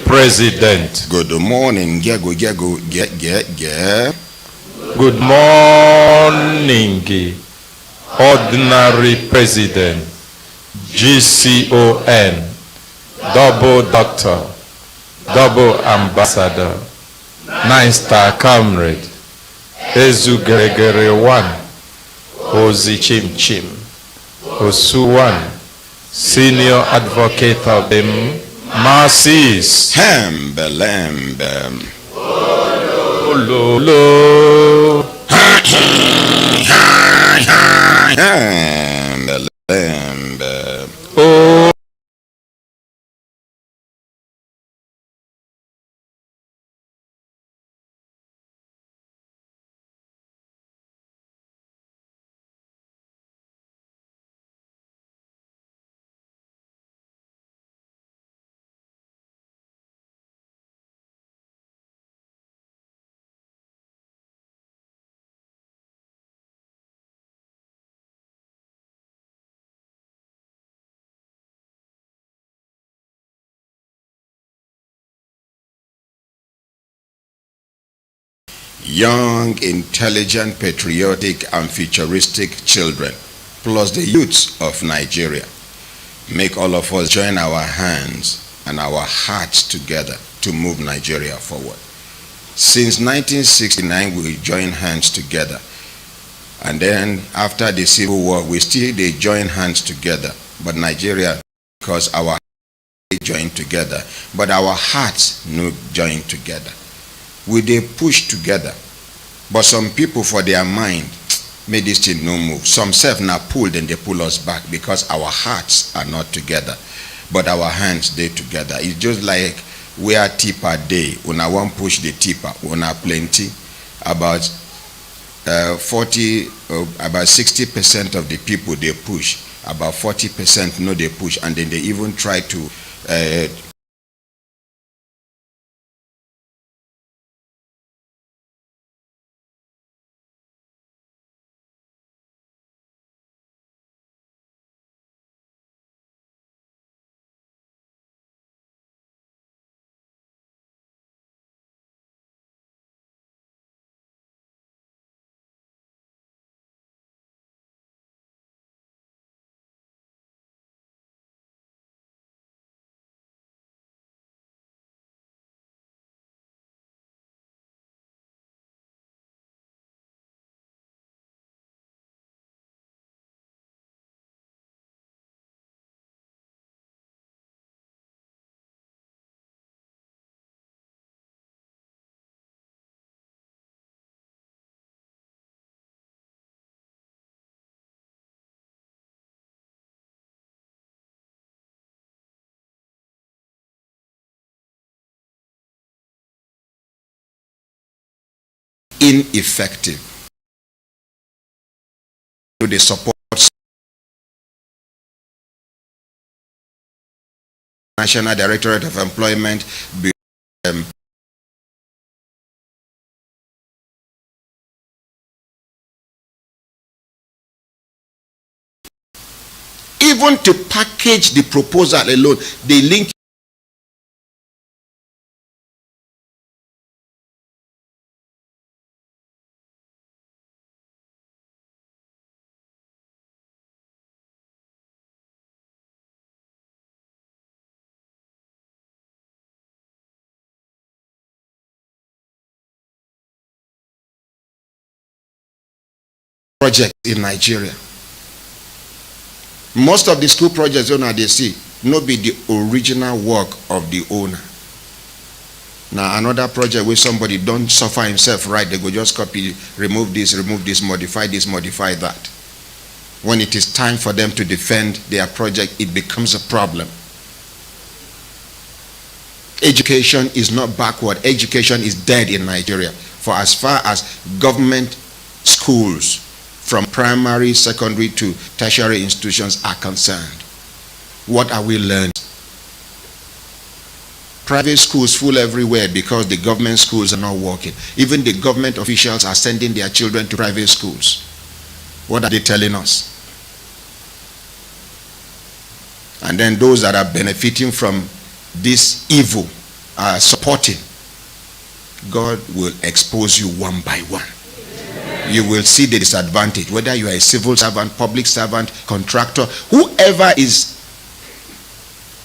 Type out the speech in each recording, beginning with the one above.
President. Good morning. Good morning, Ordinary President, GCON, Double Doctor, Double Ambassador, 9-star Comrade, Ezu Gregory 1, Ozi Chim Chim, Osu 1, Senior Advocate of the Masses. Hembelembe. Ololo. Hembelembe. Oh. Young, intelligent, patriotic, and futuristic children, plus the youths of Nigeria, make all of us join our hands and our hearts together to move Nigeria forward. Since 1969, we joined hands together. And then after the Civil War, we still they join hands together. But Nigeria, because our hearts joined together, but our hearts no join together. We they push together, but some people for their mind made this thing no move. Some self now pulled and they pull us back because our hearts are not together, but our hands they together. It's just like we are tipper day. When I want push the tipper, when I plenty, about 60% of the people they push, about 40% no they push, and then they even try to ineffective. Do they support National Directorate of Employment? Even to package the proposal alone, they link projects in Nigeria. Most of the school projects owner they see no be the original work of the owner. Now another project where somebody don't suffer himself right, they go just copy, remove this, modify that. When it is time for them to defend their project, it becomes a problem. Education is not backward. Education is dead in Nigeria. For as far as government schools, from primary, secondary to tertiary institutions are concerned, what are we learning? Private schools full everywhere because the government schools are not working. Even the government officials are sending their children to private schools. What are they telling us? And then those that are benefiting from this evil are supporting, God will expose you one by one. You will see the disadvantage, whether you are a civil servant, public servant, contractor, whoever is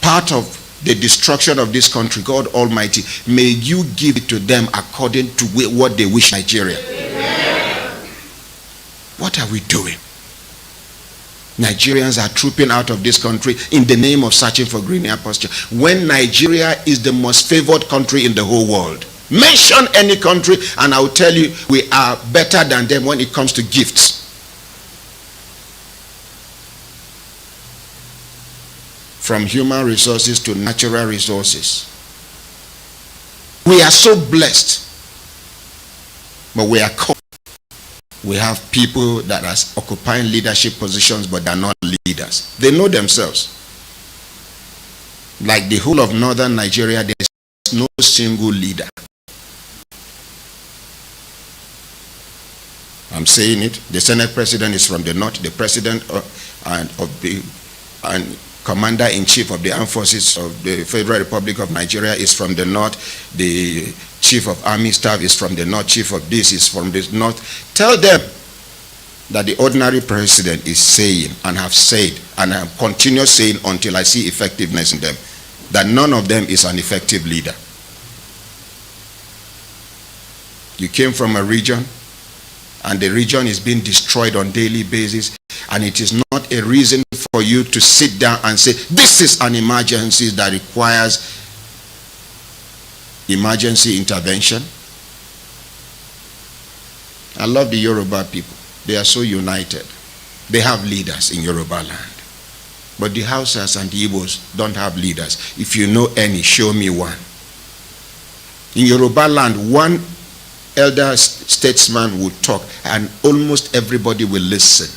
part of the destruction of this country. God Almighty, may you give it to them according to what they wish Nigeria. What are we doing? Nigerians are trooping out of this country in the name of searching for greener pasture, when Nigeria is the most favored country in the whole world. Mention any country and I will tell you we are better than them when it comes to gifts. From human resources to natural resources. We are so blessed, but we are caught. We have people that are occupying leadership positions but they are not leaders. They know themselves. Like the whole of northern Nigeria, there is no single leader. I'm saying it. The Senate President is from the north. The President and Commander-in-Chief of the Armed Forces of the Federal Republic of Nigeria is from the north. The Chief of Army Staff is from the north. Chief of this is from the north. Tell them that the ordinary president is saying and have said and I continue saying until I see effectiveness in them, that none of them is an effective leader. You came from a region and the region is being destroyed on a daily basis, and it is not a reason for you to sit down and say this is an emergency that requires emergency intervention. I love the Yoruba people. They are so united. They have leaders in Yoruba land, but the Hausas and the Igbos don't have leaders. If you know any, show me one. In Yoruba land, one elder statesman would talk and almost everybody will listen.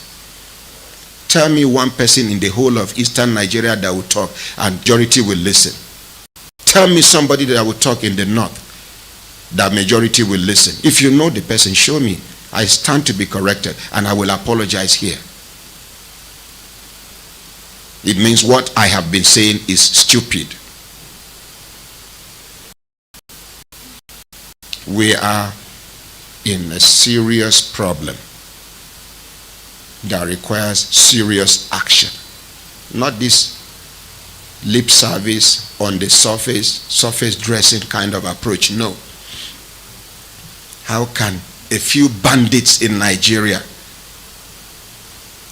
Tell me one person in the whole of eastern Nigeria that will talk and majority will listen. Tell me somebody that will talk in the north that majority will listen. If you know the person, show me. I stand to be corrected and I will apologize here. It means what I have been saying is stupid. We are in a serious problem that requires serious action. Not this lip service on the surface dressing kind of approach. No. How can a few bandits in Nigeria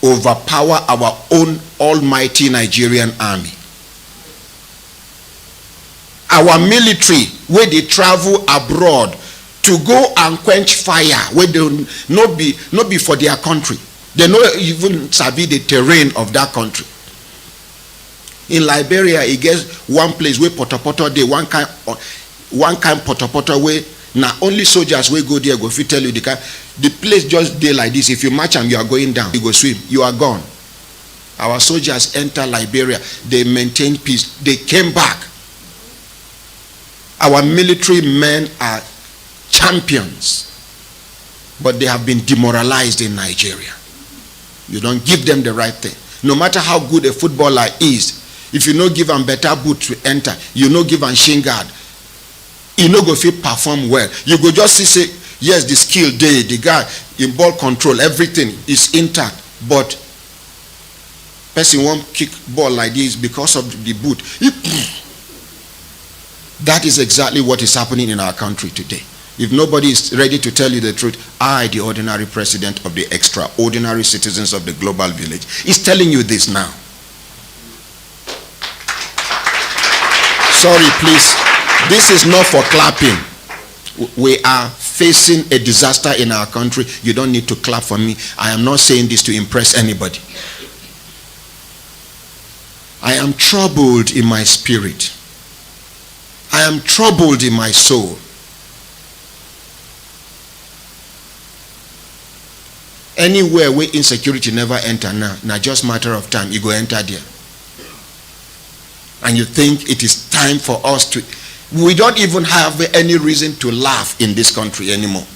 overpower our own almighty Nigerian army? Our military, where they travel abroad to go and quench fire, where they not be for their country. They don't even sabi the terrain of that country. In Liberia, it gets one place where potopoto dey, one kind potopoto where now only soldiers will go there go fit tell you the place just dey like this. If you match them, you are going down. You go swim, you are gone. Our soldiers enter Liberia, they maintain peace, they came back. Our military men are champions, but they have been demoralized in Nigeria. You don't give them the right thing. No matter how good a footballer is, if you no give them better boot to enter, you no give them shin guard, you no go fit perform well. You go just see say yes, the skill day, the guy in ball control, everything is intact, but person won't kick ball like this because of the boot. That is exactly what is happening in our country today. If nobody is ready to tell you the truth, I, the ordinary president of the extraordinary citizens of the global village, is telling you this now. Sorry, please. This is not for clapping. We are facing a disaster in our country. You don't need to clap for me. I am not saying this to impress anybody. I am troubled in my spirit. I am troubled in my soul. Anywhere where insecurity never enter now just matter of time, you go enter there. And you think it is time for us to, we don't even have any reason to laugh in this country anymore.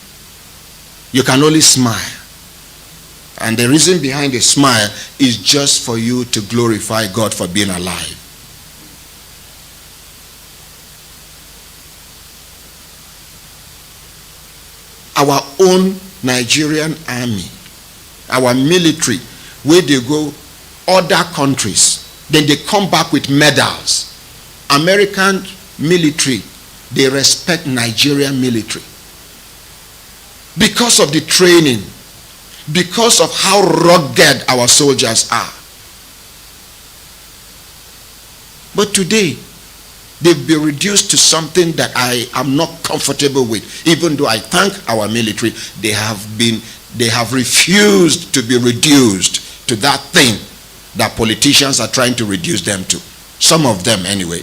You can only smile. And the reason behind the smile is just for you to glorify God for being alive. our own Nigerian army, our military, where they go other countries, then they come back with medals. American military, they respect Nigerian military because of the training, because of how rugged our soldiers are. But today, they've been reduced to something that I am not comfortable with. Even though I thank our military, they have refused to be reduced to that thing that politicians are trying to reduce them to. Some of them anyway.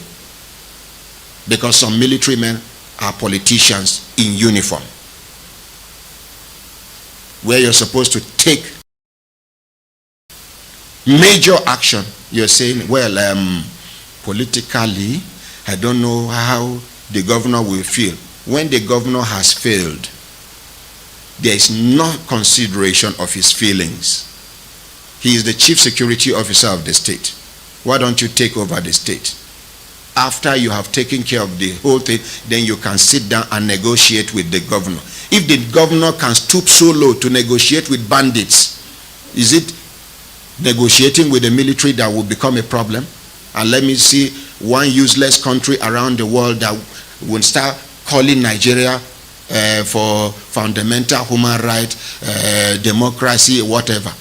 Because some military men are politicians in uniform, where you're supposed to take major action. You're saying, well, politically, I don't know how the governor will feel. When the governor has failed, there is no consideration of his feelings. He is the chief security officer of the state. Why don't you take over the state? After you have taken care of the whole thing, then you can sit down and negotiate with the governor. If the governor can stoop so low to negotiate with bandits, is it negotiating with the military that will become a problem? And let me see one useless country around the world that will start calling Nigeria for fundamental human rights, democracy, whatever.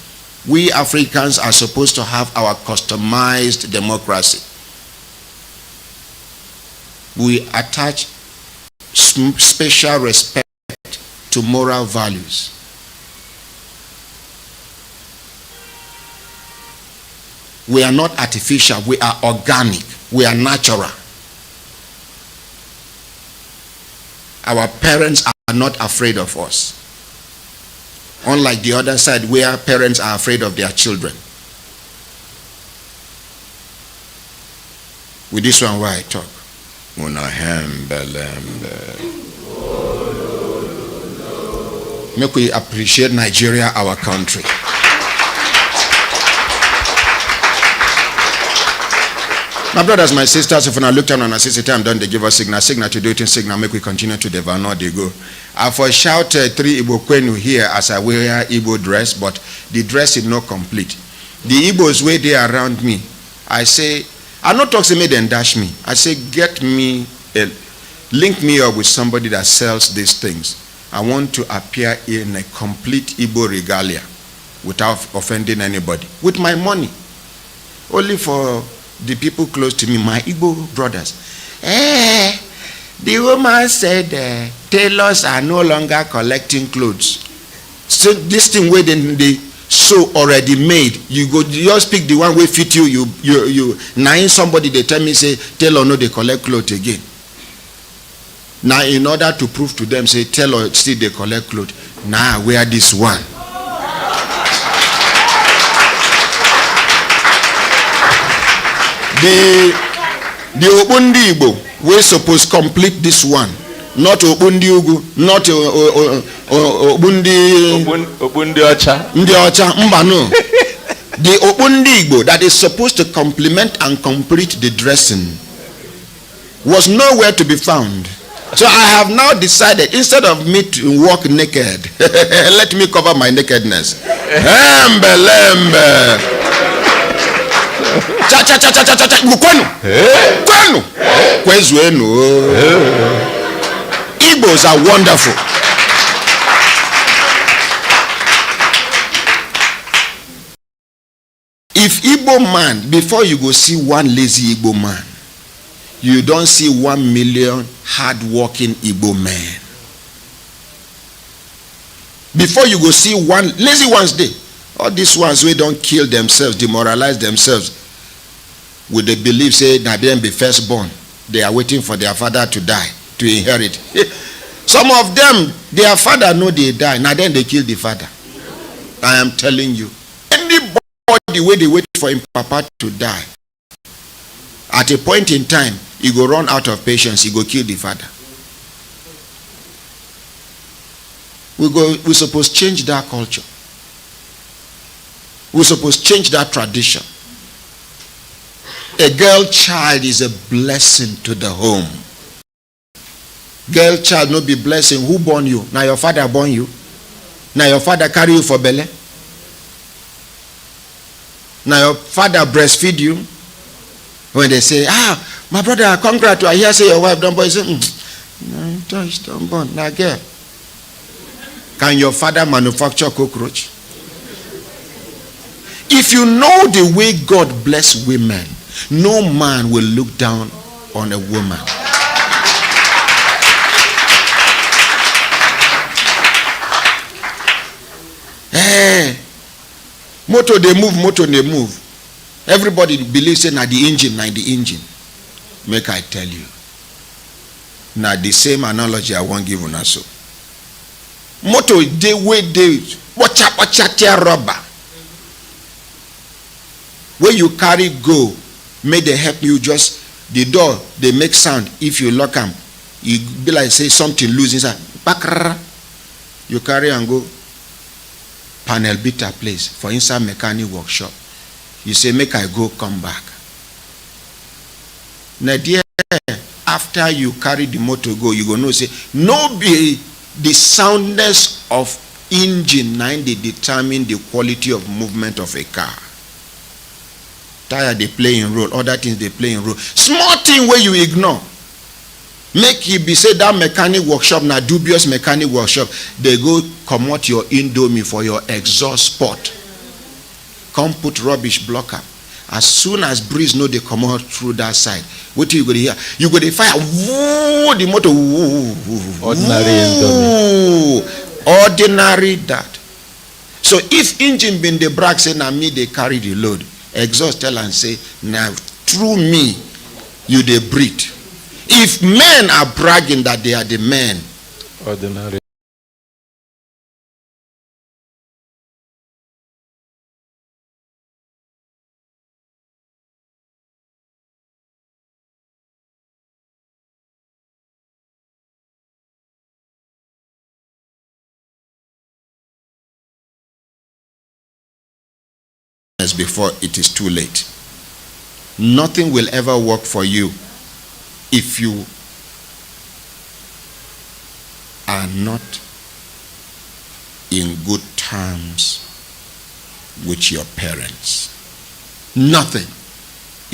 We Africans are supposed to have our customized democracy. We attach special respect to moral values. We are not artificial, we are organic, we are natural. Our parents are not afraid of us. Unlike the other side where parents are afraid of their children. With this one where I talk. Make we appreciate Nigeria, our country. My brothers, my sisters, if I look down on a sister time done, they give us signal to do it in signal, make we continue to the vanor they go. I for shout 3 Igbo Kwenu here as I wear Igbo dress, but the dress is not complete. The Igbos way they around me, I say, I not talk to me then dash me. I say, get me, link me up with somebody that sells these things. I want to appear in a complete Igbo regalia without offending anybody. With my money. Only for the people close to me, my Igbo brothers. The woman said tailors are no longer collecting clothes. So this thing where they sew already made, you just pick the one way fit you. Now in somebody they tell me say tailor no they collect clothes again. Now in order to prove to them say tailor still they collect clothes. Now wear this one. The Obundi Igbo, we're supposed to complete this one. Not Obundi Ugu, not Obundi Ocha. Ndi Ocha, Mbano. The Obundi Igbo that is supposed to complement and complete the dressing was nowhere to be found. So I have now decided, instead of me to walk naked, let me cover my nakedness. Igbos are wonderful. If Igbo man, before you go see one lazy Igbo man, you don't see 1 million hard-working Igbo men. Before you go see one lazy ones day, all these ones who don't kill themselves, demoralize themselves with the belief say that they be firstborn. They are waiting for their father to die to inherit. Some of them, their father know they die. Now then they kill the father. I am telling you. Anybody where they wait for him papa to die, at a point in time, he go run out of patience, he go kill the father. We supposed to change that culture. We supposed to change that tradition. A girl child is a blessing to the home. Girl child no be blessing. Who born you? Now your father born you. Now your father carry you for belly. Now your father breastfeed you. When they say, my brother, congrats, I hear say your wife don't born. You say, no, don't born. Now girl. Can your father manufacture cockroach? If you know the way God bless women, no man will look down on a woman. Hey, motor they move. Everybody believes say na the engine. Make I tell you. Now the same analogy I want give una so. Motor they way they watch out tear rubber. When you carry go, may they help you just the door they make sound. If you lock them, you be like say something loose inside. You carry and go panel beater place for inside mechanic workshop. You say make I go come back. Now dear, after you carry the motor go, you go know say no be the soundness of engine nine they determine the quality of movement of a car. Tire they play in role, other things they play in role. Small thing where you ignore. Make it be say that mechanic workshop na dubious mechanic workshop. They go comot your indomie for your exhaust pot. Come put rubbish blocker. As soon as breeze know they come out through that side, what you go to hear? You go to fire. Woo, the motor. Woo, ordinary indomie. Ordinary that. So if engine been the brake say na me they carry the load. Exhaust tell and say, now through me you they breathe. If men are bragging that they are the men, Ordinary. as before it is too late. Nothing will ever work for you if you are not in good terms with your parents. Nothing.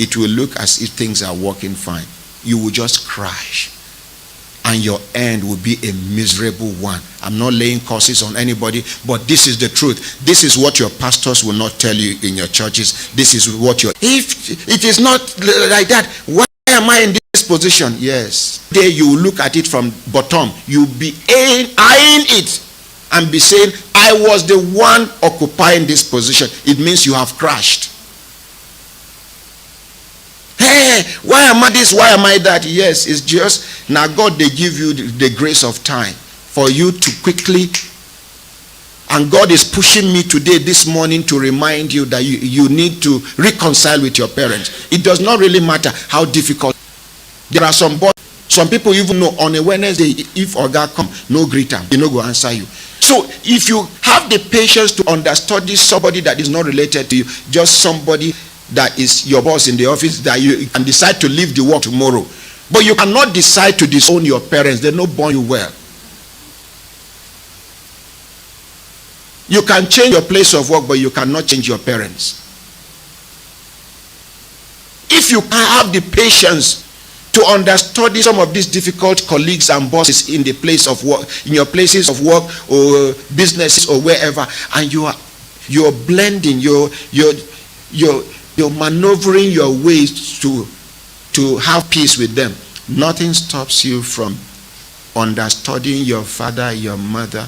It will look as if things are working fine. You will just crash. And your end will be a miserable one. I'm not laying curses on anybody, but this is the truth. This is what your pastors will not tell you in your churches. This is what your... If it is not like that, why am I in this position? Yes. There you look at it from bottom. You'll be eyeing it and be saying, I was the one occupying this position. It means you have crashed. Hey, why am I this? Why am I that? Yes, it's just now God they give you the grace of time for you to quickly, and God is pushing me today this morning to remind you that you need to reconcile with your parents. It does not really matter how difficult. There are some people even know on a Wednesday if Oga come, no greeter, he no go answer you. So if you have the patience to understudy somebody that is not related to you, just somebody that is your boss in the office, that you can decide to leave the work tomorrow, but you cannot decide to disown your parents. They no born you well. You can change your place of work, but you cannot change your parents. If you have the patience to understudy some of these difficult colleagues and bosses in the place of work, in your places of work or businesses or wherever, and you're blending, you're maneuvering your ways to have peace with them, nothing stops you from understudying your father, your mother,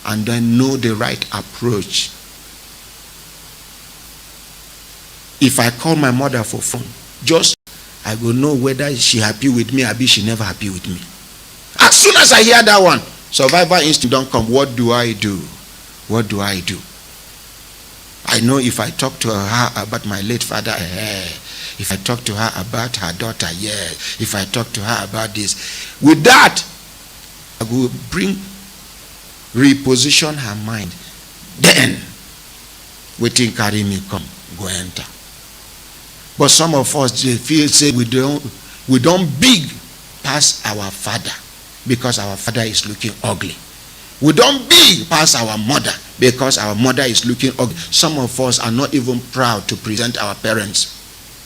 and then know the right approach. If I call my mother for phone, just I will know whether she happy with me or she never happy with me. As soon as I hear that one, survival instinct don't come. What do I do? What do I do? I know if I talk to her about my late father, if I talk to her about her daughter, if I talk to her about this, with that, I will reposition her mind. Then, waiting carry me come, go enter. But some of us, they feel say we don't big past our father. because our father is looking ugly. We don't be past our mother because our mother is looking ugly. Some of us are not even proud to present our parents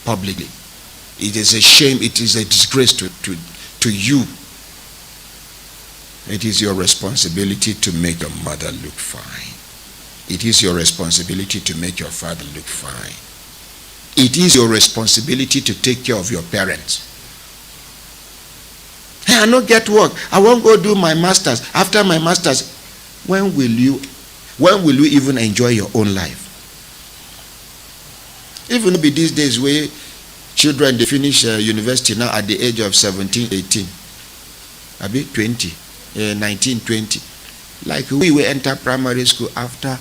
publicly. It is a shame, it is a disgrace to you. It is your responsibility to make your mother look fine. It is your responsibility to make your father look fine. It is your responsibility to take care of your parents. Hey, I don't get work. I won't go do my masters. After my masters, when will you even enjoy your own life? Even be these days where children they finish university now at the age of 17, 18, a bit 20, 19, 20. Like we will enter primary school after.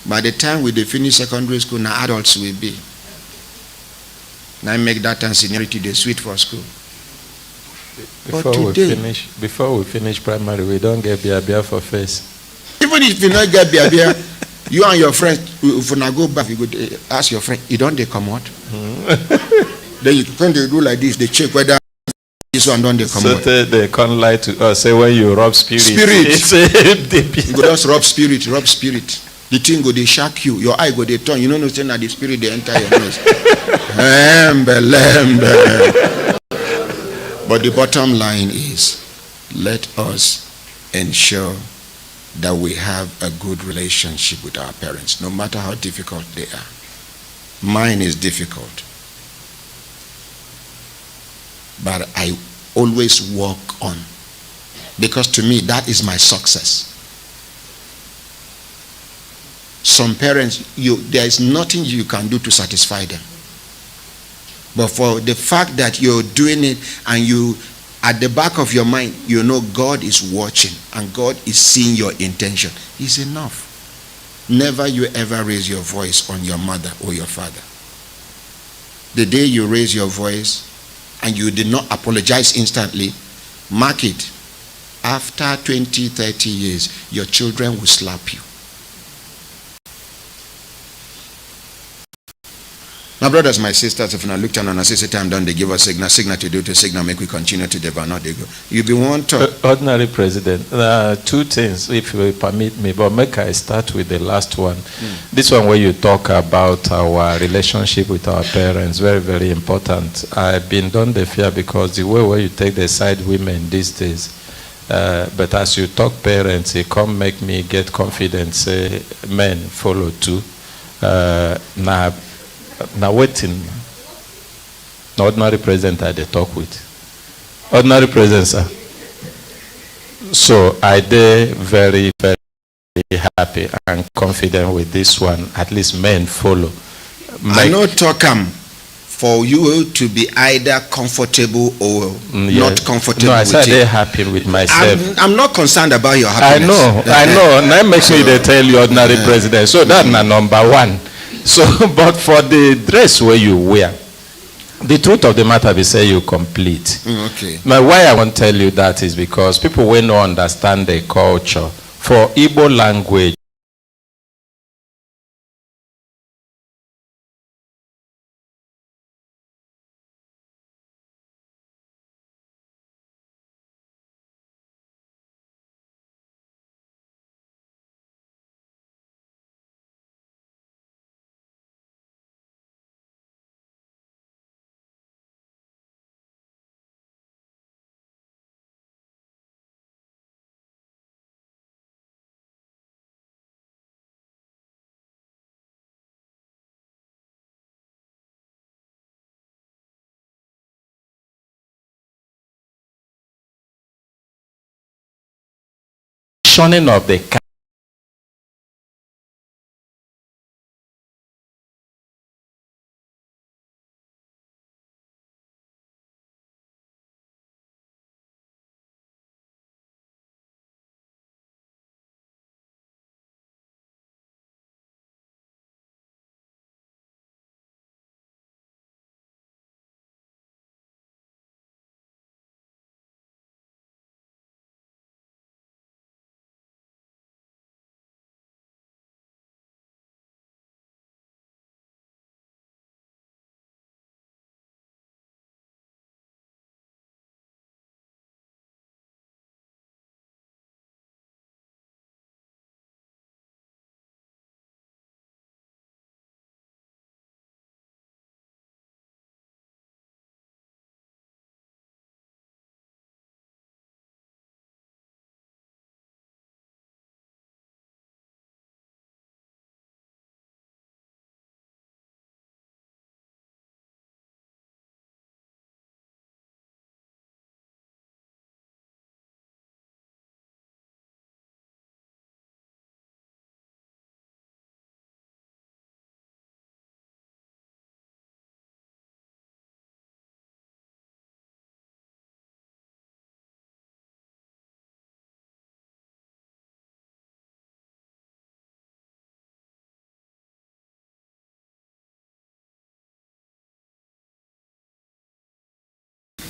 By the time we finish secondary school, now adults will be. Now make that and seniority the sweet for school. Before we finish primary, we don't get beer for face. Even if you not get beer, you and your friends, if you not go back, you go ask your friend, you don't they come out? Then you when they do like this, they check whether this one don't they come out. So they can't lie to us. Say when you rub spirit. You go just rub spirit. The thing go they shock you. Your eye go they turn. You don't understand that the spirit they enter your nose. But the bottom line is, let us ensure that we have a good relationship with our parents, no matter how difficult they are. Mine is difficult, but I always work on, because to me that is my success. Some parents, there is nothing you can do to satisfy them. But for the fact that you're doing it and you, at the back of your mind, you know God is watching and God is seeing your intention, is enough. Never you ever raise your voice on your mother or your father. The day you raise your voice and you did not apologize instantly, mark it. After 20, 30 years, your children will slap you. My brothers, my sisters, if you look down and I say time done, they give us signal to do to signal, make we continue to develop. Now they go. You be one talk. Ordinary President, two things, if you will permit me, but make I start with the last one. This one where you talk about our relationship with our parents, very, very important. I've been done the fear because the way where you take the side women these days, but as you talk parents, it come make me get confidence, say men follow too. Now waiting. Ordinary president I talk with. Ordinary president, sir. So I did very, very happy and confident with this one. At least men follow. I know talk for you to be either comfortable or not comfortable. No, I said they're happy with myself. I'm not concerned about your happiness. I know. That makes me they tell you ordinary president. So that's my number one. So, but for the dress where you wear, the truth of the matter is say you complete. Okay. Now, why I want to tell you that is because people will not understand the culture. For Igbo language, shunning of the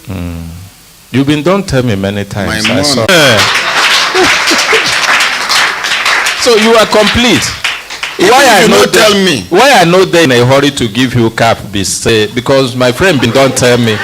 You've been don't tell me many times. My I mom. saw. So you are complete. Why I know tell me? Why I know they in a hurry to give you cap be say because my friend been don't tell me.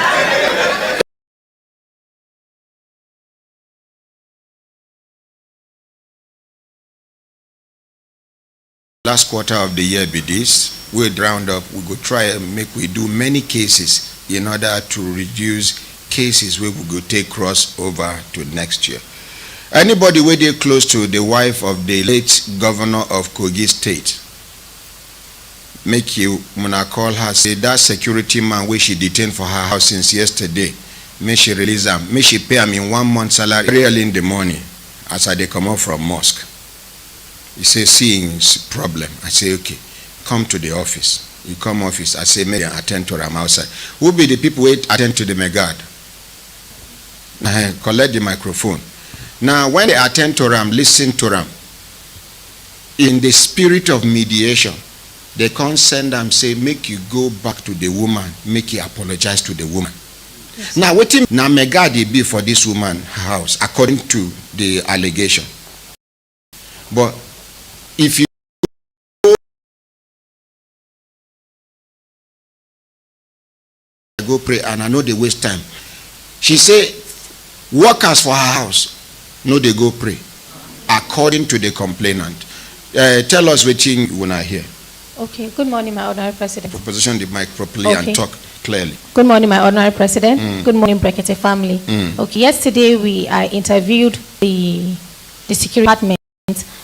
Last quarter of the year be this. We'll round up. We go try and make we do many cases in order to reduce cases where we go take cross over to next year. Anybody where they close to the wife of the late governor of Kogi State, make you when I call her say that security man where she detained for her house since yesterday, may she release her, may she pay him in 1 month salary early in the morning as I they come out from mosque. He say seeing is problem. I say okay, come to the office. You come office. I say may I attend to them outside. Who be the people who attend to the megad? Collect the microphone. Now when they attend to them, listen to them. In the spirit of mediation, they can't send them say make you go back to the woman, make you apologize to the woman. Yes. Now what now megad be for this woman house according to the allegation. But if you go pray and I know they waste time. She say workers for her house no they go pray according to the complainant. Tell us what you wanna hear. Okay, good morning, my honorary president. Position the mic properly and talk clearly. Good morning, my honorary president. Good morning, Brekete family. Okay, yesterday I interviewed the security department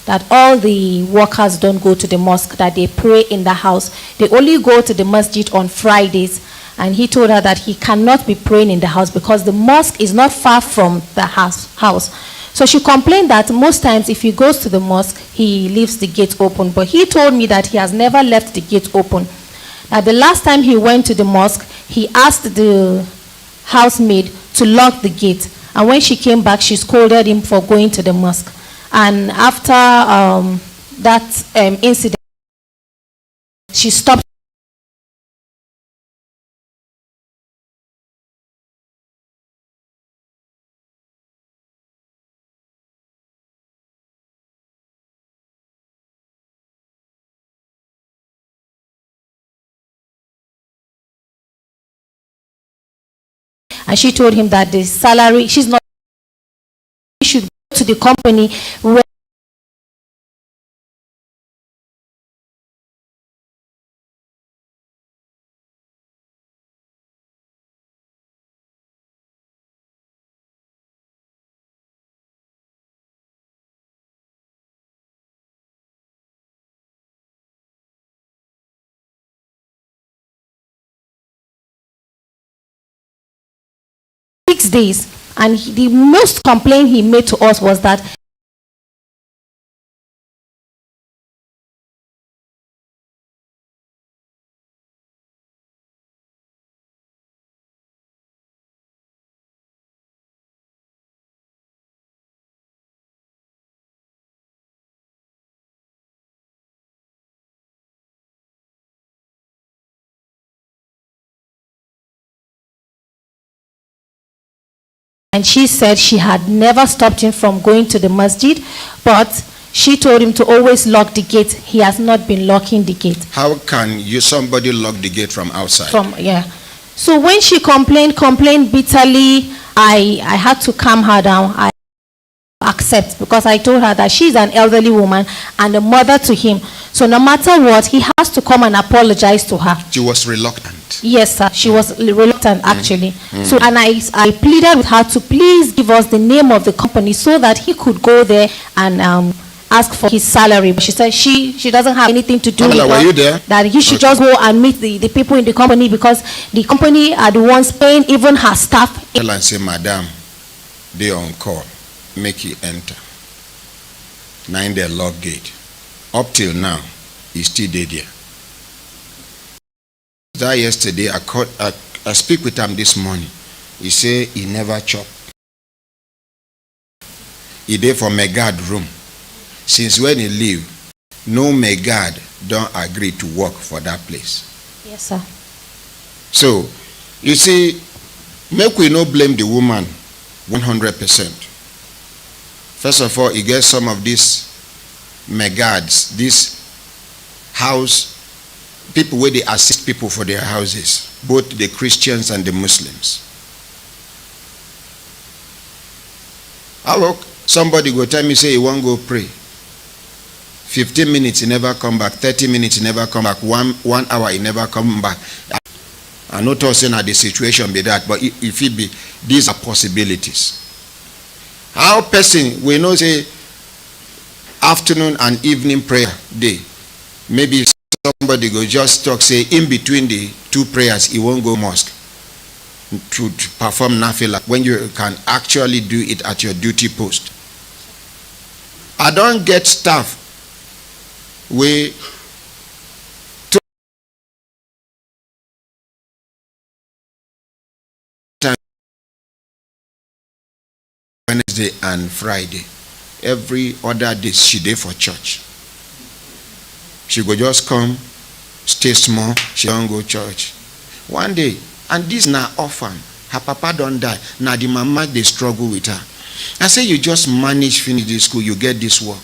that all the workers don't go to the mosque, that they pray in the house. They only go to the masjid on Fridays. And he told her that he cannot be praying in the house because the mosque is not far from the house. So she complained that most times if he goes to the mosque, he leaves the gate open. But he told me that he has never left the gate open. Now the last time he went to the mosque, he asked the housemaid to lock the gate. And when she came back, she scolded him for going to the mosque. And after that incident, she stopped. And she told him that the salary, she's not, she should go to the company where days, and the most complaint he made to us was that and she said she had never stopped him from going to the masjid, but she told him to always lock the gate. He has not been locking the gate. How can somebody lock the gate from outside? So when she complained bitterly, I had to calm her down. I accept because I told her that she's an elderly woman and a mother to him. So no matter what, he has to come and apologize to her. She was reluctant. Yes, sir. She was reluctant, actually. So, and I pleaded with her to please give us the name of the company so that he could go there and ask for his salary. But she said she doesn't have anything to do with were you there? That he should just go and meet the people in the company because the company are the ones paying even her staff. Tell and say, Madam, they on call. Make you enter. 9 their lock gate. Up till now, he still dead there. That yesterday, I speak with him this morning. He say he never chop. He there for Megad room. Since when he leave, no Megad don't agree to work for that place. Yes, sir. So, you see, Make we no blame the woman 100%. First of all, you get some of these megads, these house people where they assist people for their houses, both the Christians and the Muslims. How somebody go tell me say he won't go pray. 15 minutes he never come back, 30 minutes he never come back, one hour he never come back. I'm not saying that the situation be that, but if it be, these are possibilities. How person we know say afternoon and evening prayer day, maybe somebody go just talk say in between the two prayers he won't go mosque to perform nafila when you can actually do it at your duty post. I don't get staff we Wednesday and Friday. Every other day she dey for church. She go just come, stay small, she don't go church. One day, and this na orphan, her papa don't die. Now the mama they struggle with her. I say you just manage finish this school, you get this work.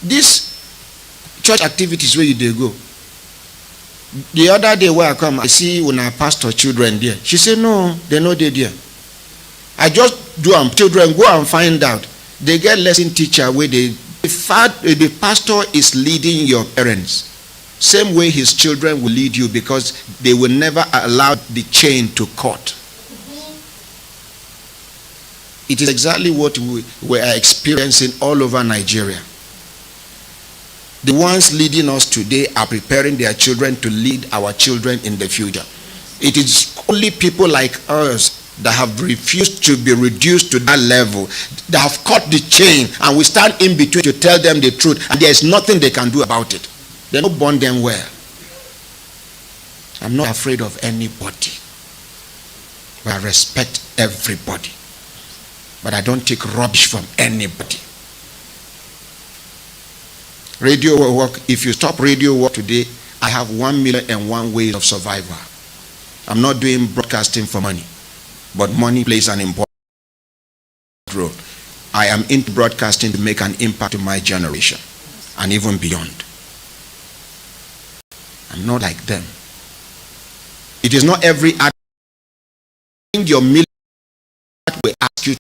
This church activities where you dey go. The other day where I come, I see when I pastor children there. She said no, they know they there. I just do them. Children go and find out. They get lesson teacher where the pastor is leading your parents. Same way his children will lead you because they will never allow the chain to cut. It is exactly what we are experiencing all over Nigeria. The ones leading us today are preparing their children to lead our children in the future. It is only people like us that have refused to be reduced to that level, that have cut the chain, and we stand in between to tell them the truth, and there is nothing they can do about it. They don't bond them well. I'm not afraid of anybody, but I respect everybody. But I don't take rubbish from anybody. Radio work, if you stop radio work today, I have 1,000,001 ways of survival. I'm not doing broadcasting for money, but money plays an important role. I am into broadcasting to make an impact to my generation and even beyond. I'm not like them. It is not every ad your million will ask you.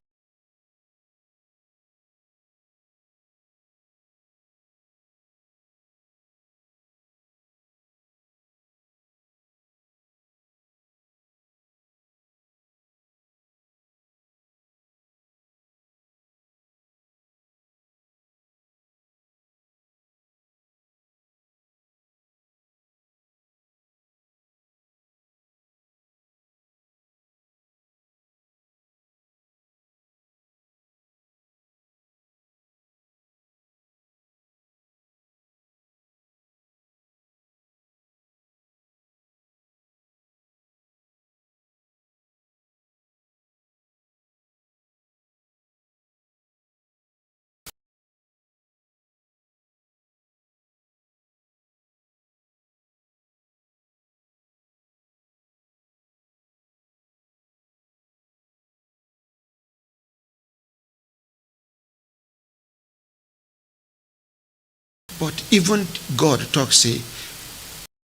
But even God talks say,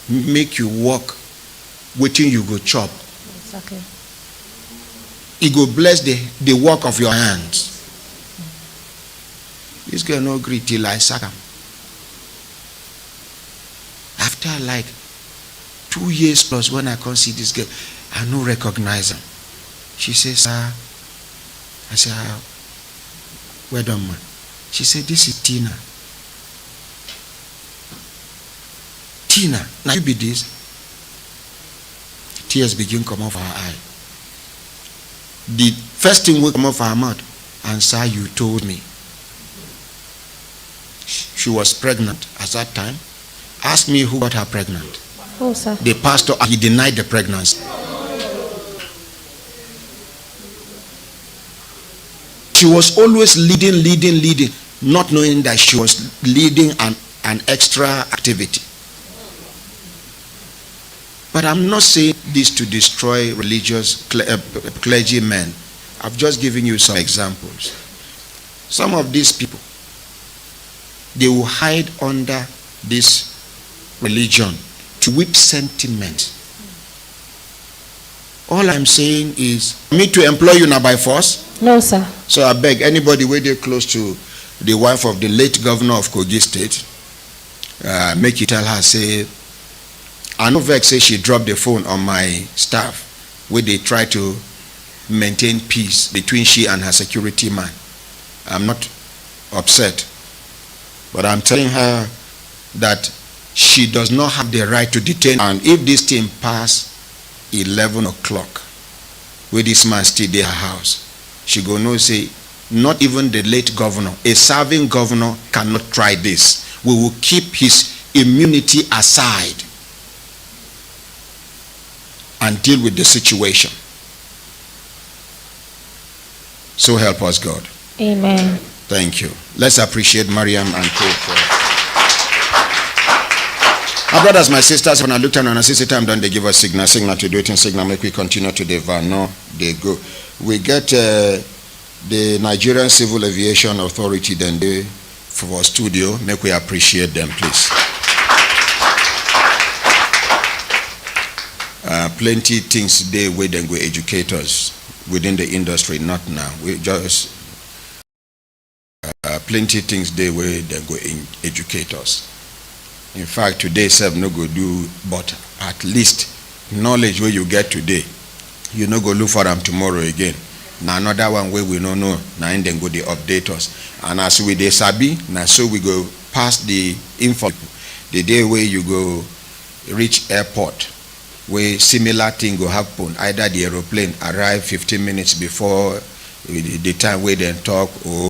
make you walk, waiting you go chop. Exactly. He go bless the work of your hands. This girl no agree till I sack him. After like 2 years plus, when I come see this girl, I no recognize him. She says, sir. I say, well done, man. She said, this is Tina. Tina, now you be this. Tears begin come off her eye. The first thing will come off her mouth, and sir, you told me. She was pregnant at that time. Ask me who got her pregnant. Oh, sir. The pastor, he denied the pregnancy. She was always leading, not knowing that she was leading an extra activity. But I'm not saying this to destroy religious clergymen. I've just given you some examples. Some of these people, they will hide under this religion to whip sentiment. All I'm saying is, me to employ you now by force? No, sir. So I beg anybody where they close to the wife of the late governor of Kogi State, make you tell her, say, I know vex say she dropped the phone on my staff where they try to maintain peace between she and her security man. I'm not upset, but I'm telling her that she does not have the right to detain. And if this thing pass 11 o'clock, where this man still at her house, she go no say, not even the late governor, a serving governor cannot try this. We will keep his immunity aside and deal with the situation. So help us God. Amen. Thank you. Let's appreciate Mariam and pray for her. My brothers, my sisters, when I looked at and sister time, don't they give us signal to do it in signal, make we continue to the van. No, they go. We get the Nigerian Civil Aviation Authority, then they for our studio, make we appreciate them, please. Plenty things they where they go educate us within the industry, not now. We just plenty things they where they go educate us. In fact, today self no go do, but at least knowledge where you get today, you no go look for them tomorrow again. Now another one where we don't know, now and then go they update us. And as we they sabi, now so we go past the info. The day where you go reach airport, where similar thing go happen. Either the aeroplane arrive 15 minutes before the time where they talk, or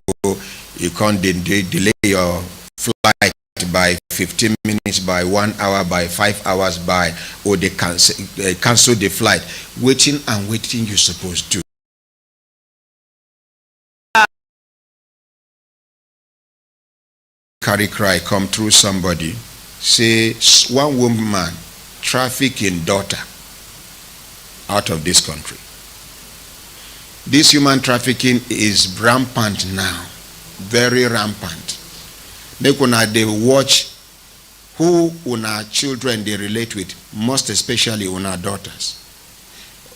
you can't delay your flight by 15 minutes, by 1 hour, by 5 hours, by, or they cancel the flight. Waiting and waiting you're supposed to. Carry cry come through somebody, say one woman trafficking daughter out of this country. This human trafficking is rampant now, very rampant. Make una they watch who una children they relate with, most especially una daughters.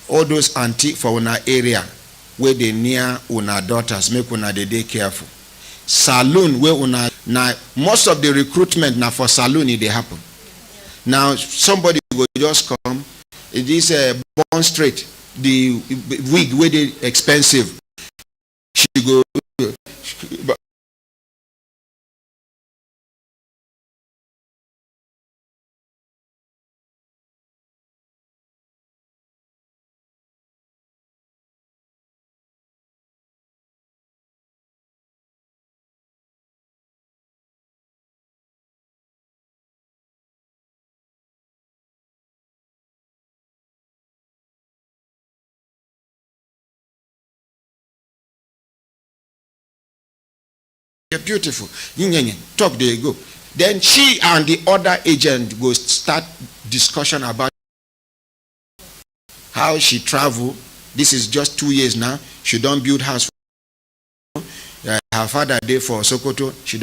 All those auntie for una area where they near una daughters, make una they careful. Saloon where una now most of the recruitment now for saloon they happen. Now somebody will just come. It is a Bond Street, the wig where they expensive. She go. You're beautiful. Talk, there you go. Then she and the other agent go start discussion about how she travel. This is just 2 years now. She don't build house. Her father there for Sokoto. She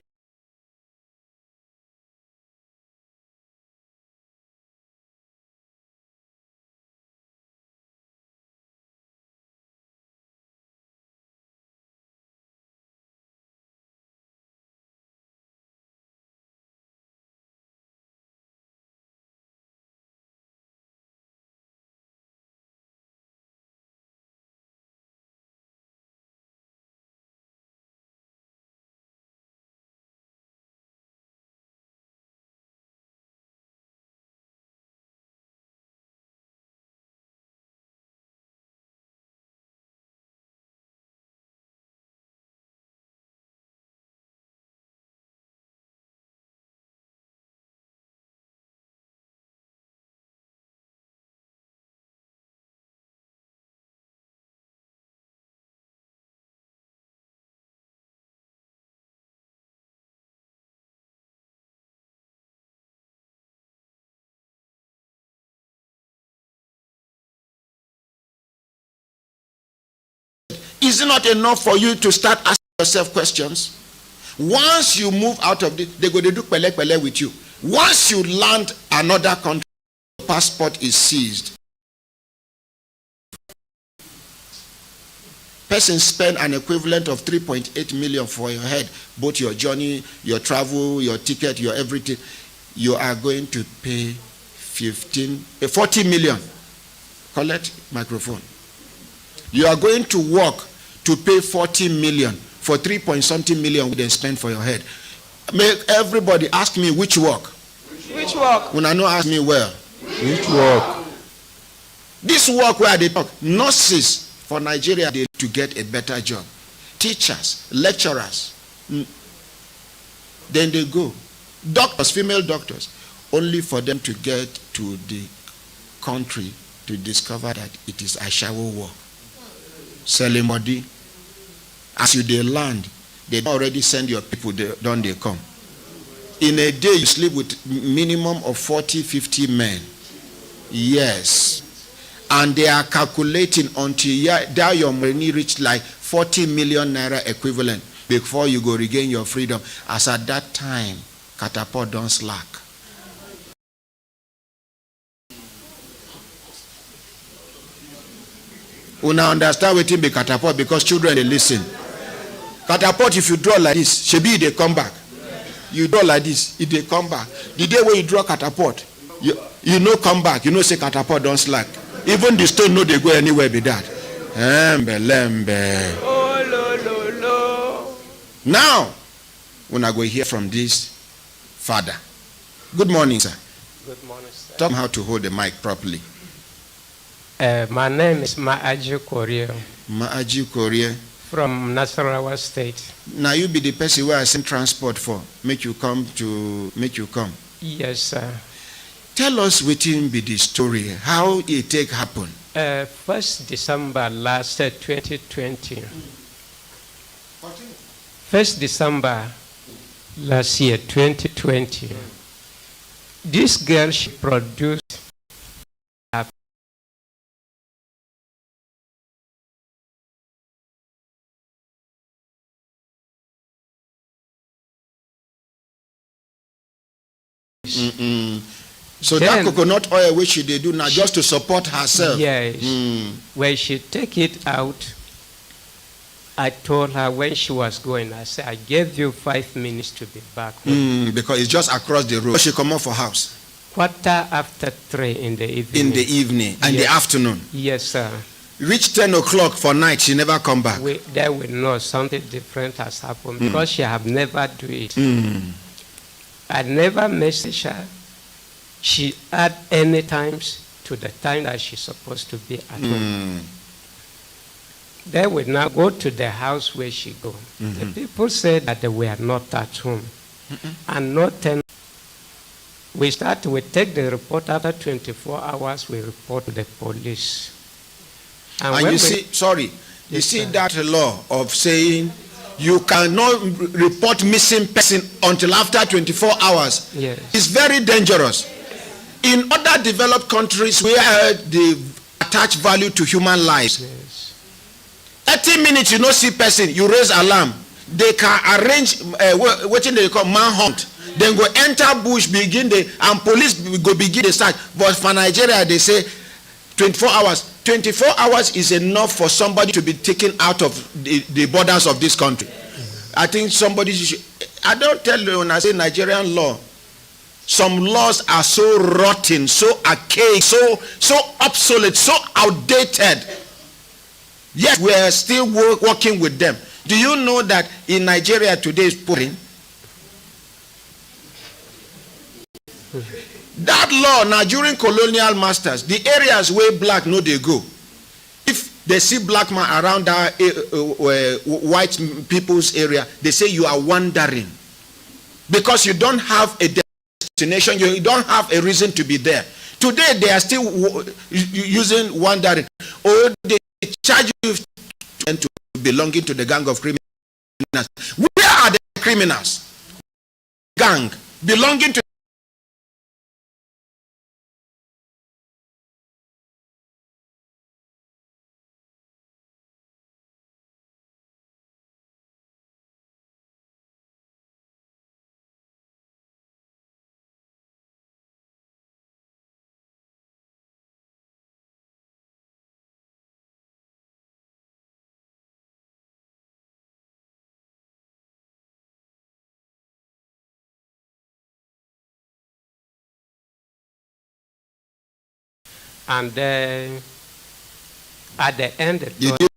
Is it not enough for you to start asking yourself questions? Once you move out of this, they go to do pele pele with you. Once you land another country, your passport is seized. Person spend an equivalent of 3.8 million for your head, both your journey, your travel, your ticket, your everything. You are going to pay 40 million. Collect microphone. You are going to work to pay 40 million for 3-point-something million we then spend for your head. Make everybody ask me which work. Which work? When I know, ask me where. Which work? This work where they talk. Nurses for Nigeria, they to get a better job. Teachers, lecturers. Then they go. Doctors, female doctors, only for them to get to the country to discover that it is Ashawo work. Selling body. As you they land, they already send your people, don't they come? In a day, you sleep with minimum of 40, 50 men. Yes. And they are calculating until your money reach like 40 million naira equivalent before you go regain your freedom. As at that time, catapult don't slack. Una understand wetin be catapult because children they listen. Catapult, if you draw like this, shebi they come back. You draw like this, it they come back. The day when you draw catapult, you know come back. You know say catapult don't slack. Even the stone know they go anywhere be that. Oh, lo, lo, lo. Now, when I go hear from this father. Good morning, sir. Good morning, sir. Tell me how to hold the mic properly. My name is Maaji Korea Maaji Korea. from Nasarawa State. Now you be the person where I send transport for. Make you come. Yes, sir. Tell us wetin be the story. How it take happen. 1st December last 2020. 1st December last year, 2020. This girl, she produced a So Then- that coconut oil which she dey do now just to support herself. yes. When she take it out, I told her when she was going, I said, I gave you 5 minutes to be back home. Because it's just across the road. She come out for house 3:15 in the evening. in the evening and the Yes. afternoon. Yes, sir. Reach 10 o'clock for night, she never come back. They will know something different has happened because she have never do it. I never message her. She add any times to the time that she's supposed to be at home. They will now go to the house where she go. The people said that they were not at home. And not 10. We take the report after 24 hours, we report to the police. And when you we- see, sorry, you Yes, see sir. that law of saying you cannot report missing person until after 24 hours. Yes. It's very dangerous. In other developed countries where they attach value to human lives, Yes. 30 minutes you no see person, you raise alarm. They can arrange what they call manhunt. Then go enter bush, and police go begin the search. But for Nigeria, they say 24 hours. 24 hours is enough for somebody to be taken out of the borders of this country. I think somebody should, I don't tell you when I say Nigerian law, some laws are so rotten, so archaic, so obsolete, so outdated. Yet we are still working with them. Do you know that in Nigeria today is pouring? That law now during colonial masters, the areas where black no they go. If they see black man around that white people's area, they say you are wandering. Because you don't have a destination, you don't have a reason to be there. Today they are still using wandering. Or they charge you to belonging to the gang of criminals. Where are the criminals? Gang belonging to And then at the end, they Did told you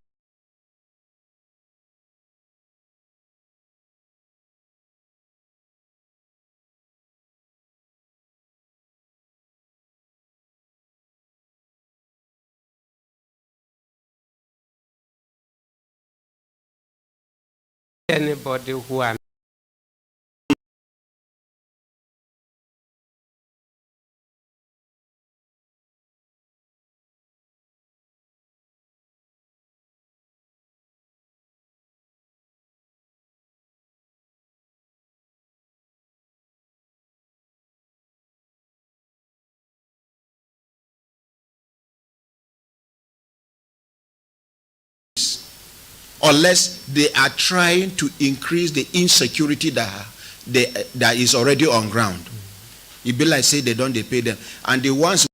anybody who are unless they are trying to increase the insecurity that is already on ground. It be like say they don't they pay them. And the ones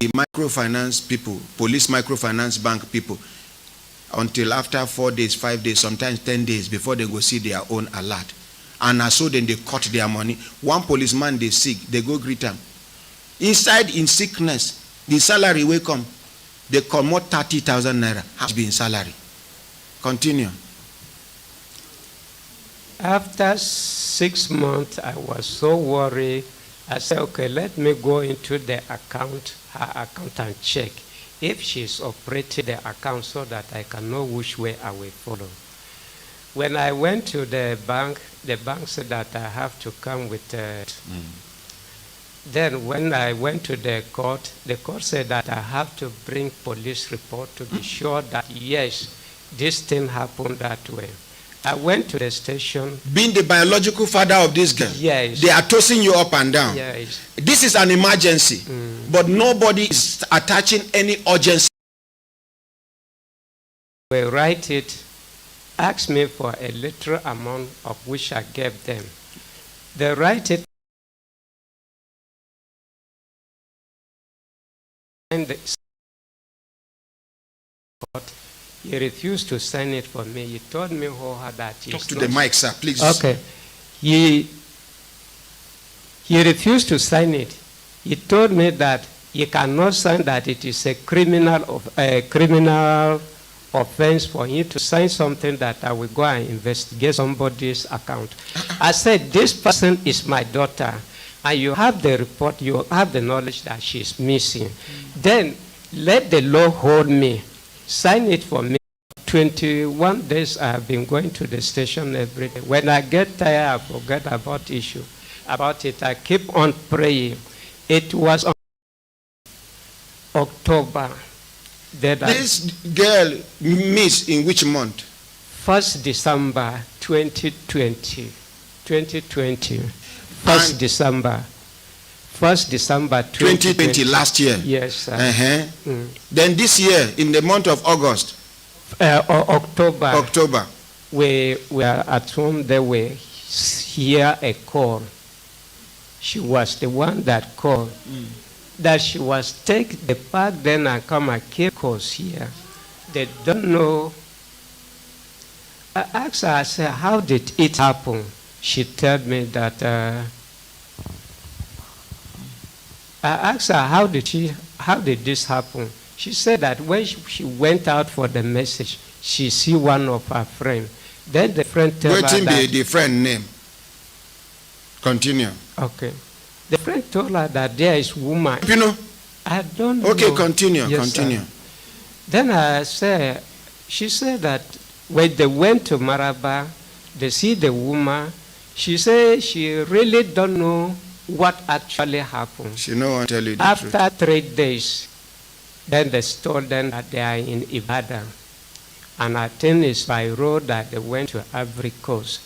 the microfinance people, police microfinance bank people, until after 4 days, 5 days, sometimes 10 days before they go see their own alert. And so then they cut their money. One policeman they sick, they go greet him. Inside in sickness, the salary will come. They come out 30,000 naira has been salary. Continue. After 6 months, I was so worried. I said, okay, let me go into the account, her account, and check if she's operating the account so that I can know which way I will follow. When I went to the bank said that I have to come with Then when I went to the court said that I have to bring police report to be sure that, yes, this thing happened that way. I went to the station. Being the biological father of this girl, yes, they are tossing you up and down. Yes. This is an emergency, but nobody is attaching any urgency. We write it, ask me for a little amount of which I gave them. They write it, and he refused to sign it for me. He told me that he Talk to the mic, sir, please. Okay. He refused to sign it. He told me that he cannot sign, that it is a criminal offense for him to sign something that I will go and investigate somebody's account. I said, this person is my daughter, and you have the report, you have the knowledge that she is missing. Then let the law hold me. Sign it for me. 21 days I have been going to the station every day. When I get tired, I forget about it. I keep on praying. It was on October that This girl missed in which month? 1st December 2020. 1st December 2020, last year. Yes, sir. Then this year, in the month of August, October, we were at home. They were hear a call. She was the one that called. That she was take the park then and come and keep calls here. They don't know. I asked her, I said, how did it happen? She told me that, I asked her, how did this happen? She said that when she went out for the message, she see one of her friends. Then the friend told her that... Waiting the friend name. Continue. Okay. The friend told her that there is woman. You know? I don't know. Okay, continue, Yes, continue. sir. Then she said that when they went to Maraba, they see the woman. She said she really don't know what actually happened. She no one tell you the truth. After 3 days, then they told them that they are in Ibadan. And I think it's by road that they went to Ivory Coast.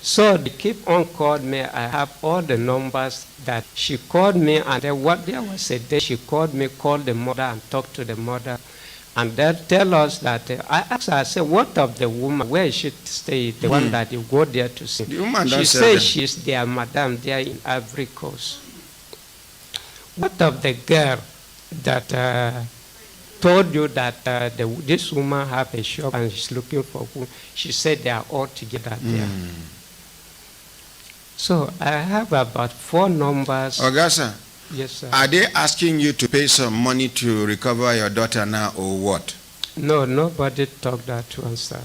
So they keep on calling me. I have all the numbers that she called me, and there was a day she called me, called the mother and talked to the mother. And they tell us that, I asked her, I said, what of the woman? Where is she stay? The one that you go there to see. The woman She don't says she's their madam there in Ivory Coast. What of the girl that told you that this woman have a shop and she's looking for food. She said they are all together there. So I have about 4 numbers. Ogasa, Yes, sir. are they asking you to pay some money to recover your daughter now or what? No, nobody talked that to us, sir.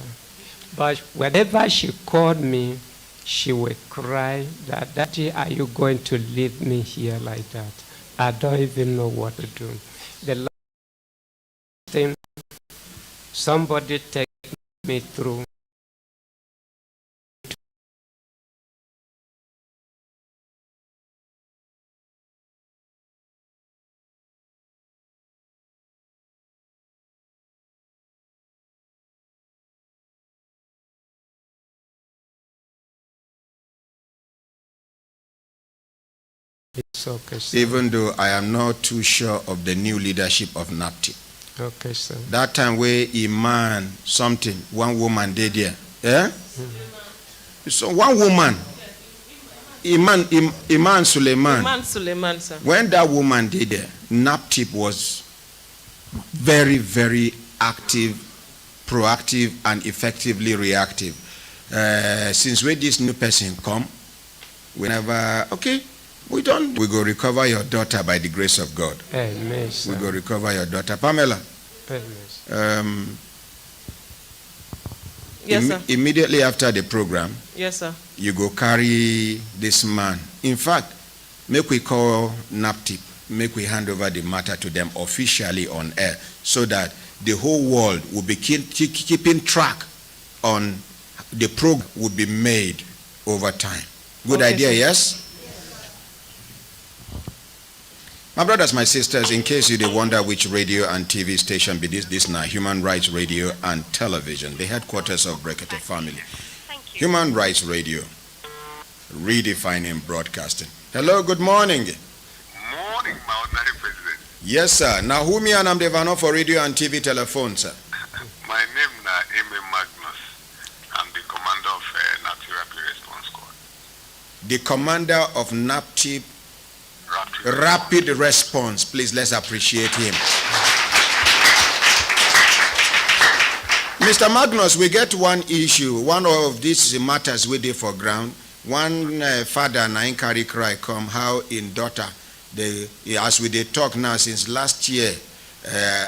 But whenever she called me, she would cry that, "Daddy, are you going to leave me here like that? I don't even know what to do." The last thing, somebody take me through. It's okay, sir. Even though I am not too sure of the new leadership of NAPTIP. Okay, sir. That time where Iman something, one woman did there. Yeah? So one woman, Iman Suleiman. Iman Suleiman, sir. When that woman did there, NAPTIP was very, very active, proactive, and effectively reactive. Since when this new person come, whenever, okay, we go recover your daughter by the grace of God. Amen, sir. We go recover your daughter. Pamela, Amen, sir. Yes, sir. Immediately after the program, Yes, sir. you go carry this man. In fact, make we call NAPTIP, make we hand over the matter to them officially on air so that the whole world will be keeping track on the program would be made over time. Good Okay, idea, sir. yes? My brothers, my sisters, in case you dey wonder which radio and TV station be this now, Human Rights Radio and Television, the headquarters of Brekete family. Human Rights Radio, redefining broadcasting. Hello, good morning. Morning, my ordinary president. Yes, sir. Now, who me and I'm the for radio and TV telephone, sir? My name is Amy Magnus. I'm the commander of NAPTIP Rapid Response Squad. The commander of NAPTIP Rapid Response. Please, let's appreciate him. Mr. Magnus, we get one issue. One of these matters we did for ground. One father na carry cry come how in daughter, as we dey talk now since last year,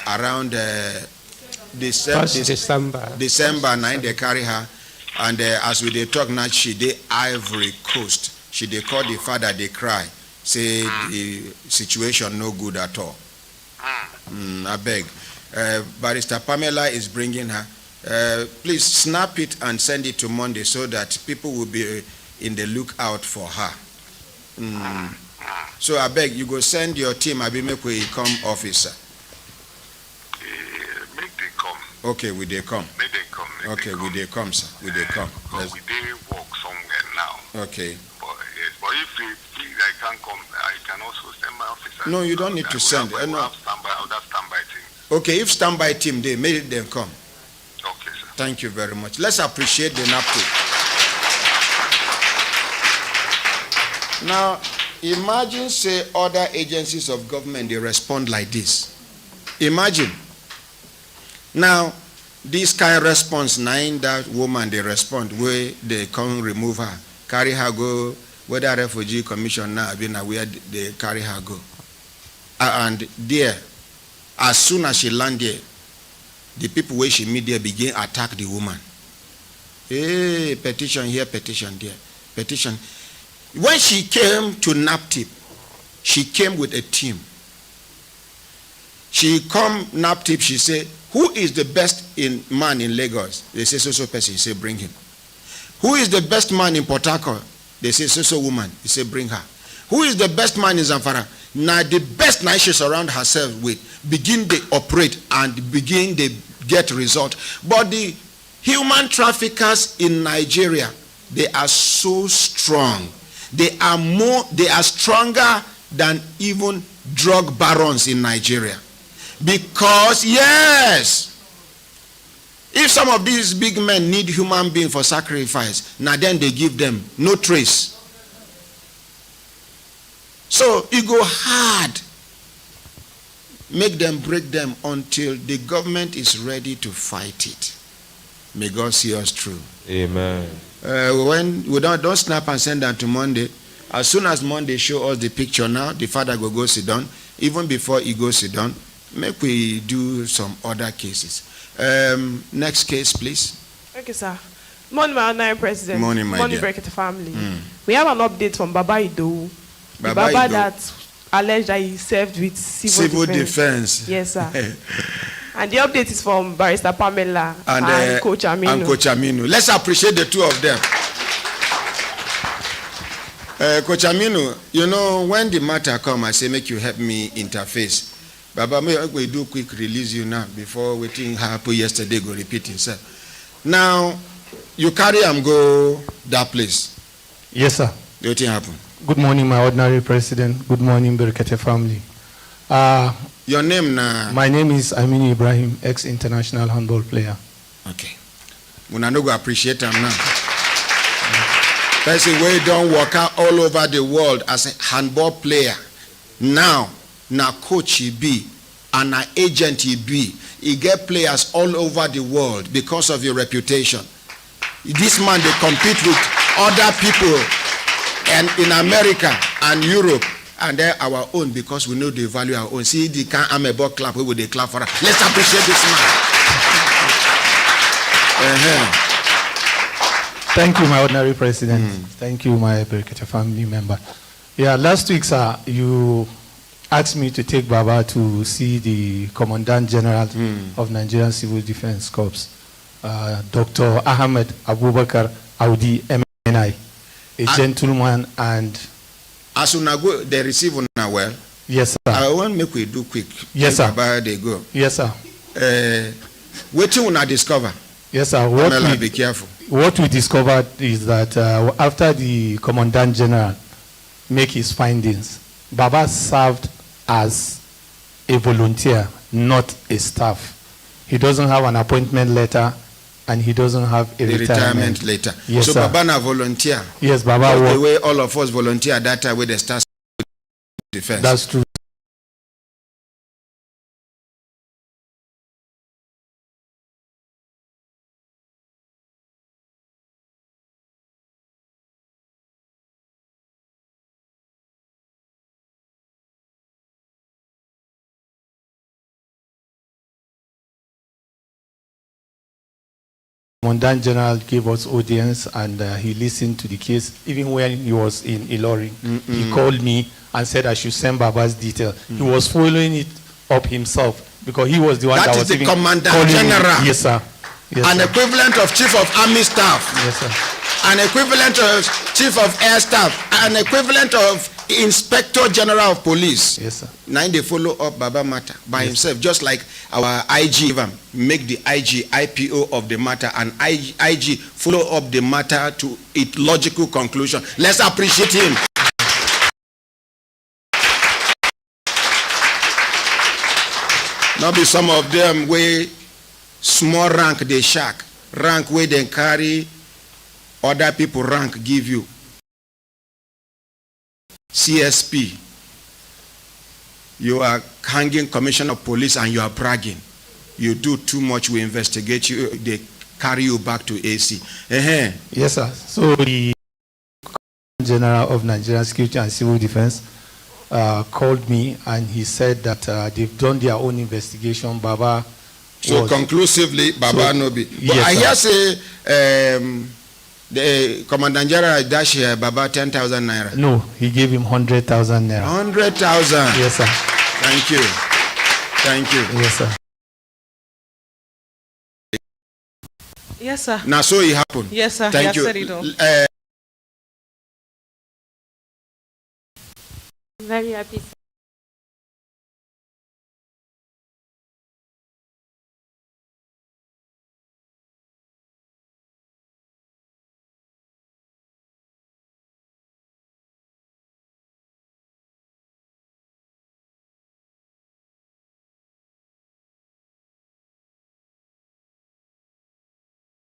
around December 9 they carry her, and as we dey talk now, she dey Ivory Coast. She dey call the father, they cry, say the situation no good at all. I beg. Barrister Pamela is bringing her. Please snap it and send it to Monday so that people will be in the lookout for her. So I beg you go send your team. I be make we come officer. Make they come. Okay, we they come. Make they come. Make Okay, they we come. they come, sir. We they come. We they walk somewhere now. Okay. But yes, but if I can't come, I can also send my officer. No, you don't need to send. I No. have standby team. Okay, if standby team they make them come. Okay, sir. Thank you very much. Let's appreciate the NAPTIP. Now, imagine say other agencies of government they respond like this. Imagine. Now, this kind of response, nine that woman they respond where they come remove her, carry her go where the refugee commission now been where they carry her go. And there, as soon as she land there, the people where she meet there begin attack the woman. Hey, petition here, petition there, petition. When she came to NAPTIP, she came with a team. She come NAPTIP, she said, who is the best man in Lagos? They say, so person. He say, bring him. Who is the best man in Port Harcourt? They say, so woman. He say, bring her. Who is the best man in Zamfara? Now the best night she surround herself with, begin they operate and begin they get result. But the human traffickers in Nigeria, they are so strong. They are stronger than even drug barons in Nigeria. Because yes, if some of these big men need human being for sacrifice, now then they give them no trace. So it go hard. make them break them until the government is ready to fight it. May God see us through. Amen. When we don't snap and send them to Monday. As soon as Monday show us the picture now, the father go sit down. Even before he goes sit down, make we do some other cases. Next case, please. Okay, sir. Morning, my honorary president. Morning, my dear. Brekete family. We have an update from Baba Ido. Baba Baba Ido. that alleged that he served with civil defense. Yes, sir. And the update is from Barrister Pamela and Coach Aminu. And Coach Aminu. Let's appreciate the two of them. Coach Aminu, you know, when the matter come, I say, make you help me interface. Baba, we do quick release you now before waiting happened yesterday, go repeat himself. Now, you carry him go that place. Yes, sir. What happen? Good morning, my ordinary president. Good morning, Brekete family. Your name now? My name is Aminu Ibrahim, ex-international handball player. Okay. We no go appreciate him now. Person wey don work out all over the world as a handball player. Now coach he be, and na agent he be. He get players all over the world because of your reputation. This man they compete with other people and in America and Europe, and they're our own because we know they value our own. See the kind amebo clap, we would they clap for us. Let's appreciate this man. Thank you, my ordinary president. Thank you, my Brekete family member. Yeah, last week, sir, you asked me to take Baba to see the Commandant General of Nigerian Civil Defense Corps, Dr. Ahmed Abubakar Audi MNI, a gentleman and... As soon as they receive una well. Yes, sir. I want make we do quick. Yes, sir. Baba, they go. Yes, sir. What you wanna discover? Yes, sir. Be careful. What we discovered is that after the Commandant General make his findings, Baba served as a volunteer, not a staff. He doesn't have an appointment letter, and he doesn't have a retirement letter. Yes, so sir. Baba na volunteer. Yes, Baba. The way all of us volunteer at that time with the stars defense. That's true. Commandant General gave us audience and he listened to the case. Even when he was in Ilorin, he called me and said I should send Baba's detail. He was following it up himself because he was the one that was the even Commandant General. Yes, sir. Yes, An sir. equivalent of Chief of Army Staff. Yes, sir. An equivalent of Chief of Air Staff. An equivalent of Inspector General of Police. Yes, sir. Now they follow up Baba matter by himself, just like our IG make the IG IPO of the matter, and IG follow up the matter to its logical conclusion. Let's appreciate him. Not be some of them where small rank they shack, rank where they carry other people rank give you. CSP, you are hanging commissioner of police and you are bragging. You do too much, we investigate you, they carry you back to AC. Yes, sir. So the General of Nigerian Security and Civil Defense called me and he said that they've done their own investigation. Baba. So conclusively, Baba no be. But yes, I hear say the Commandant General dash Baba 10,000 naira. No, he gave him 100,000 naira. 100,000. Yes, sir. Thank you. Thank you. Yes, sir. Yes, sir. Now so it happened. Yes, sir. Thank you. Said it all. Very happy.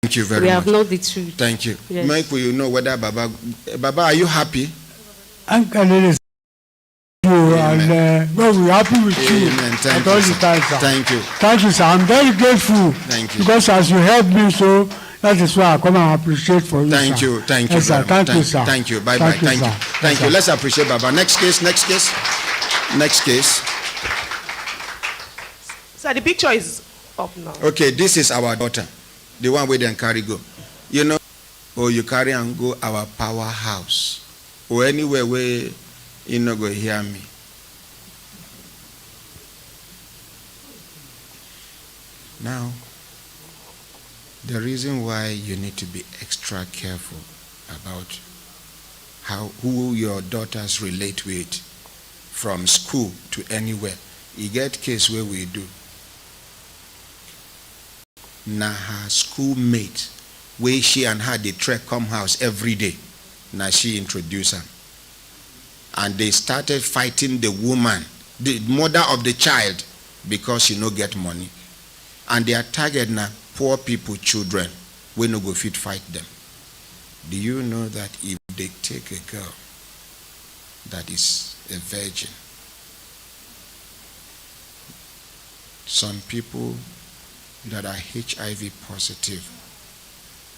Thank you very We much. have known the truth. Thank you. Yes. Mike, will you know whether Baba, are you happy? Uncle, you and well, we're happy with you. Thank you, sir. Thank you. Thank you, sir. I'm very grateful. Thank you. Because as you helped me, so that is why I come and appreciate for you. Thank sir. you. Thank you. Yes, sir. Thank you, sir. Thank you. Bye bye. Thank you. Thank you. Let's appreciate Baba. Next case. Next case. Next case. Sir, the picture is up now. Okay, this is our daughter, the one we then carry go. You know, or you carry and go our powerhouse, or anywhere where you know go hear me. Now, the reason why you need to be extra careful about who your daughters relate with from school to anywhere. You get case where we do. Now her schoolmate, where she and her they trek come house every day. Now she introduced her. And they started fighting the woman, the mother of the child, because she no get money. And their target now, poor people, children, we no go fit fight them. Do you know that if they take a girl that is a virgin, some people that are HIV positive,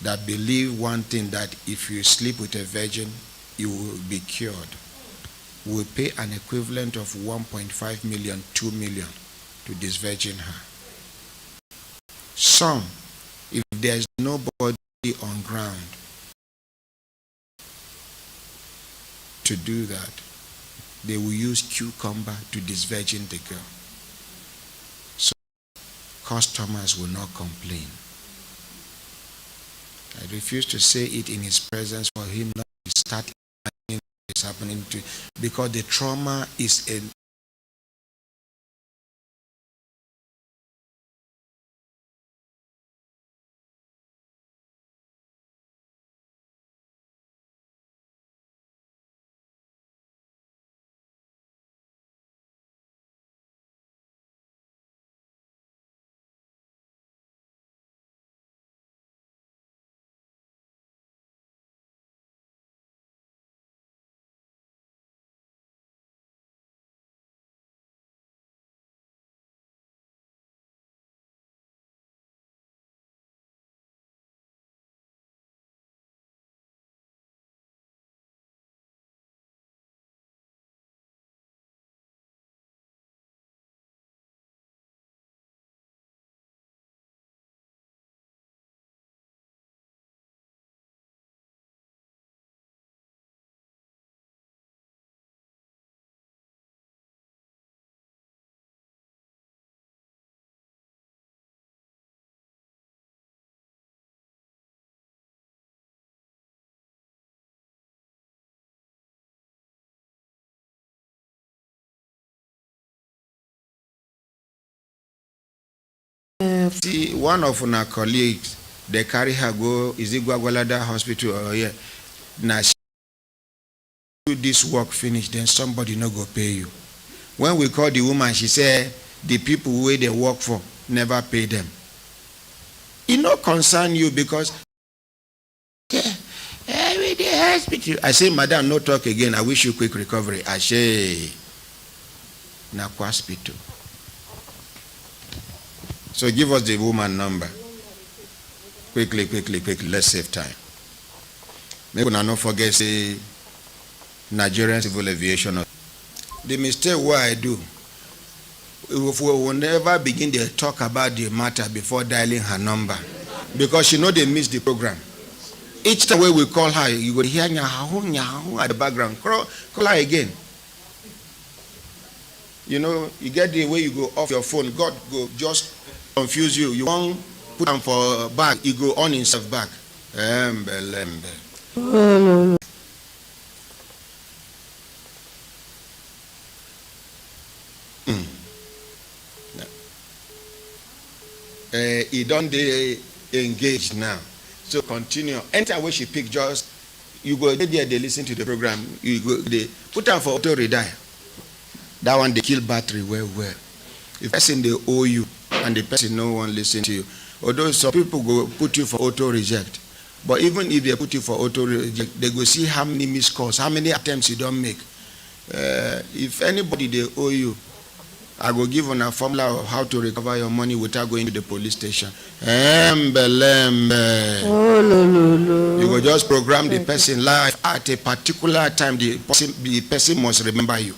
that believe one thing, that if you sleep with a virgin, you will be cured, will pay an equivalent of 1.5 million, 2 million to disvirgin her. Some, if there's nobody on ground to do that, they will use cucumber to disvirgin the girl. So customers will not complain. I refuse to say it in his presence for him not to start what is happening to, because the trauma is a see one of our colleagues, they carry her go, is it Gwagwalada Hospital or here? Now she do this work finish, then somebody no go pay you. When we call the woman, she said the people where they work for never pay them. It no concern you because with the hospital. I say, madam, no talk again. I wish you quick recovery. I say, na hospital. So give us the woman number. Quickly. Let's save time. Maybe we not forget say Nigerian Civil Aviation. The mistake what I do, if we will never begin to talk about the matter before dialing her number, because she know they miss the program. Each time we call her, you will hear nyahu at the background. Call her again. You know, you get the way you go off your phone, God go just confuse you. You won't put them for back, you go on himself back. He don't engage now. So continue. Enter where she pick, just you go there, they listen to the program. You go they put her for auto retire. That one they kill battery well. If person they owe you and the person no one listen to you. Although some people go put you for auto reject. But even if they put you for auto reject, they go see how many missed calls, how many attempts you don't make. If anybody they owe you, I will give on a formula of how to recover your money without going to the police station. You will just program the person live at a particular time. The person must remember you.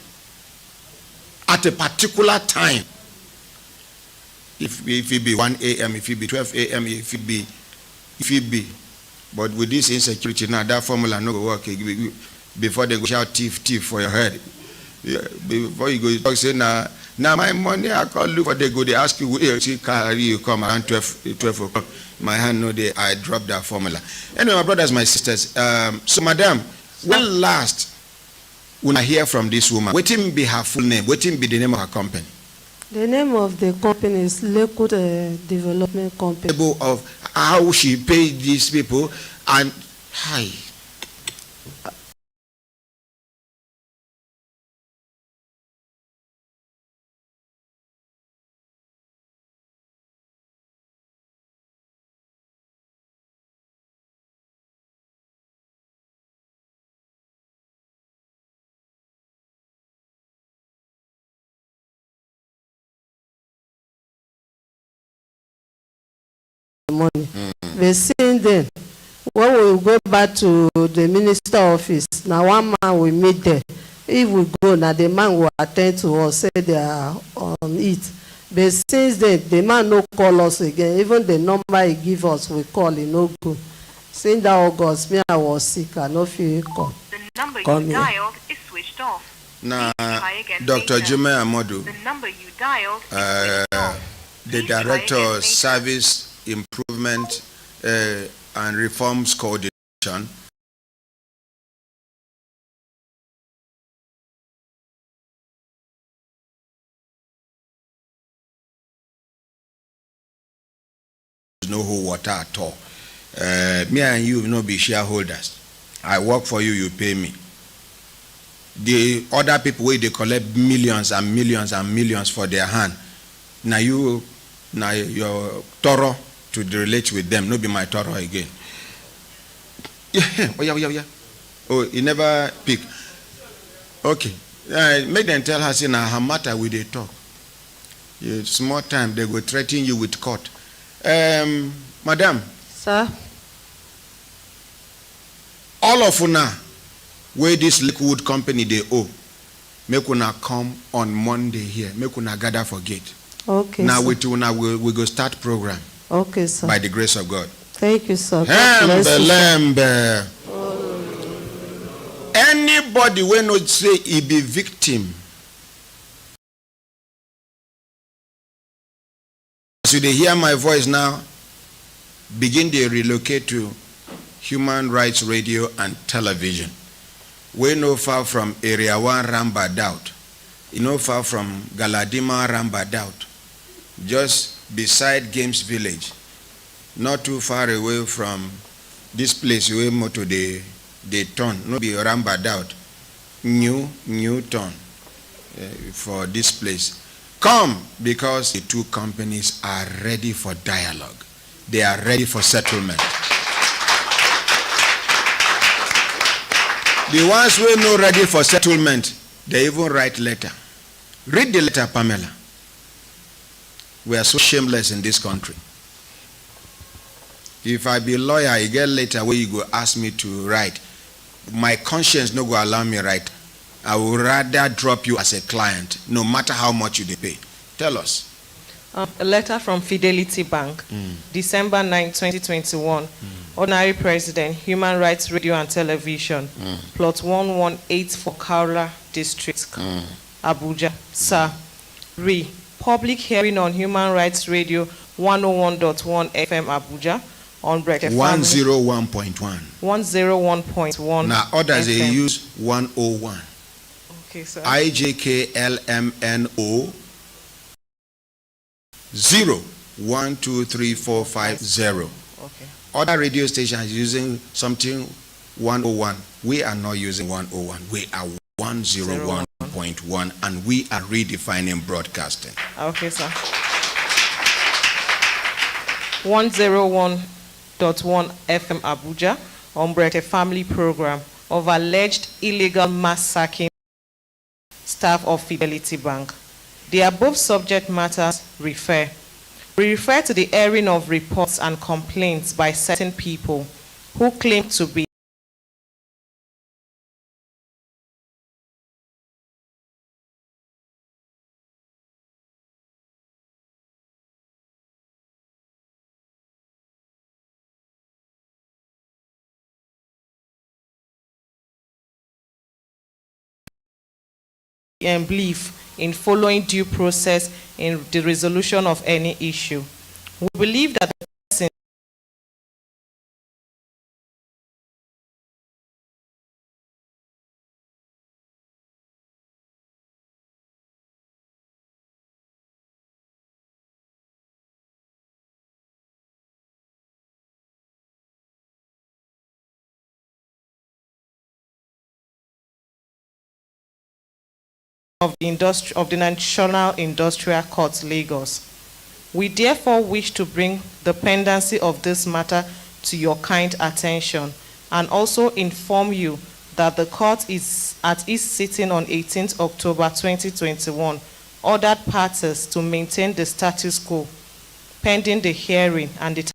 At a particular time. If it be 1 a.m., if it be 12 a.m., if it be. But with this insecurity now, that formula no go work. Before they go shout thief for your head. Before you go talk, say now my money I call look for they go, they ask you where you carry you come around 12 o'clock. My hand no day, I drop that formula. Anyway, my brothers, my sisters, so madam, when last when I hear from this woman, what be her full name? What be the name of her company? The name of the company is Lakewood Development Company. Of how she paid these people and hi. Money. But since then, when we go back to the minister office, now one man will meet there. If we go, now the man will attend to us, say they are on it. But since then, the man no call us again. Even the number he give us, we call it no go. Since that August, me I was sick, I no feel call. The number you dialed is switched off. Now, Dr. Jimmy Amadou, the number you dialed is switched off. The Director of Service Improvement and Reforms Coordination, no whole water at all. Me and you no be shareholders. I work for you, you pay me. The other people where they collect millions and millions and millions for their hand. Now you're thorough to relate with them, no be my thorough again. Yeah. Oh, he never pick. Okay. Make them tell her, say, now her matter with they talk. Small time, they go threaten you with court. Madam. Sir? All of una, where this Lakewood company they owe, make una come on Monday here. Make una gather for gate. Okay, now sir. we go start program. Okay, sir. By the grace of God. Thank you, sir. Anybody when not say he be victim. So they hear my voice now, begin to relocate to Human Rights Radio and Television. We no far from Area 1 Rambadout. You know far from Galadima Rambadout. Just beside Games Village, not too far away from this place where moto they turn, no be Rambadout, new turn for this place. Come, because the two companies are ready for dialogue. They are ready for settlement. The ones who are not ready for settlement, they even write letter. Read the letter, Pamela. We are so shameless in this country. If I be a lawyer, I get letter where you go ask me to write. My conscience no go allow me write. I would rather drop you as a client, no matter how much you pay. Tell us. A letter from Fidelity Bank, December 9, 2021. Ordinary President, Human Rights Radio and Television, plot 118 for Kaula District, Abuja. Sir, public hearing on Human Rights Radio 101.1 FM Abuja on Brekete 101.1. 101.1. Now others they use 101. Okay, sir. IJKLMNO 0123450. Okay. Other radio stations using something 101. We are not using 101. We are 101.1 and we are redefining broadcasting. Okay, sir. 101.1 FM Abuja on Brekete family program of alleged illegal mass sacking staff of Fidelity Bank. The above subject matters refer. We refer to the airing of reports and complaints by certain people who claim to be and belief in following due process in the resolution of any issue. We believe that the of the National Industrial Court, Lagos. We therefore wish to bring the pendency of this matter to your kind attention and also inform you that the court is at its sitting on 18th October 2021 ordered parties to maintain the status quo pending the hearing and the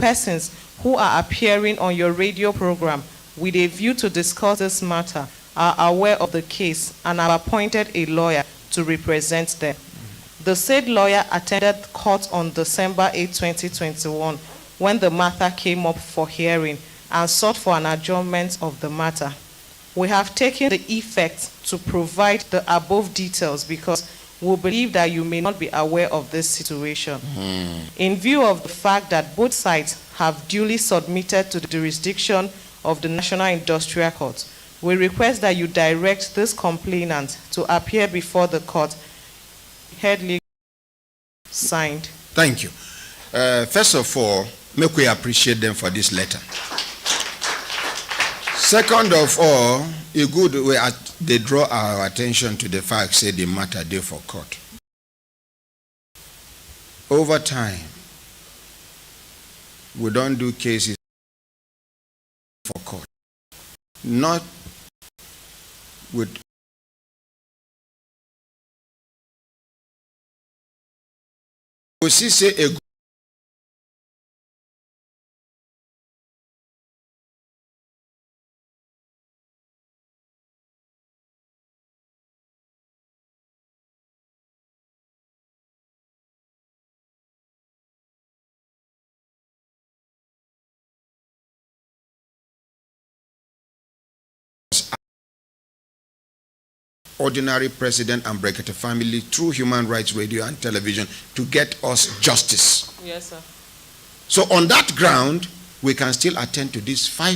persons who are appearing on your radio program with a view to discuss this matter are aware of the case and have appointed a lawyer to represent them. The said lawyer attended court on December 8, 2021 when the matter came up for hearing and sought for an adjournment of the matter. We have taken the effect to provide the above details because we believe that you may not be aware of this situation. In view of the fact that both sides have duly submitted to the jurisdiction of the National Industrial Court, we request that you direct this complainant to appear before the court. Head signed. Thank you. First of all, make we appreciate them for this letter. Second of all, a good way they draw our attention to the fact, say the matter there for court. Over time, we don't do cases for court. Not with we see say a ordinary president and Brekete family through Human Rights Radio and Television to get us justice. Yes, sir. So on that ground, we can still attend to these 5.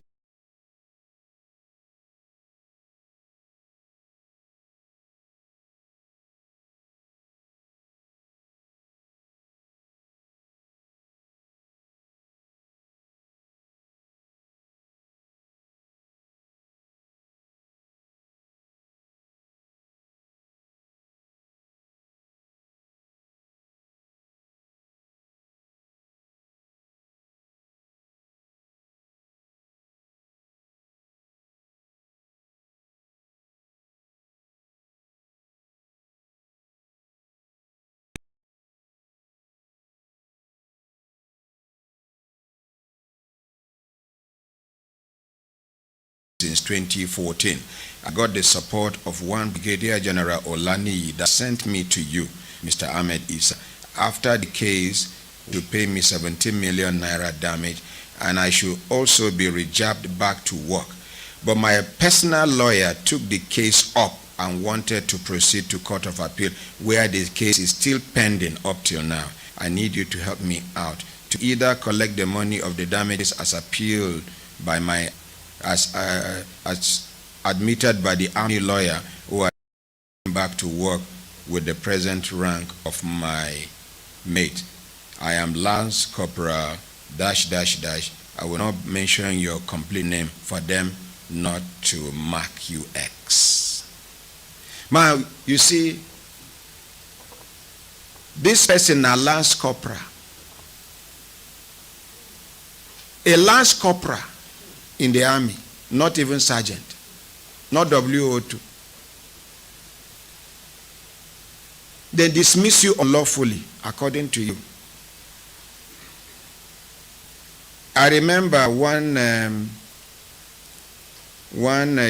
Since 2014, I got the support of one Brigadier General Olani that sent me to you, Mr. Ahmed Isa, after the case to pay me 17 million naira damage, and I should also be rejabbed back to work. But my personal lawyer took the case up and wanted to proceed to Court of Appeal, where the case is still pending up till now. I need you to help me out to either collect the money of the damages as appealed by my as admitted by the army lawyer who are back to work with the present rank of my mate, I am Lance Corporal ... I will not mention your complete name for them not to mark you X. Now, you see, this person, a Lance Corporal, a Lance Corporal in the army, not even sergeant, not WO2. They dismiss you unlawfully, according to you. I remember one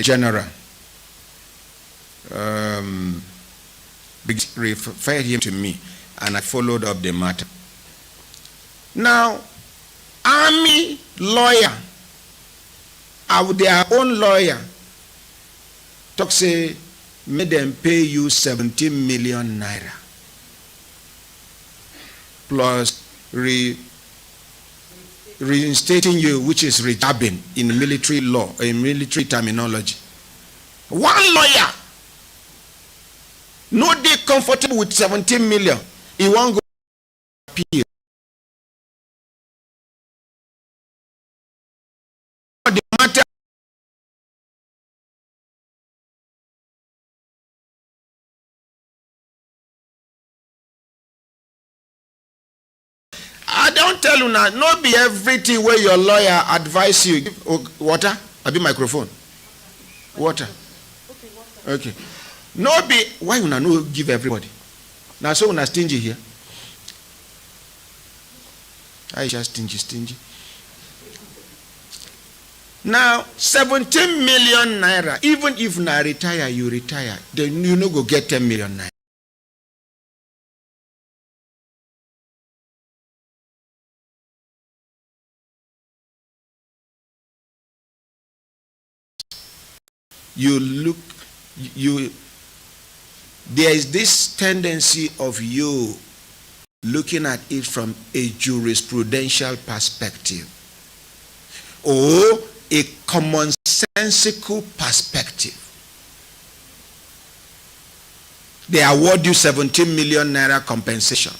general referred him to me, and I followed up the matter. Now, army lawyer, their own lawyer, talk say, made them pay you 17 million naira plus reinstating you, which is rejabbing in military law, in military terminology. One lawyer, no day comfortable with 17 million. He won't go appeal. The matter I don't tell you now, not be everything where your lawyer advise you. Water? I be microphone. Water. Okay, water. Okay. No be, why you no give everybody? Now so una stingy here. I just stingy. Now 17 million naira, even if na retire, you retire, then you no go get 10 million naira. There is this tendency of you looking at it from a jurisprudential perspective or a commonsensical perspective. They award you 17 million naira compensation.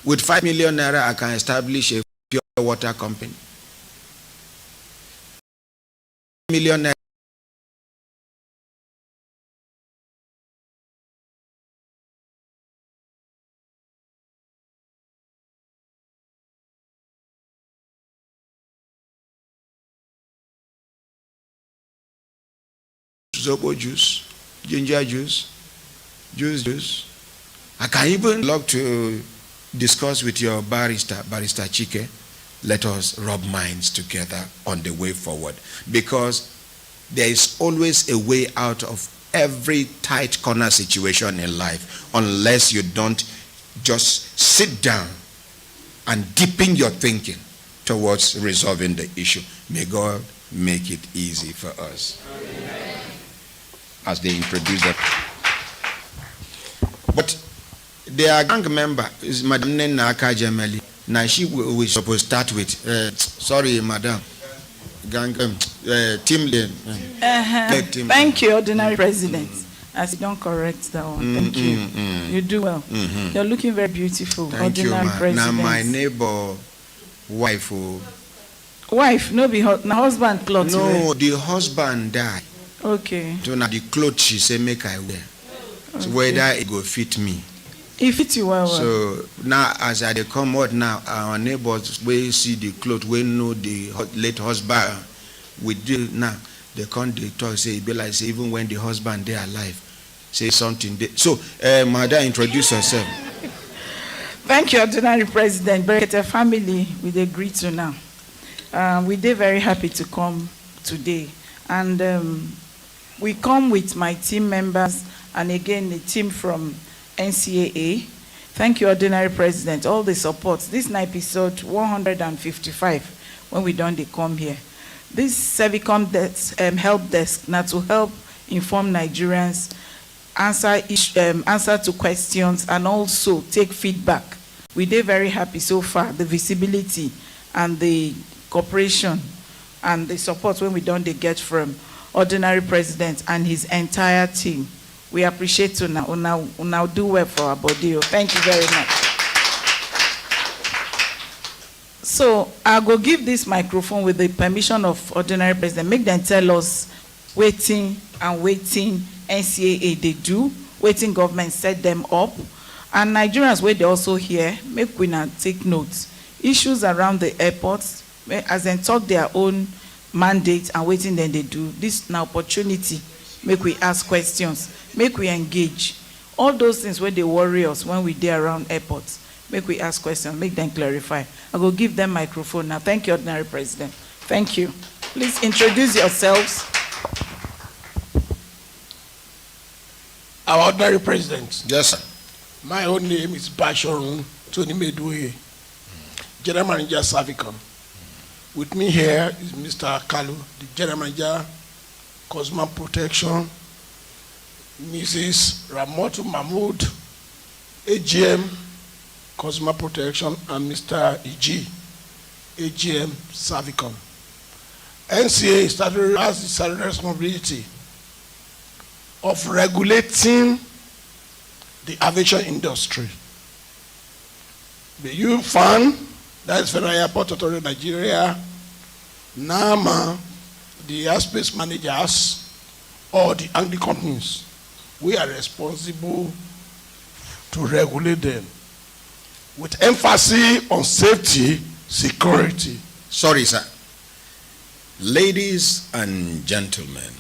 With 5 million naira, I can establish a pure water company. Million naira. Zobo juice, ginger juice, juice. I can even love to discuss with your barrister Chike. Let us rub minds together on the way forward, because there is always a way out of every tight corner situation in life, unless you don't just sit down and deepen your thinking towards resolving the issue. May God make it easy for us. Amen. As they introduce that. But their gang member is Madam Nena Akajameli. Now she we supposed to start with. Sorry, Madam. Gang team lead. Thank you, Ordinary President. As you don't correct that one. Thank you. You do well. You're looking very beautiful. Thank Ordinary you, President. Now my neighbor wife. Wife, no be na husband clothes. No, the husband died. Okay. So now the clothes she say make I wear. Okay. So whether it go fit me. It fits you well. So now as I come out now, our neighbors will see the clothes, we know the late husband. We do now. They come they talk say it be like say even when the husband they alive, say something. So Madam, introduce yourself. Thank you, Ordinary President. Brekete family, we agree to now. We are very happy to come today, and we come with my team members and again the team from NCAA. Thank you, Ordinary President, all the support. This is episode 155 when we done they come here. This Servicom help desk now to help inform Nigerians, answer to questions, and also take feedback. We are very happy so far, the visibility and the cooperation and the support when we done they get from Ordinary President and his entire team. We appreciate you now. Now do well for our body. Thank you very much. So I go give this microphone with the permission of Ordinary President. Make them tell us waiting NCAA they do, waiting government set them up. And Nigerians where they also here, make we now take notes. Issues around the airports, as they talk their own mandate and waiting then they do. This is an opportunity. Make we ask questions, make we engage. All those things where they worry us when we there around airports. Make we ask questions, make them clarify. I will give them microphone now. Thank you, Ordinary President. Thank you. Please introduce yourselves. Our Ordinary President. Yes, sir. My own name is Bashorun Tony Medwe, General Manager Savicon. With me here is Mr. Kalu, the General Manager Consumer Protection, Mrs. Ramotu Mahmood, AGM Consumer Protection, and Mr. EG, AGM Savicon. NCA has the responsibility of regulating the aviation industry. The UFAN, that is Federal Airport Authority of Nigeria, NAMA, the airspace managers, or the Angli companies, we are responsible to regulate them with emphasis on safety, security. Sorry, sir. Ladies and gentlemen,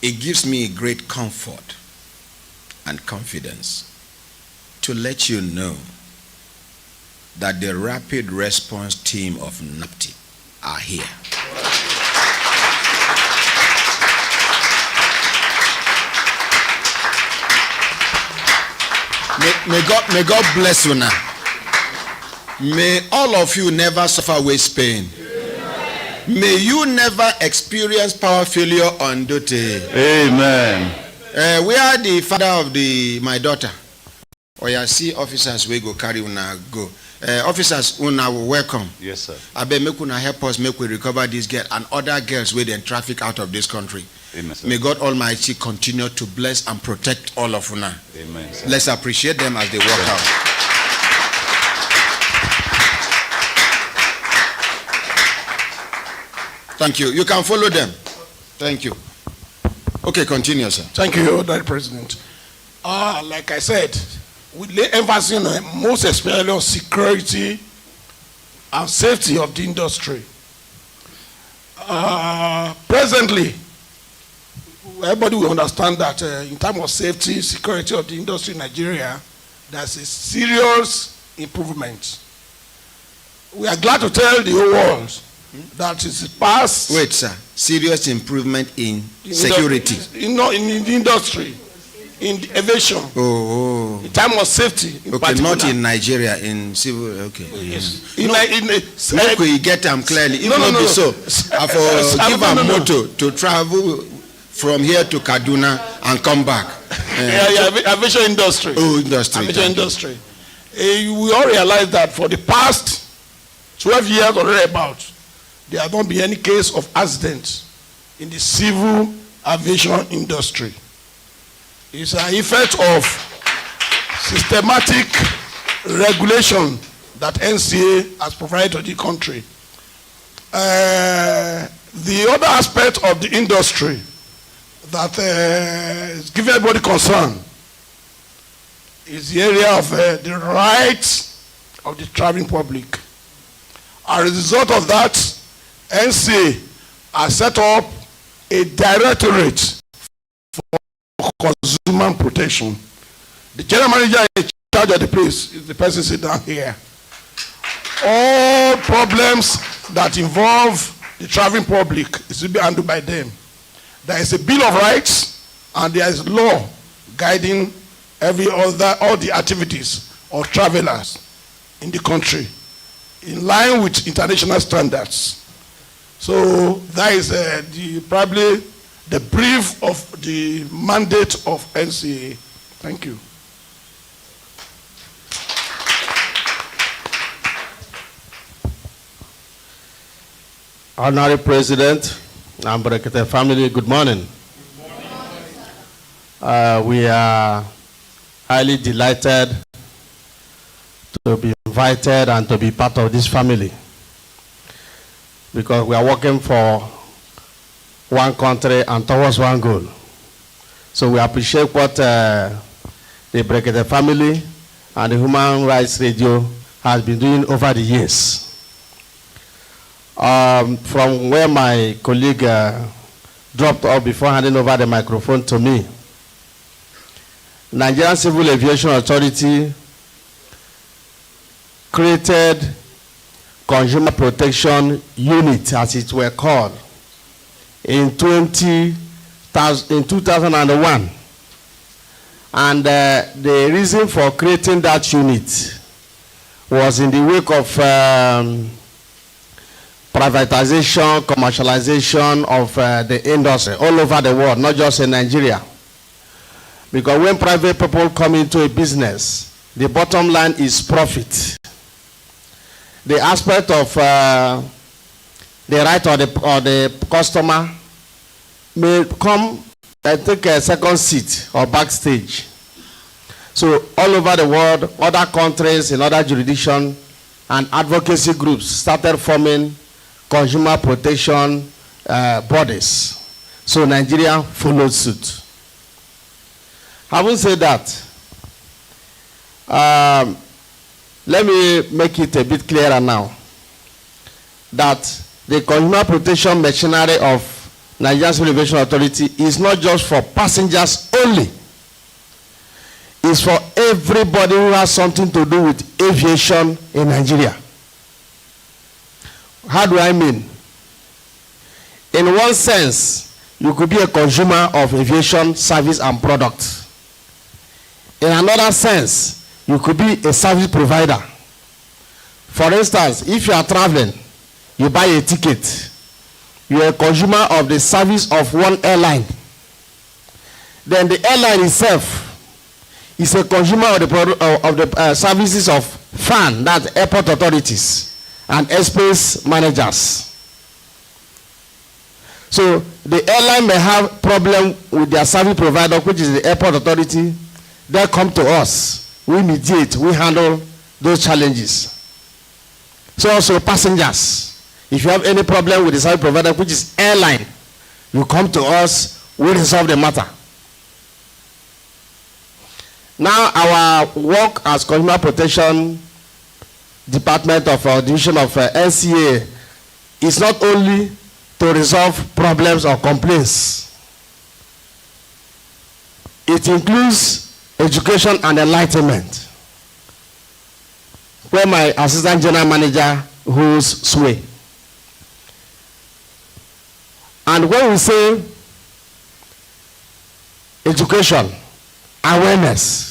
it gives me great comfort and confidence to let you know that the rapid response team of NAPTI are here. May God bless you now. May all of you never suffer waist pain. May you never experience power failure on duty. Amen. We are the father of my daughter. Oya see officers we go carry una go. Officers una welcome. Yes, sir. I beg make una help us make we recover this girl and other girls with them traffic out of this country. Amen, sir. May God Almighty continue to bless and protect all of una. Amen, sir. Let's appreciate them as they walk out. Thank you. You can follow them. Thank you. Okay, continue, sir. Thank you, Ordinary President. Like I said, we lay emphasis on most especially on security and safety of the industry. Presently, everybody will understand that in terms of safety, security of the industry in Nigeria, there's a serious improvement. We are glad to tell the whole world that is past. Wait, sir. Serious improvement in security. In the industry, in the aviation. Oh. In terms of safety. Okay, not in Nigeria, in civil. Okay. Yes. We get them clearly. It will be so. I for give a motto to travel from here to Kaduna and come back. Aviation industry. Oh, industry. Aviation industry. We all realize that for the past 12 years or about, there have not been any case of accident in the civil aviation industry. It's an effect of systematic regulation that NCA has provided to the country. The other aspect of the industry that is giving everybody concern is the area of the rights of the traveling public. As a result of that, NCA has set up a directorate for consumer protection. The general manager in charge of the place is the person sitting down here. All problems that involve the traveling public is to be handled by them. There is a Bill of Rights and there is law guiding all the activities of travelers in the country in line with international standards. So that is probably the brief of the mandate of NCA. Thank you. Honorary President and Brekete family, good morning. We are highly delighted to be invited and to be part of this family, because we are working for one country and towards one goal. So we appreciate what the Brekete family and the Human Rights Radio has been doing over the years. From where my colleague dropped off before handing over the microphone to me, Nigerian Civil Aviation Authority created Consumer Protection Unit, as it were called, in 2001. And the reason for creating that unit was in the wake of privatization, commercialization of the industry all over the world, not just in Nigeria. Because when private people come into a business, the bottom line is profit. The aspect of the right of the customer may come and take a second seat or backstage. So all over the world, other countries in other jurisdictions and advocacy groups started forming consumer protection bodies. So Nigeria followed suit. Having said that, let me make it a bit clearer now that the consumer protection machinery of Nigerian Civil Aviation Authority is not just for passengers only. It's for everybody who has something to do with aviation in Nigeria. How do I mean? In one sense, you could be a consumer of aviation service and product. In another sense, you could be a service provider. For instance, if you are traveling, you buy a ticket, you are a consumer of the service of one airline. Then the airline itself is a consumer of the services of FAN, that's airport authorities and airspace managers. So the airline may have problem with their service provider, which is the airport authority. They come to us. We mediate, we handle those challenges. So also passengers, if you have any problem with the service provider, which is airline, you come to us, we resolve the matter. Now our work as Consumer Protection Department of our Division of NCA is not only to resolve problems or complaints. It includes education and enlightenment, where my Assistant General Manager holds sway. And when we say education, awareness,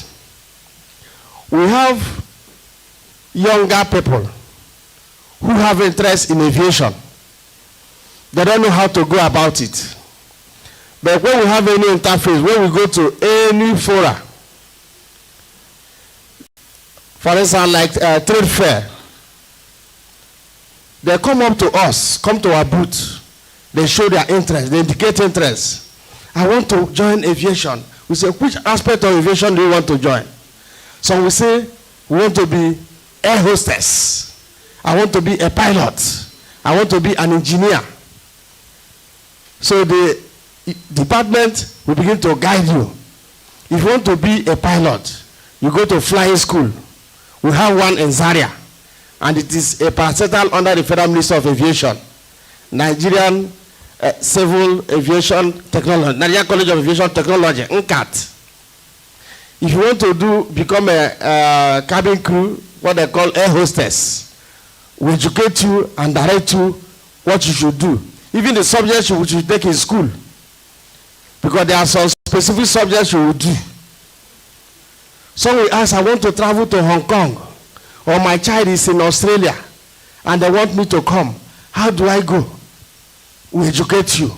we have younger people who have interest in aviation. They don't know how to go about it. But when we have any interface, when we go to any fora, for instance, like trade fair, they come up to us, come to our booth, they show their interest, they indicate interest. I want to join aviation. We say, which aspect of aviation do you want to join? So we say, we want to be air hostess. I want to be a pilot. I want to be an engineer. So the department will begin to guide you. If you want to be a pilot, you go to flying school. We have one in Zaria, and it is a parastatal under the Federal Ministry of Aviation, Nigerian Civil Aviation Technology, Nigerian College of Aviation Technology, NCAT. If you want to become a cabin crew, what they call air hostess, we educate you and direct you what you should do. Even the subjects you should take in school, because there are some specific subjects you will do. So we ask, I want to travel to Hong Kong, or my child is in Australia, and they want me to come. How do I go? We educate you.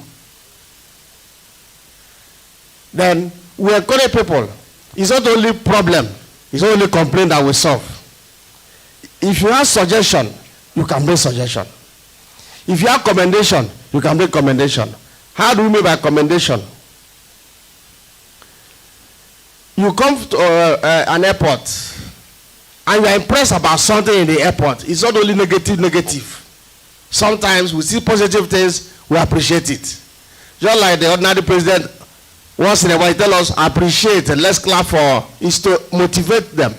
Then we encourage people. It's not only problem, it's not only complaint that we solve. If you have suggestion, you can bring suggestion. If you have commendation, you can bring commendation. How do we mean by commendation? You come to an airport and you are impressed about something in the airport, it's not only negative. Sometimes we see positive things, we appreciate it. Just like the ordinary president, once in a while tell us appreciate and let's clap for, is to motivate them.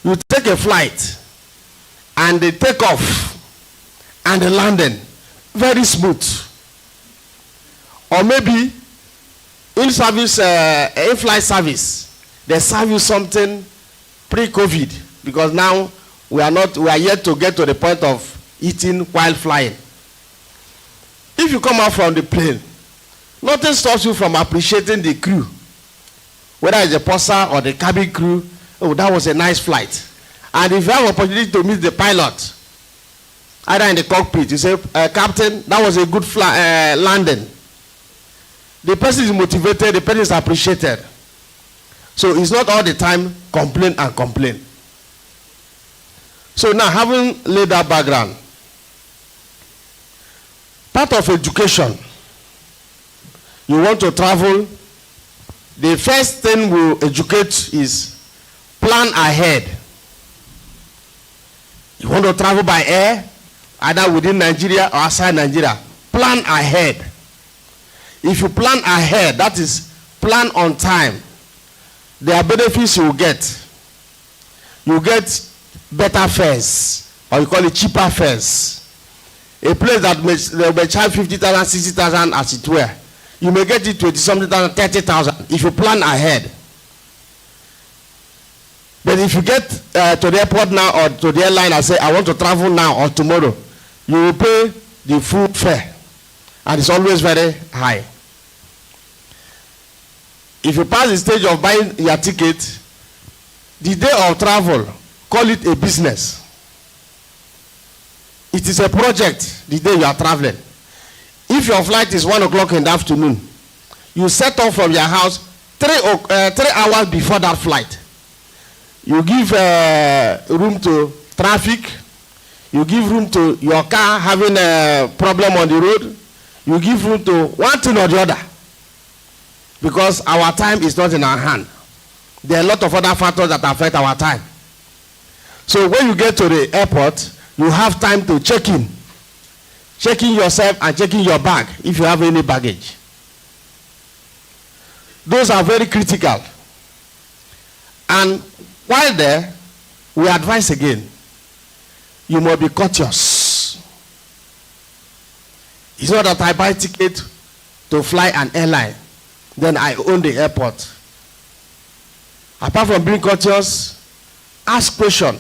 You take a flight and they take off and the landing very smooth. Or maybe in-flight service, they serve you something pre-COVID, because now we are yet to get to the point of eating while flying. If you come out from the plane, nothing stops you from appreciating the crew, whether it's the purser or the cabin crew. Oh, that was a nice flight. And if you have opportunity to meet the pilot, either in the cockpit, you say, Captain, that was a good landing. The person is motivated, the person is appreciated. So it's not all the time complain and complain. So now, having laid that background, part of education, you want to travel, the first thing we educate is plan ahead. You want to travel by air, either within Nigeria or outside Nigeria, plan ahead. If you plan ahead, that is plan on time, there are benefits you will get. You get better fares, or you call it cheaper fares. A place that may charge 50,000, 60,000 as it were, you may get it 20-something thousand, 30,000 if you plan ahead. But if you get to the airport now or to the airline and say, I want to travel now or tomorrow, you will pay the full fare, and it's always very high. If you pass the stage of buying your ticket, the day of travel, call it a business. It is a project the day you are traveling. If your flight is 1 o'clock in the afternoon, you set off from your house 3 hours before that flight. You give room to traffic. You give room to your car having a problem on the road. You give room to one thing or the other. Because our time is not in our hand. There are a lot of other factors that affect our time. So when you get to the airport, you have time to check in. Checking yourself and checking your bag if you have any baggage. Those are very critical. And while there, we advise again, you must be courteous. It's not that I buy a ticket to fly an airline, then I own the airport. Apart from being courteous, ask question.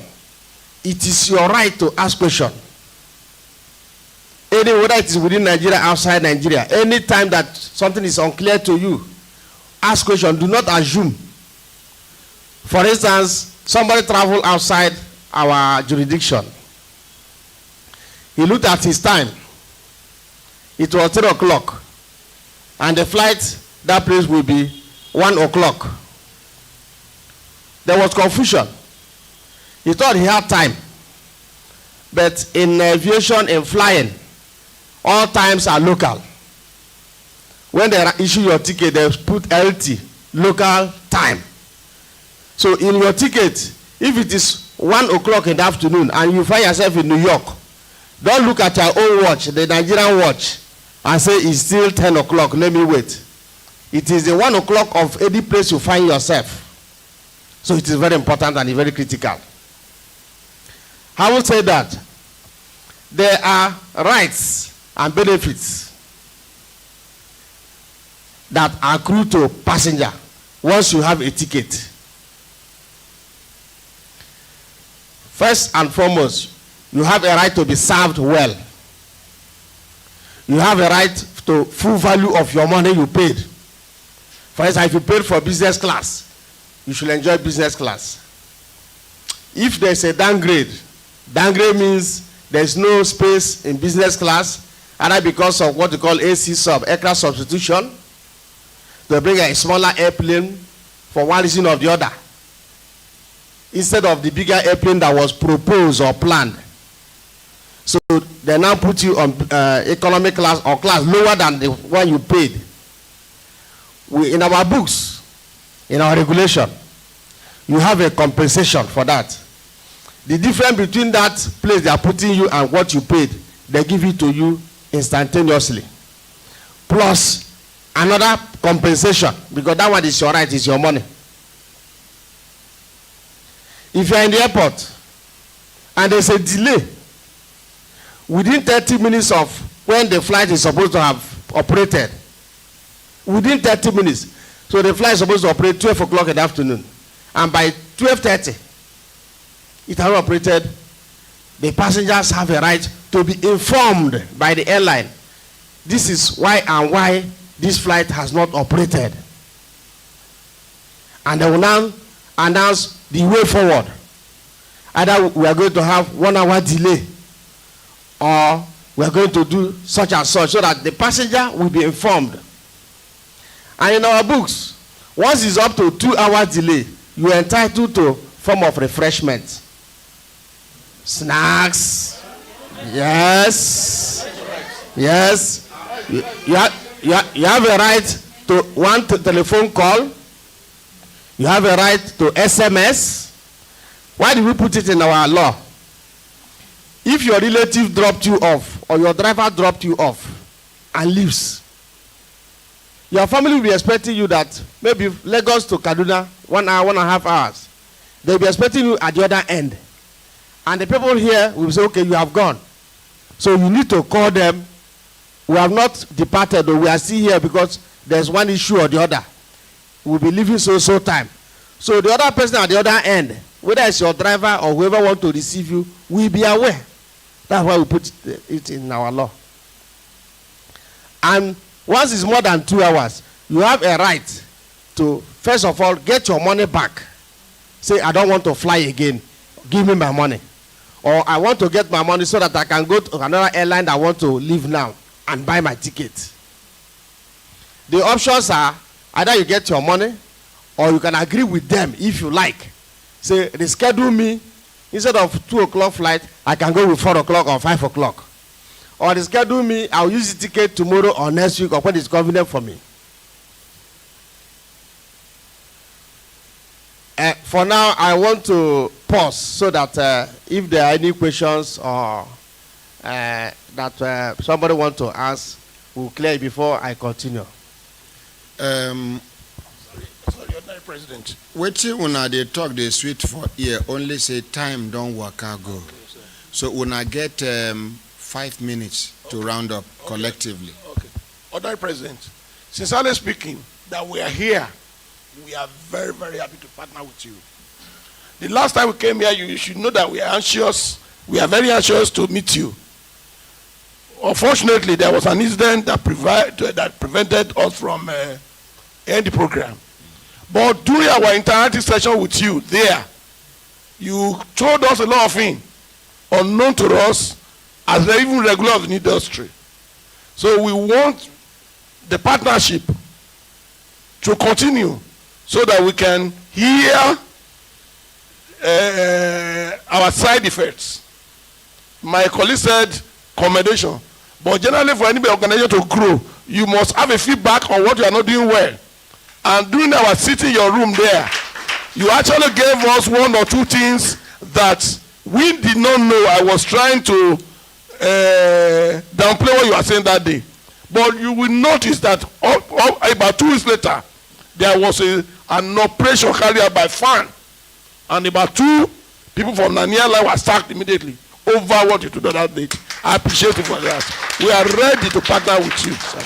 It is your right to ask question. Whether it is within Nigeria, outside Nigeria, any time that something is unclear to you, ask question. Do not assume. For instance, somebody traveled outside our jurisdiction. He looked at his time. It was 3 o'clock. And the flight, that place will be 1 o'clock. There was confusion. He thought he had time. But in aviation and flying, all times are local. When they issue your ticket, they put LT, local time. So in your ticket, if it is 1 o'clock in the afternoon and you find yourself in New York, don't look at your own watch, the Nigerian watch, and say it's still 10 o'clock, let me wait. It is the 1 o'clock of any place you find yourself. So it is very important and very critical. I will say that there are rights and benefits that accrue to passenger once you have a ticket. First and foremost, you have a right to be served well. You have a right to full value of your money you paid. For instance, if you paid for business class, you should enjoy business class. If there's a downgrade means there's no space in business class, either because of what we call AC sub, aircraft substitution. They bring a smaller airplane for one reason or the other, instead of the bigger airplane that was proposed or planned. So they now put you on economy class or class lower than the one you paid. In our books, in our regulation, you have a compensation for that. The difference between that place they are putting you and what you paid, they give it to you instantaneously. Plus another compensation, because that one is your right, is your money. If you are in the airport and there's a delay, within 30 minutes of when the flight is supposed to have operated, within 30 minutes, so the flight is supposed to operate 12 o'clock in the afternoon, and by 12:30, it has operated. The passengers have a right to be informed by the airline. This is why this flight has not operated. And they will now announce the way forward. Either we are going to have 1 hour delay, or we are going to do such and such, so that the passenger will be informed. And in our books, once it's up to 2 hour delay, you are entitled to form of refreshment. Snacks. Yes. Yes. You have a right to one telephone call. You have a right to SMS. Why did we put it in our law? If your relative dropped you off or your driver dropped you off and leaves, your family will be expecting you that maybe Lagos to Kaduna, 1 hour, 1.5 hours. They'll be expecting you at the other end. And the people here will say, okay, you have gone. So you need to call them. We have not departed, or we are still here because there's one issue or the other. We'll be leaving so time. So the other person at the other end, whether it's your driver or whoever wants to receive you, will be aware. That's why we put it in our law. And once it's more than 2 hours, you have a right to, first of all, get your money back. Say, I don't want to fly again. Give me my money. Or I want to get my money so that I can go to another airline that I want to leave now and buy my ticket. The options are either you get your money or you can agree with them if you like. Say, reschedule me. Instead of 2 o'clock flight, I can go with 4 o'clock or 5 o'clock. Or reschedule me, I'll use the ticket tomorrow or next week or when it's convenient for me. For now, I want to pause so that if there are any questions or that somebody wants to ask, we'll clear it before I continue. Sorry, Honorary President. Wetin una dey talk dey sweet for ear, only say time don't waka go. So una get 5 minutes to round up collectively. Okay. Honorary President, sincerely speaking, that we are here, we are very, very happy to partner with you. The last time we came here, you should know that we are anxious. We are very anxious to meet you. Unfortunately, there was an incident that prevented us from ending the program. But during our interactive session with you there, you told us a lot of things unknown to us as even regular of the industry. So we want the partnership to continue so that we can hear our side effects. My colleague said commendation, but generally for any organization to grow, you must have a feedback on what you are not doing well. And during our sitting in your room there, you actually gave us 1 or 2 things that we did not know. I was trying to downplay what you were saying that day. But you will notice that about 2 weeks later, there was an operation carried out by FAN. And about 2 people from Nania line were sacked immediately over what you did that date. I appreciate you for that. We are ready to partner with you, sir.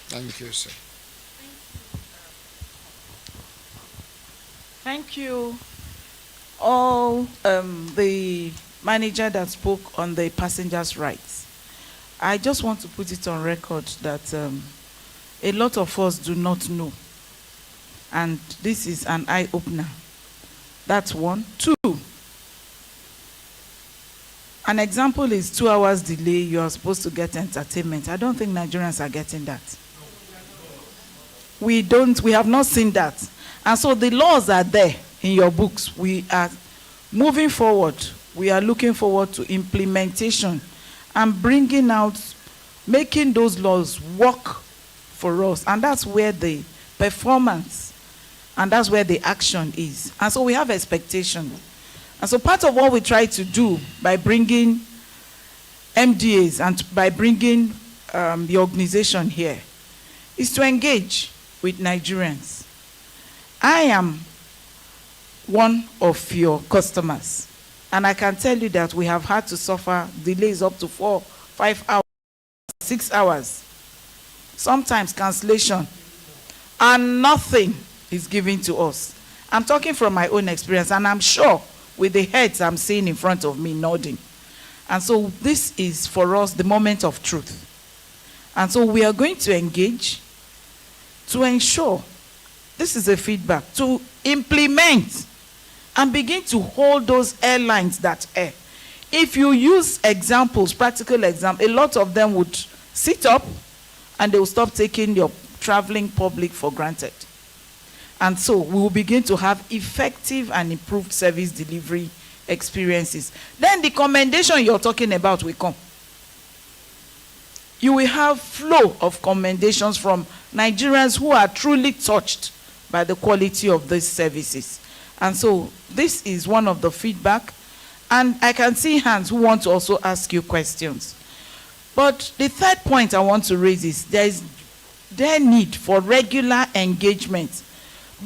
Thank you, sir. Thank you, all the manager that spoke on the passengers' rights. I just want to put it on record that a lot of us do not know. And this is an eye-opener. That's 1. 2, an example is 2 hours delay, you are supposed to get entertainment. I don't think Nigerians are getting that. We have not seen that. And so the laws are there in your books. We are moving forward. We are looking forward to implementation and bringing out, making those laws work for us. And that's where the performance and that's where the action is. And so we have expectation. And so part of what we try to do by bringing MDAs and by bringing the organization here is to engage with Nigerians. I am one of your customers, and I can tell you that we have had to suffer delays up to 4, 5 hours, 6 hours, sometimes cancellation, and nothing is given to us. I'm talking from my own experience, and I'm sure with the heads I'm seeing in front of me nodding. And so this is for us the moment of truth. And so we are going to engage to ensure, this is a feedback, to implement and begin to hold those airlines that air. If you use examples, practical examples, a lot of them would sit up and they will stop taking your traveling public for granted. And so we will begin to have effective and improved service delivery experiences. Then the commendation you're talking about will come. You will have flow of commendations from Nigerians who are truly touched by the quality of these services. And so this is one of the feedback. And I can see hands who want to also ask you questions. But the third point I want to raise is their need for regular engagement.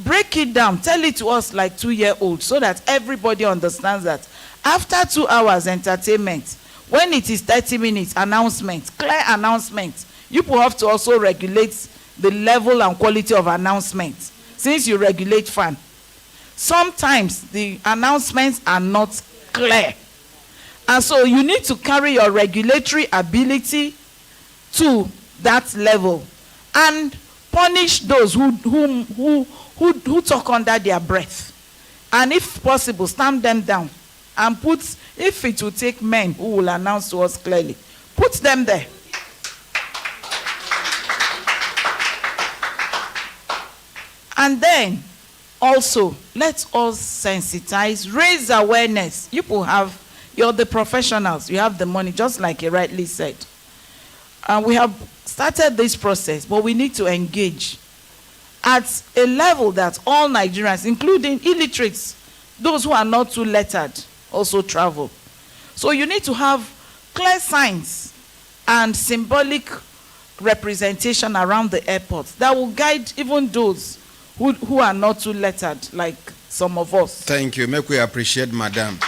Break it down. Tell it to us like 2-year-olds so that everybody understands that after 2 hours entertainment, when it is 30 minutes announcement, clear announcement, you will have to also regulate the level and quality of announcements since you regulate fan. Sometimes the announcements are not clear. And so you need to carry your regulatory ability to that level and punish those who talk under their breath. And if possible, stamp them down and put, if it will take men who will announce to us clearly, put them there. And then also, let us sensitize, raise awareness. You're the professionals, you have the money, just like you rightly said. We have started this process, but we need to engage at a level that all Nigerians, including illiterates, those who are not too lettered, also travel. So you need to have clear signs and symbolic representation around the airport that will guide even those who are not too lettered, like some of us. Thank you. Make we appreciate Madam.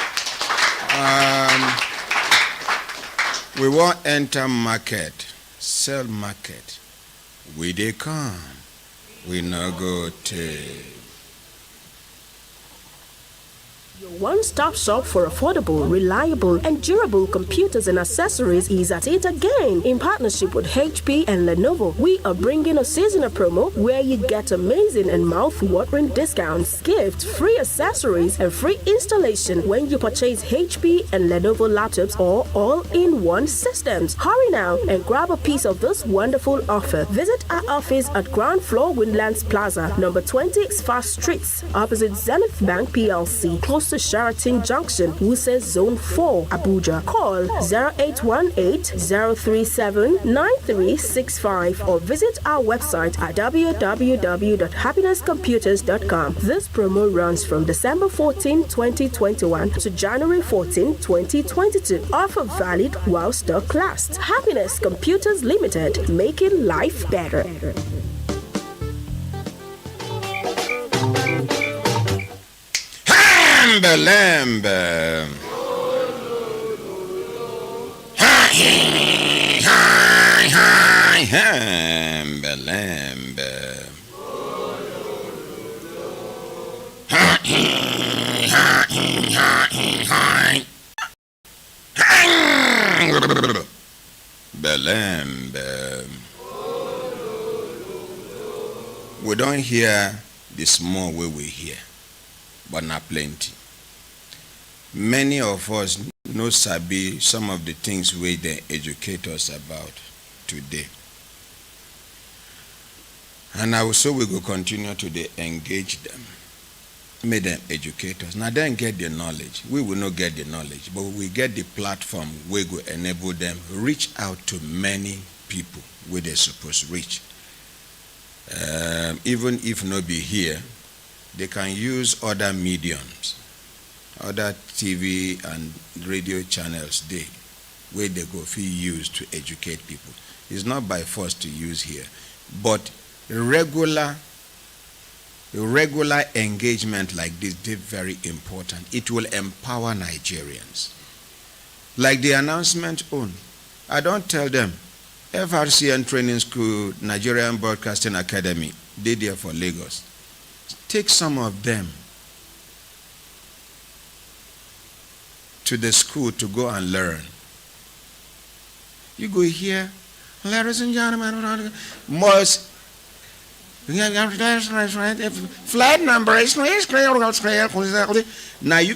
We want enter market, sell market. We dey come, we no go take. Your one-stop shop for affordable, reliable, and durable computers and accessories is at it again. In partnership with HP and Lenovo, we are bringing a seasonal promo where you get amazing and mouth-watering discounts, gifts, free accessories, and free installation when you purchase HP and Lenovo laptops or all-in-one systems. Hurry now and grab a piece of this wonderful offer. Visit our office at Ground Floor Windlands Plaza, number 20 Fast Streets, opposite Zenith Bank PLC, close to Sheraton Junction, Wuse Zone 4, Abuja. Call 0818-037-9365 or visit our website at www.happinesscomputers.com. This promo runs from December 14, 2021 to January 14, 2022. Offer valid while stock lasts. Happiness Computers Limited, making life better. Lambe. We don't hear the small way we hear, but not plenty. Many of us know sabi some of the things we they educate us about today. And also we will continue to engage them, make them educate us. Now then get the knowledge. We will not get the knowledge, but we get the platform we will enable them reach out to many people where they're supposed to reach. Even if not be here, they can use other mediums other TV and radio channels where they go feel used to educate people. It's not by force to use here, but regular engagement like this is very important. It will empower Nigerians. Like the announcement on, I don't tell them, FRCN Training School, Nigerian Broadcasting Academy, they there for Lagos. Take some of them to the school to go and learn. You go here, ladies and gentlemen, most flight number is now you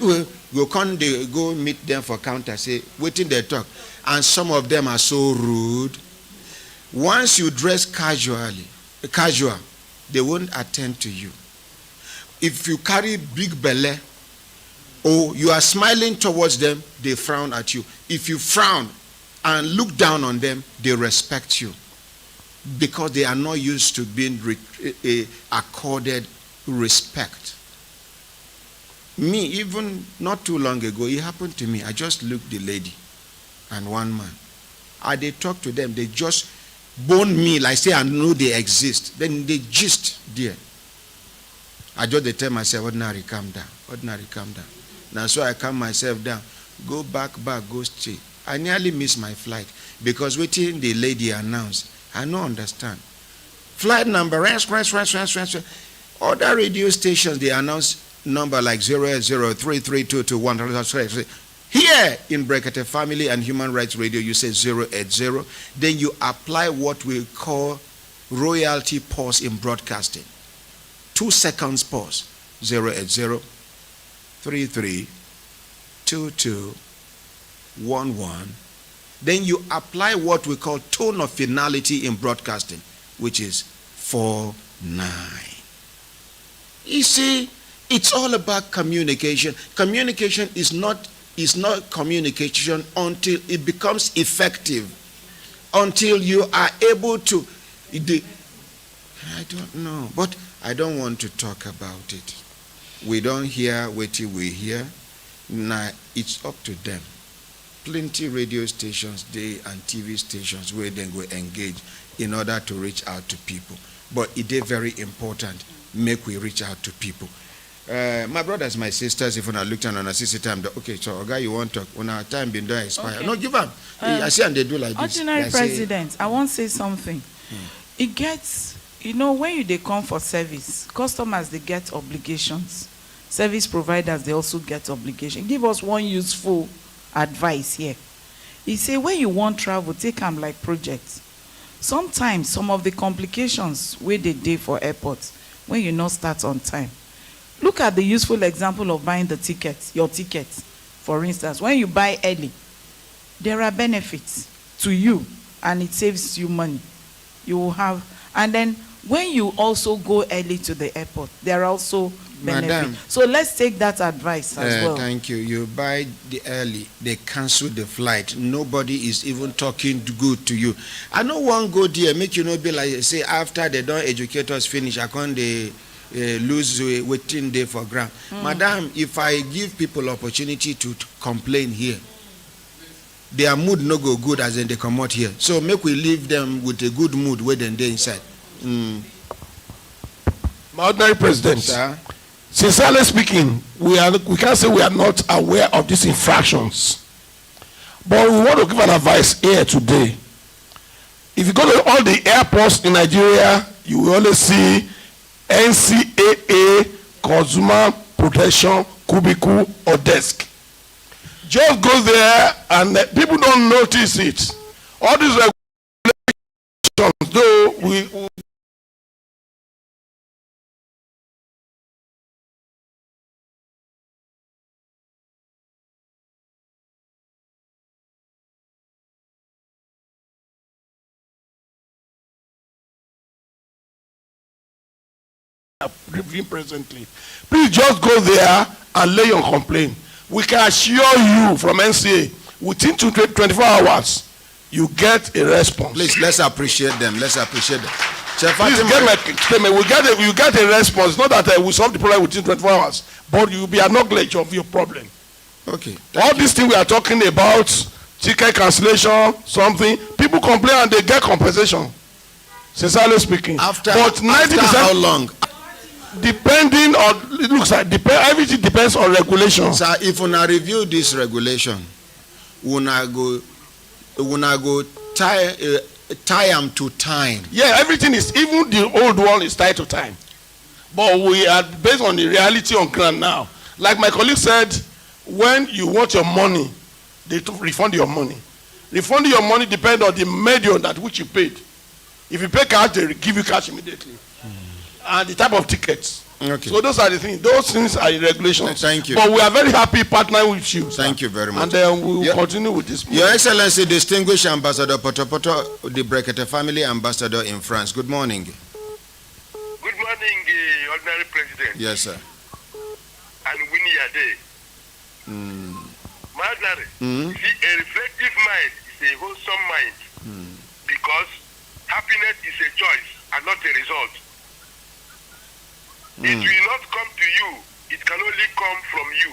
go meet them for counter, say waiting they talk, and some of them are so rude. Once you dress casual, they won't attend to you. If you carry big belly or you are smiling towards them, they frown at you. If you frown and look down on them, they respect you because they are not used to being accorded respect. Me, even not too long ago, it happened to me. I just looked the lady and one man. They talk to them, they just bone me like say I know they exist. Then they gist there. I just tell myself, ordinary, calm down. Ordinary, calm down. Now so I calm myself down. Go back, go straight. I nearly missed my flight because waiting the lady announced. I don't understand. Flight number, other radio stations, they announce number like 080332221. Here in Brekete Family and Human Rights Radio, you say 080. Then you apply what we call royalty pause in broadcasting. 2 seconds pause. 080332211. Then you apply what we call tone of finality in broadcasting, which is 49. You see, it's all about communication. Communication is not communication until it becomes effective, until you are able to. I don't know, but I don't want to talk about it. We don't hear what we hear. Now it's up to them. Plenty radio stations and TV stations where they go engage in order to reach out to people. But it is very important, make we reach out to people. My brothers, my sisters, if I look on a CC time, okay, so guy you want to talk, when our time been done expire. Okay. No, give up. I see and they do like this. Ordinary President, I want to say something. It gets, when they come for service, customers, they get obligations. Service providers, they also get obligation. Give us one useful advice here. He say when you want travel, take them like projects. Sometimes some of the complications where they do for airports when you not start on time. Look at the useful example of buying the tickets, your tickets. For instance, when you buy early, there are benefits to you and it saves you money. You will have, and then when you also go early to the airport, there are also benefits. Madam, so let's take that advice as well. Thank you. You buy the early, they cancel the flight. Nobody is even talking good to you. I know one go there, make you not be like, say, after they don't educate us finish, I can't lose waiting day for ground. Madam, if I give people opportunity to complain here, their mood no go good as in they come out here. So make we leave them with a good mood where then they inside. My ordinary president, sir? Sincerely speaking, we can't say we are not aware of these infractions. But we want to give an advice here today. If you go to all the airports in Nigeria, you will only see NCAA, consumer protection, cubicle, or desk. Just go there and people don't notice it. All these regulations, though we reviewing presently. Please just go there and lay your complaint. We can assure you from NCA, within 24 hours, you get a response. Please, let's appreciate them. Let's appreciate them. Please get my statement. You get a response. Not that we solve the problem within 24 hours, but you will be acknowledged of your problem. Okay. All these things we are talking about, ticket cancellation, something, people complain and they get compensation. Sincerely speaking. After 90%, how long? Depending on, it looks like everything depends on regulation. Sir, if we now review this regulation, we now go tie them to time. Yeah, everything is, even the old one is tied to time. But we are based on the reality on ground now. Like my colleague said, when you want your money, they refund your money. Refunding your money depends on the medium at which you paid. If you pay cash, they give you cash immediately. And the type of tickets. Okay. So those are the things. Those things are in regulations. Thank you. But we are very happy partnering with you. Thank you very much. And then we will continue with this. Your Excellency, Distinguished Ambassador Potopoto, the Brekete family ambassador in France. Good morning. Good morning, Ordinary President. Yes, sir. And Winnie Ade. Ordinary. See, a reflective mind is a wholesome mind. Because happiness is a choice and not a result. It will not come to you. It can only come from you.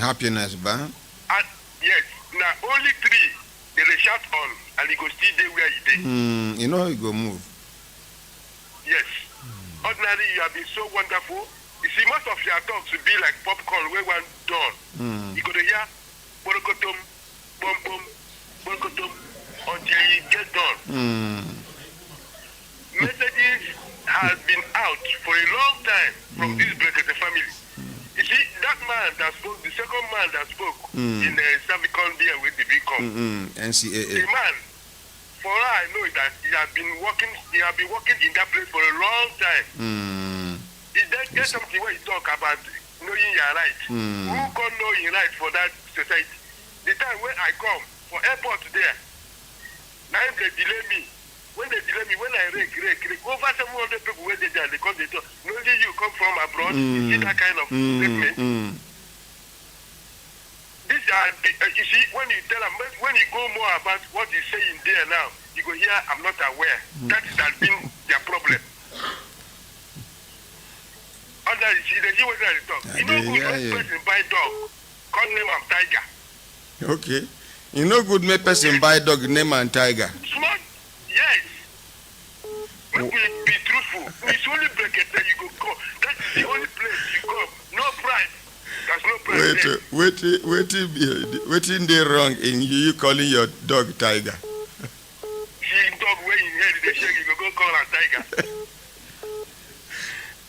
Happiness, ba? And yes, now only three they shout on and he go still there where he did. You know he go move. Yes. Ordinary, you have been so wonderful. You see, most of your talks will be like popcorn where one done. You go to hear borokotom, bom bom, borokotom until you get done. Messages has been out for a long time from this Brekete family. You see, that man that spoke, the second man that spoke in the cervical there with the big come. NCAA. The man, for all I know that he has been working in that place for a long time. There's something where you talk about knowing your right. Who can know your right for that society? The time when I come for airport there, now they delay me. When they delay me, when I rake, over 700 people where they there, they come, they talk. Only you come from abroad, you see that kind of statement. These are, you see, when you tell them, when you go more about what he's saying there now, you go here, I'm not aware. That has been their problem. Under the see, they see what they talk. You know, good person buy dog, call name am Tiger. Okay. You know, good make person buy dog, name am Tiger. Smart. Yes. We will be truthful. It's only Brekete you go call. That is the only place you go. No pride. There's no pride there. Waiting they wrong in you calling your dog Tiger. See dog where in head they shake, you go call am Tiger.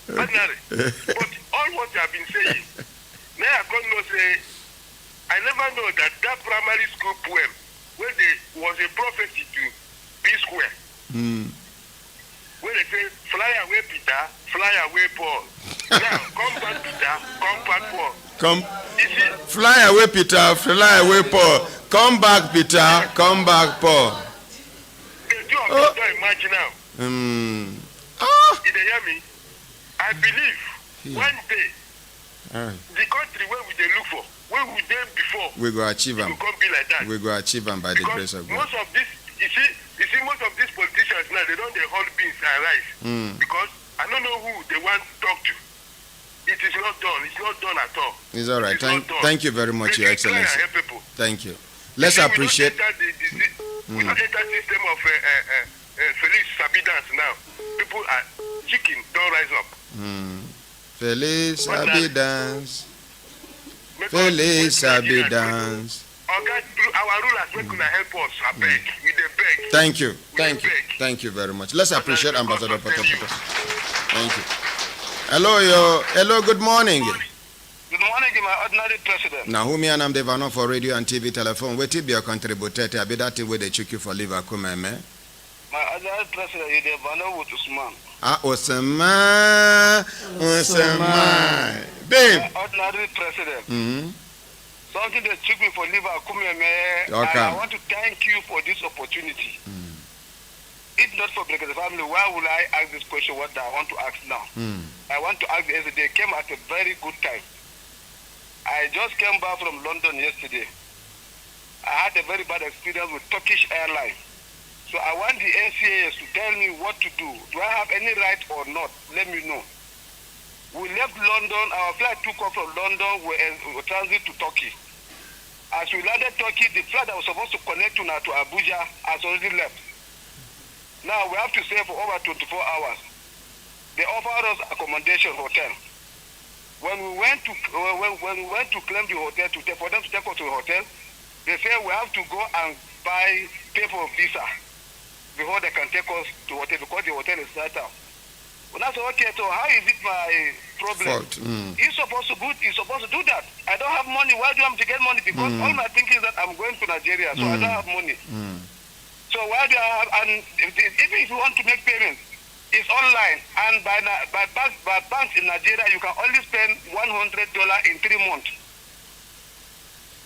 But all what you have been saying, now I can't know say, I never know that primary school poem where there was a prophecy to P-Square. Where they say, fly away Peter, fly away Paul. Now, come back Peter, come back Paul. Fly away Peter, fly away Paul. Come back Peter, come back Paul. The two of them don't imagine now. Did they hear me? I believe one day, the country where would they look for? Where would they before? We go achieve them. It will be like that. We go achieve them by the grace of God. Most of this, you see, most of these politicians now, they don't hold beans and rice. Because I don't know who they want to talk to. It is not done. It's not done at all. It's all right. Thank you very much, Your Excellency. Thank you. Let's appreciate. We don't enter system of Felix Sabidans now. People are chicken, don't rise up. Felix Sabidans. Felix Sabidans. Our rulers, we could help us. I beg. We beg. Thank you. Thank you very much. Let's appreciate Ambassador Potopoto. Thank you. Hello, good morning. Good morning, my ordinary president. Now, who me and I'm Devano for radio and TV telephone. Wait till be a contributor. I be that way they check you for liver come, My ordinary president, you Devano with Usman. Osama. Babe. My ordinary president. Something that took me for liver come, and I want to thank you for this opportunity. If not for Brekete family, why would I ask this question? What I want to ask now? I want to ask yesterday. Came at a very good time. I just came back from London yesterday. I had a very bad experience with Turkish Airlines. So I want the NCAS to tell me what to do. Do I have any right or not? Let me know. We left London. Our flight took off from London. We transit to Turkey. As we landed Turkey, the flight that was supposed to connect to Abuja has already left. Now we have to stay for over 24 hours. They offered us accommodation hotel. When we went to claim the hotel for them to take us to a hotel, they said we have to go and pay for a visa before they can take us to hotel because the hotel is set up. Well, that's okay. So how is it my problem? He's supposed to do that. I don't have money. Why do I have to get money? Because all my thinking is that I'm going to Nigeria, so I don't have money. So why do I have? And even if you want to make payments, it's online. And by banks in Nigeria, you can only spend $100 in 3 months.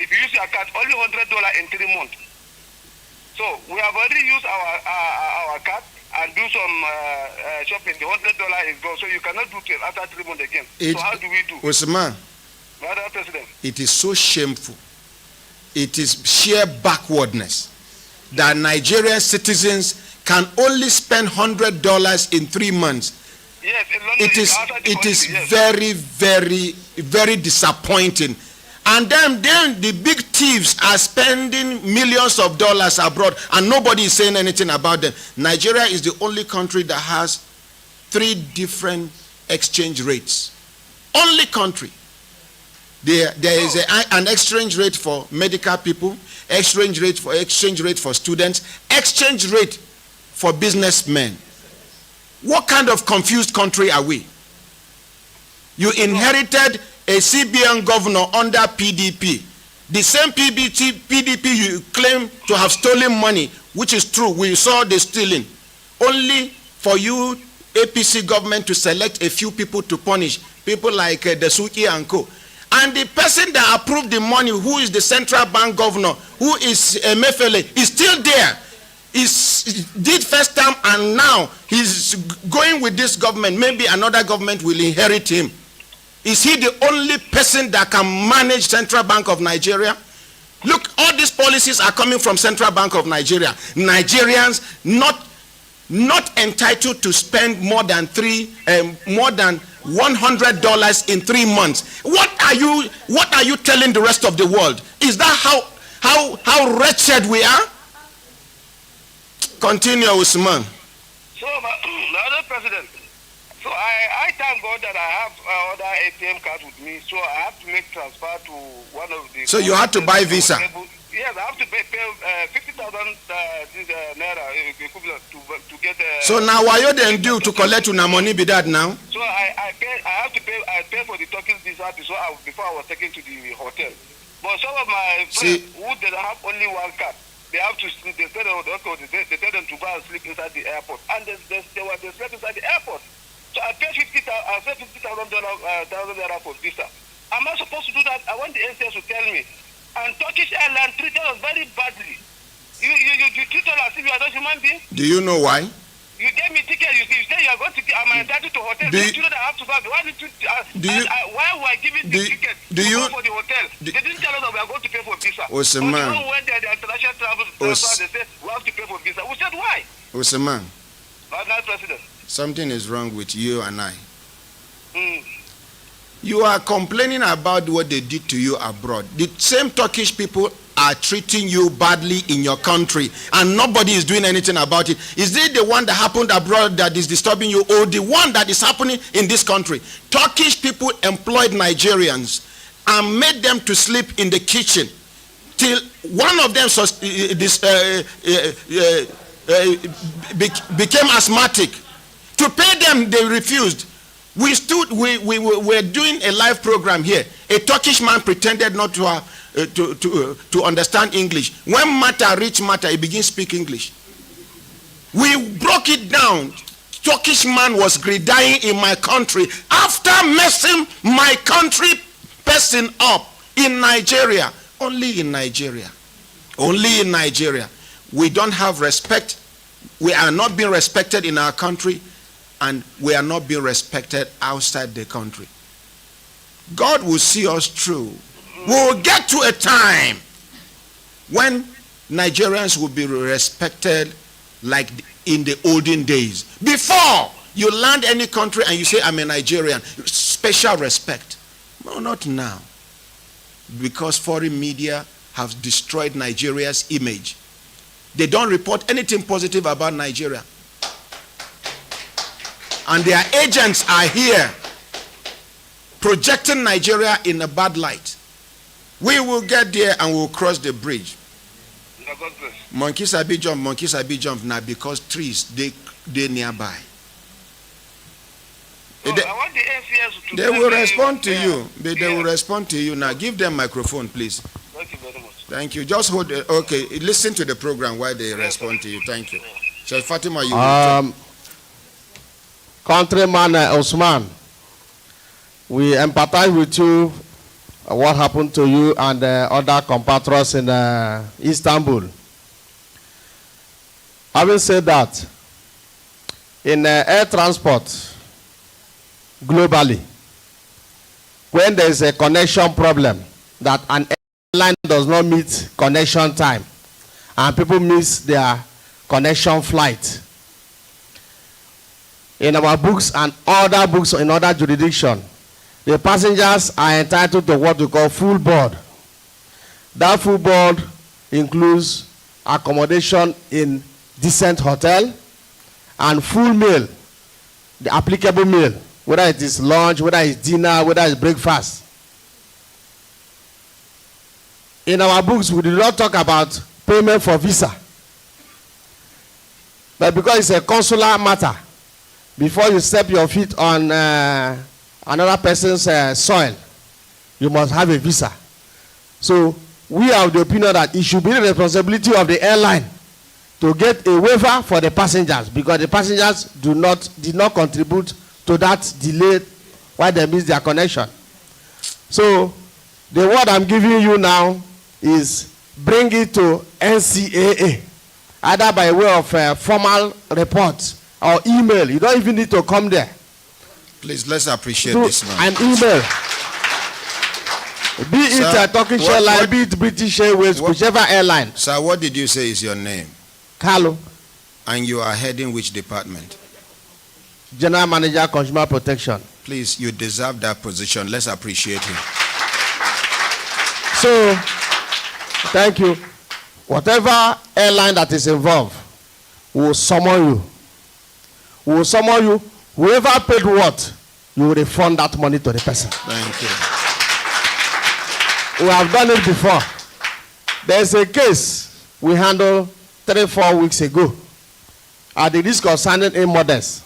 If you use your card, only $100 in 3 months. So we have already used our card and do some shopping. The $100 is gone, so you cannot do it after 3 months again. So how do we do? Usman, Madam President, it is so shameful. It is sheer backwardness that Nigerian citizens can only spend $100 in 3 months. Yes, in London, it is very, very, very disappointing. And then the big thieves are spending millions of dollars abroad and nobody is saying anything about them. Nigeria is the only country that has 3 different exchange rates. Only country. There is an exchange rate for medical people, exchange rate for students, exchange rate for businessmen. What kind of confused country are we? You inherited a CBN governor under PDP. The same PDP you claim to have stolen money, which is true, we saw the stealing. Only for you, APC government, to select a few people to punish, people like Desuki and co. And the person that approved the money, who is the central bank governor, who is Mefele, is still there. He did first term and now he's going with this government. Maybe another government will inherit him. Is he the only person that can manage Central Bank of Nigeria? Look, all these policies are coming from Central Bank of Nigeria. Nigerians not entitled to spend more than $100 in 3 months. What are you telling the rest of the world? Is that how wretched we are? Continue, Usman. So, Madam President, so I thank God that I have other ATM cards with me, so I have to make transfer to one of the... So you had to buy Visa? Yes, I have to pay 50,000 naira equivalent to get... So now why you then due to collect una money be that now? So I pay for the Turkish visa before I was taken to the hotel. But some of my friends who didn't have only one card, they have to sleep. They tell them to go and sleep inside the airport, and they slept inside the airport. So I paid $50,000 for visa. Am I supposed to do that? I want the NCS to tell me. And Turkish Airlines treated us very badly. You treat us as if you are not human beings. Do you know why? You gave me ticket. You say you are going to. Am I entitled to hotel? Do you know that I have to go? Why did you? Why were I giving the ticket for the hotel? They didn't tell us that we are going to pay for visa. Osman. But when the international travel, they said we have to pay for visa. We said why? Osman. Madam President. Something is wrong with you and I. You are complaining about what they did to you abroad. The same Turkish people are treating you badly in your country and nobody is doing anything about it. Is it the one that happened abroad that is disturbing you, or the one that is happening in this country? Turkish people employed Nigerians and made them to sleep in the kitchen till one of them became asthmatic. To pay them, they refused. We were doing a live program here. A Turkish man pretended not to understand English. When matter reach matter, he begins to speak English. We broke it down. Turkish man was dying in my country after messing my country person up in Nigeria. Only in Nigeria. Only in Nigeria. We don't have respect. We are not being respected in our country. And we are not being respected outside the country. God will see us through. We will get to a time when Nigerians will be respected like in the olden days. Before you land any country and you say, I'm a Nigerian, special respect. No, not now. Because foreign media have destroyed Nigeria's image. They don't report anything positive about Nigeria. And their agents are here projecting Nigeria in a bad light. We will get there and we'll cross the bridge. Monkeys are big jump now because trees they nearby. So I want the NCS to they will respond to you. They will respond to you now. Give them microphone, please. Thank you very much. Thank you. Just hold. Okay, listen to the program while they respond to you. Thank you. So Fatima, you. Countryman Osman, we empathize with you. What happened to you and other compatriots in Istanbul. Having said that, in air transport globally, when there is a connection problem, that an airline does not meet connection time and people miss their connection flight, in our books and other books in other jurisdictions, the passengers are entitled to what we call full board. That full board includes accommodation in decent hotel and full meal, the applicable meal, whether it is lunch, whether it's dinner, whether it's breakfast. In our books, we do not talk about payment for visa. But because it's a consular matter, before you step your feet on another person's soil, you must have a visa. So we are of the opinion that it should be the responsibility of the airline to get a waiver for the passengers, because the passengers did not contribute to that delay while they miss their connection. So the word I'm giving you now is bring it to NCAA, either by way of formal report or email. You don't even need to come there. Please, let's appreciate this man. An email. Be it a Turkish airline, be it British Airways, whichever airline. Sir, what did you say is your name? Carlo. And you are heading which department? General Manager, Consumer Protection. Please, you deserve that position. Let's appreciate him. So, thank you. Whatever airline that is involved, we will summon you. We will summon you. Whoever paid what, you will refund that money to the person. Thank you. We have done it before. There's a case we handled 3-4 weeks ago at the risk of sounding immodest.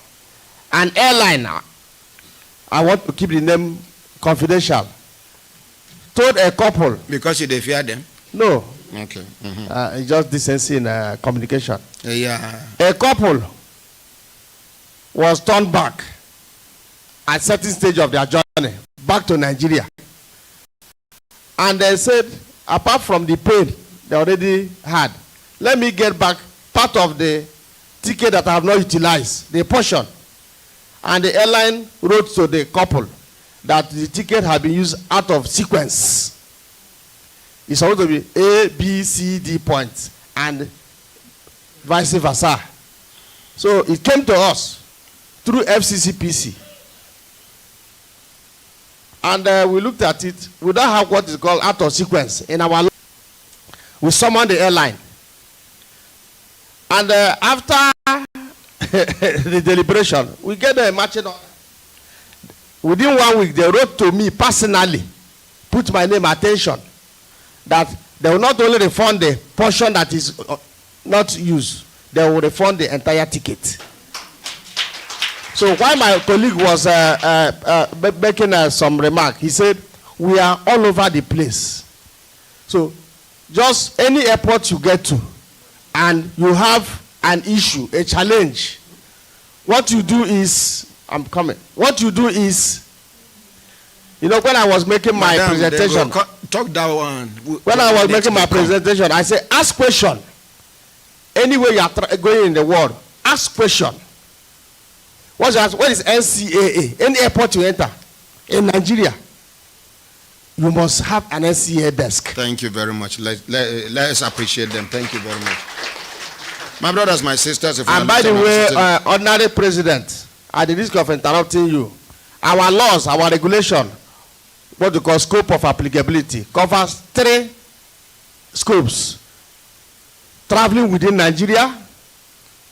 An airline, I want to keep the name confidential, told a couple. Because you fear them? No. Okay. It's just decency in communication. Yeah. A couple was turned back at a certain stage of their journey, back to Nigeria. And they said, apart from the pain they already had, let me get back part of the ticket that I have not utilized, the portion. And the airline wrote to the couple that the ticket had been used out of sequence. It's supposed to be A, B, C, D points, and vice versa. So it came to us through FCCPC. And we looked at it. We don't have what is called out of sequence in our law. We summoned the airline. And after the deliberation, we get a matching order. Within 1 week, they wrote to me personally, put my name attention, that they will not only refund the portion that is not used, they will refund the entire ticket. So while my colleague was making some remark, he said, we are all over the place. So just any airport you get to, and you have an issue, a challenge, what you do is, I'm coming, what you do is, you know, when I was making my presentation, talk that one. When I was making my presentation, I said, ask question. Anywhere you are going in the world, ask question. What is NCAA? Any airport you enter in Nigeria, you must have an NCAA desk. Thank you very much. Let's appreciate them. Thank you very much. My brothers, my sisters, if and by the way, ordinary president, at the risk of interrupting you, our laws, our regulation, what we call scope of applicability, covers 3 scopes: traveling within Nigeria,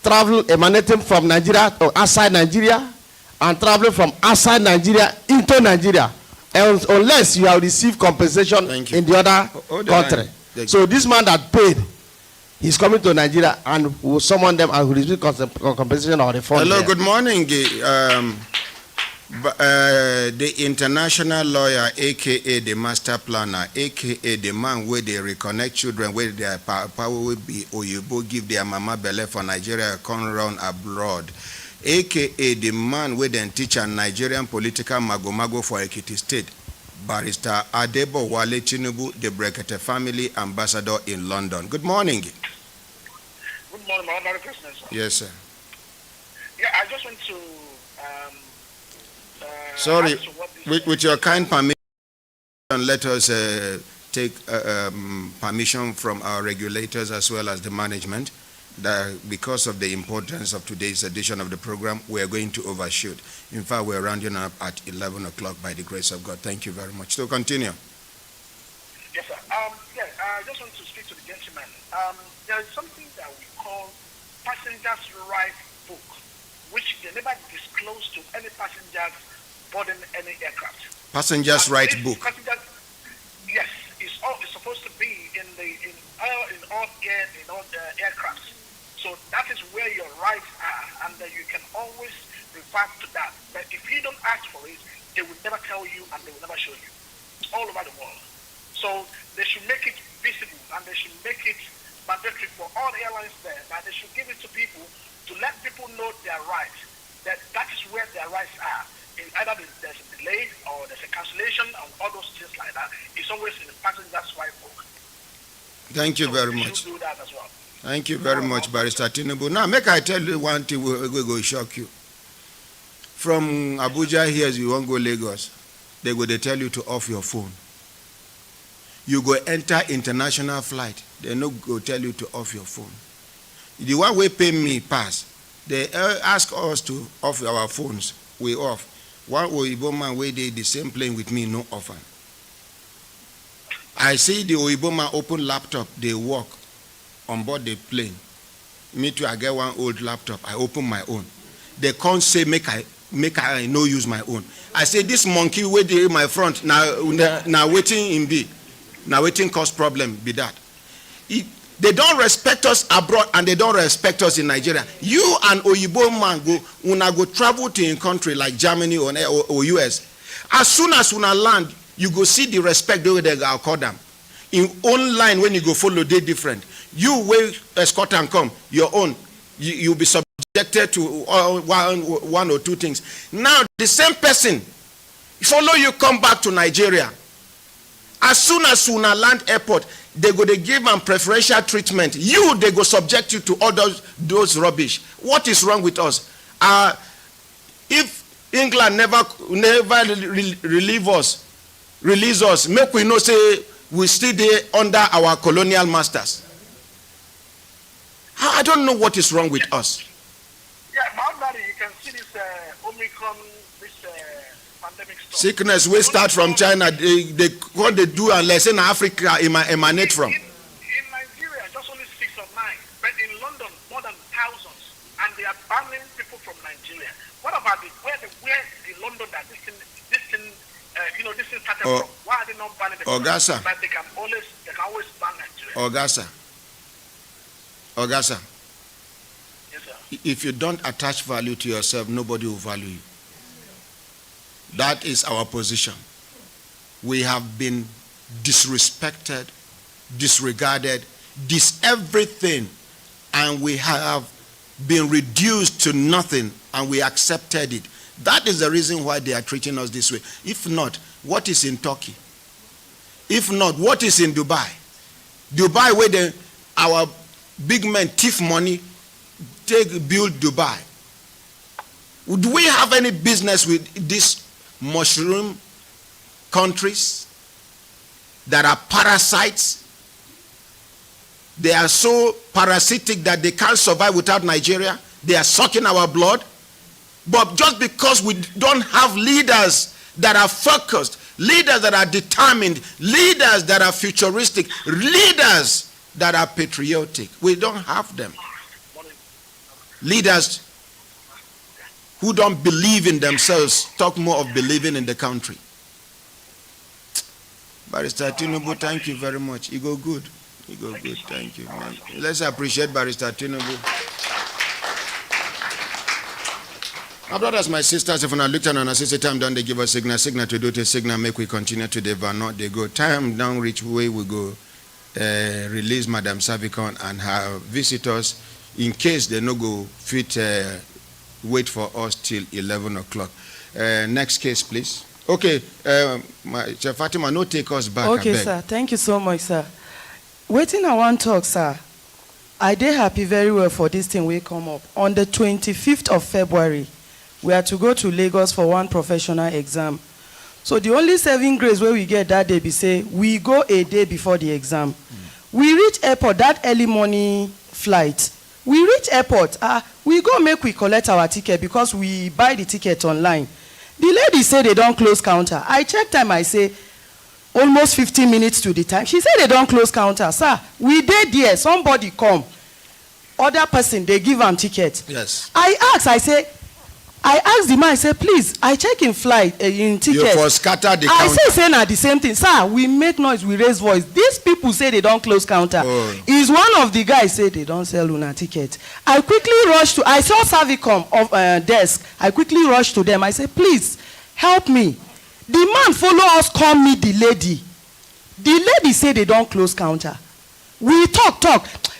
travel emanating from Nigeria or outside Nigeria, and traveling from outside Nigeria into Nigeria, unless you have received compensation in the other country. So this man that paid, he's coming to Nigeria and will summon them and will receive compensation or refund. Hello, good morning. The international lawyer, aka the master planner, aka the man where they reconnect children, where their power will be Oyibo give their mama belle for Nigeria, come round abroad, aka the man where then teach a Nigerian political mago for Ekiti State, Barrister Adebo Wale Tinubu, the Brekete family ambassador in London. Good morning. Good morning, my honorary president, sir. Yes, sir. Yeah, I just want to sorry, with your kind permission, let us take permission from our regulators as well as the management, that because of the importance of today's edition of the program, we are going to overshoot. In fact, we're rounding up at 11 o'clock by the grace of God. Thank you very much. So continue. Yes, sir. I just want to speak to the gentleman. There is something that we call passenger's right book, which they never disclose to any passengers boarding any aircraft. Passenger's right book. Yes, it's supposed to be in all aircraft. So that is where your rights are, and you can always refer to that. But if you don't ask for it, they will never tell you and they will never show you. It's all over the world. So they should make it visible and they should make it mandatory for all the airlines there, that they should give it to people to let people know their rights. That is where their rights are. Either there's a delay or there's a cancellation or all those things like that. It's always in the passenger's right book. Thank you very much. Do that as well. Thank you very much, Barrister Tinubu. Now, make I tell you one thing we go shock you. From Abuja here, you won't go Lagos. They tell you to off your phone. You go enter international flight. They no go tell you to off your phone. The one way pay me pass. They ask us to off our phones. We off. One Oyibo man wey dey the same plane with me no offer. I see the Oyibo man open laptop, they work on board the plane. Me too, I get one old laptop, I open my own. They can't say make I no use my own. I say this monkey wey dey in my front now waiting in be. Now waiting cause problem be that. They don't respect us abroad and they don't respect us in Nigeria. You and Oyibo man go travel to a country like Germany or US. As soon as una land, you go see the respect they go call them. In own line when you go follow, they different. You will escort and come, your own. You'll be subjected to one or two things. Now the same person follow you come back to Nigeria. As soon as una land airport, they give them preferential treatment. They go subject you to all those rubbish. What is wrong with us? If England never release us, make we know say we still there under our colonial masters. I don't know what is wrong with us. Yeah, Mount you can see this Omicron, this pandemic stuff. Sickness we start from China, what they do unless in Africa emanate from. In Nigeria, just only 6 or 9, but in London, more than thousands, and they are banning people from Nigeria. What about where the London that this thing started from? Why are they not banning the Ogasa. But they can always ban Nigeria. Ogasa. Yes, sir. If you don't attach value to yourself, nobody will value you. That is our position. We have been disrespected, disregarded, everything, and we have been reduced to nothing, and we accepted it. That is the reason why they are treating us this way. If not, what is in Turkey? If not, what is in Dubai? Dubai, where our big men thief money, build Dubai. Do we have any business with these mushroom countries that are parasites? They are so parasitic that they can't survive without Nigeria. They are sucking our blood. But just because we don't have leaders that are focused, leaders that are determined, leaders that are futuristic, leaders that are patriotic, we don't have them. Leaders who don't believe in themselves talk more of believing in the country. Barrister Tinubu, thank you very much. You go good. You go good. Thank you. Man. Let's appreciate Barrister Tinubu. My brothers, my sisters, if we look at and assist time down, they give us signal to do the signal, make we continue to the not they go. Time down reach way we go release Madam Savicon and her visitors in case they no go fit wait for us till 11 o'clock. Next case, please. Okay, Chef Fatima, no take us back. Okay, sir. Thank you so much, sir. Waiting I want talk, sir. I dey happy very well for this thing we come up. On the 25th of February, we are to go to Lagos for one professional exam. So the only 7 grades where we get that day be say, we go a day before the exam. We reach airport, that early morning flight. We reach airport, we go make we collect our ticket because we buy the ticket online. The lady say they don't close counter. I check time, I say, almost 15 minutes to the time. She said they don't close counter. Sir, we did there, somebody come. Other person, they give them ticket. Yes. I asked the man, I said, please, I check in flight, in ticket. You for scatter the I counter. say na the same thing. Sir, we make noise, we raise voice. These people say they don't close counter. Is one of the guys say they don't sell una ticket. I quickly rushed to, I saw Savicom of desk. I quickly rushed to them. I said, please, help me. The man follow us, call me the lady. The lady say they don't close counter. We talk.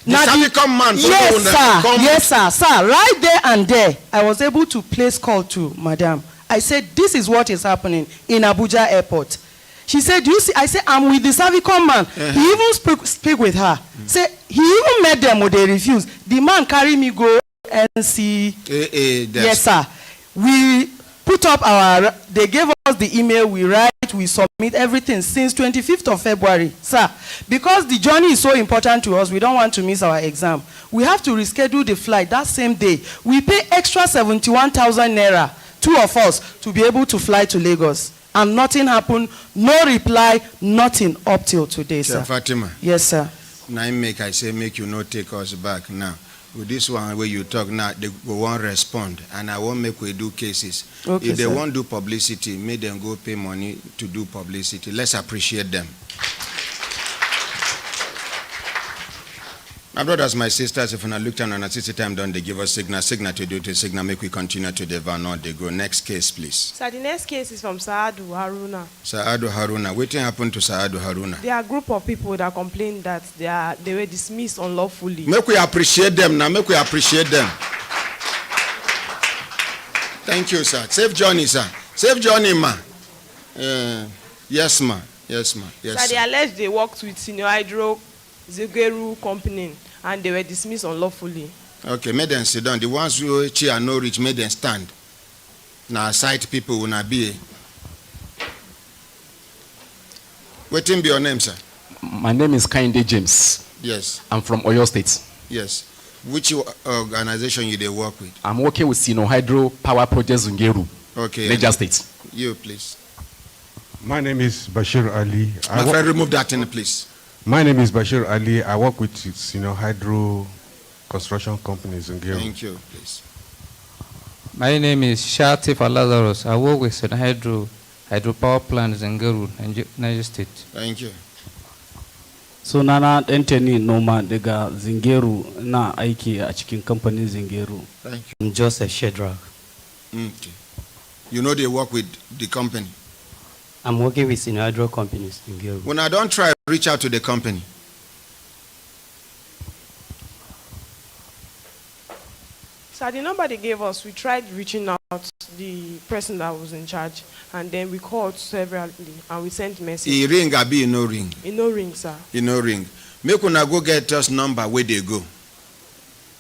The Savicom man. Yes, sir. Yes, sir. Sir, right there and there, I was able to place call to Madam. I said, this is what is happening in Abuja airport. She said, do you see? I said, I'm with the Savicom man. He even speak with her. Say, he even met them, but they refused. The man carry me go and see. Yes, sir. We put up they gave us the email, we write, we submit everything since 25th of February, sir. Because the journey is so important to us, we don't want to miss our exam. We have to reschedule the flight that same day. We pay extra 71,000 naira, 2 of us, to be able to fly to Lagos. And nothing happened, no reply, nothing up till today, sir. Fatima. Yes, sir. Now I say make you not take us back now. With this one where you talk now, they won't respond, and I won't make we do cases. Okay, if they sir. won't do publicity, make them go pay money to do publicity. Let's appreciate them. My brothers, my sisters, if we look down and assist the time done, they give us signal to do the signal, make we continue to the van, they go. Next case, please. So the next case is from Saadu Haruna. Saadu Haruna. What happened to Saadu Haruna? There are a group of people that complain that they were dismissed unlawfully. Make we appreciate them now. Make we appreciate them. Thank you, sir. Safe journey, sir. Safe journey, ma. Yes, ma. Yes, ma. Yes. So they allege they worked with Senior Hydro Zegeru company and they were dismissed unlawfully. Okay, make them sit down. The ones who cheer no reach, make them stand. Now, sight people will not be. What be your name, sir? My name is Kainde James. Yes. I'm from Oyo State. Yes. Which organization you they work with? I'm working with Sino Hydro Power Projects Zungeru. Okay. Niger State. You, please. My name is Bashir Ali. My friend, remove that in, please. My name is Bashir Ali. I work with Sino Hydro Construction Companies in Zungeru. Thank you, please. My name is Shatif Lazarus. I work with Sino Hydropower Plant Zungeru, Niger State. Thank you. Sunana Anthony Noma daga Zungeru na aiki a cikin kamfanin Zungeru. Thank you. I'm Joseph Shedrack. Okay. You know they work with the company? I'm working with Sino Hydro companies in Zungeru. When I don't try, reach out to the company. So the number they gave us, we tried reaching out to the person that was in charge, and then we called severally and we sent message. He ring, abi no ring. He no ring, sir. He no ring. Make una go get us number where they go.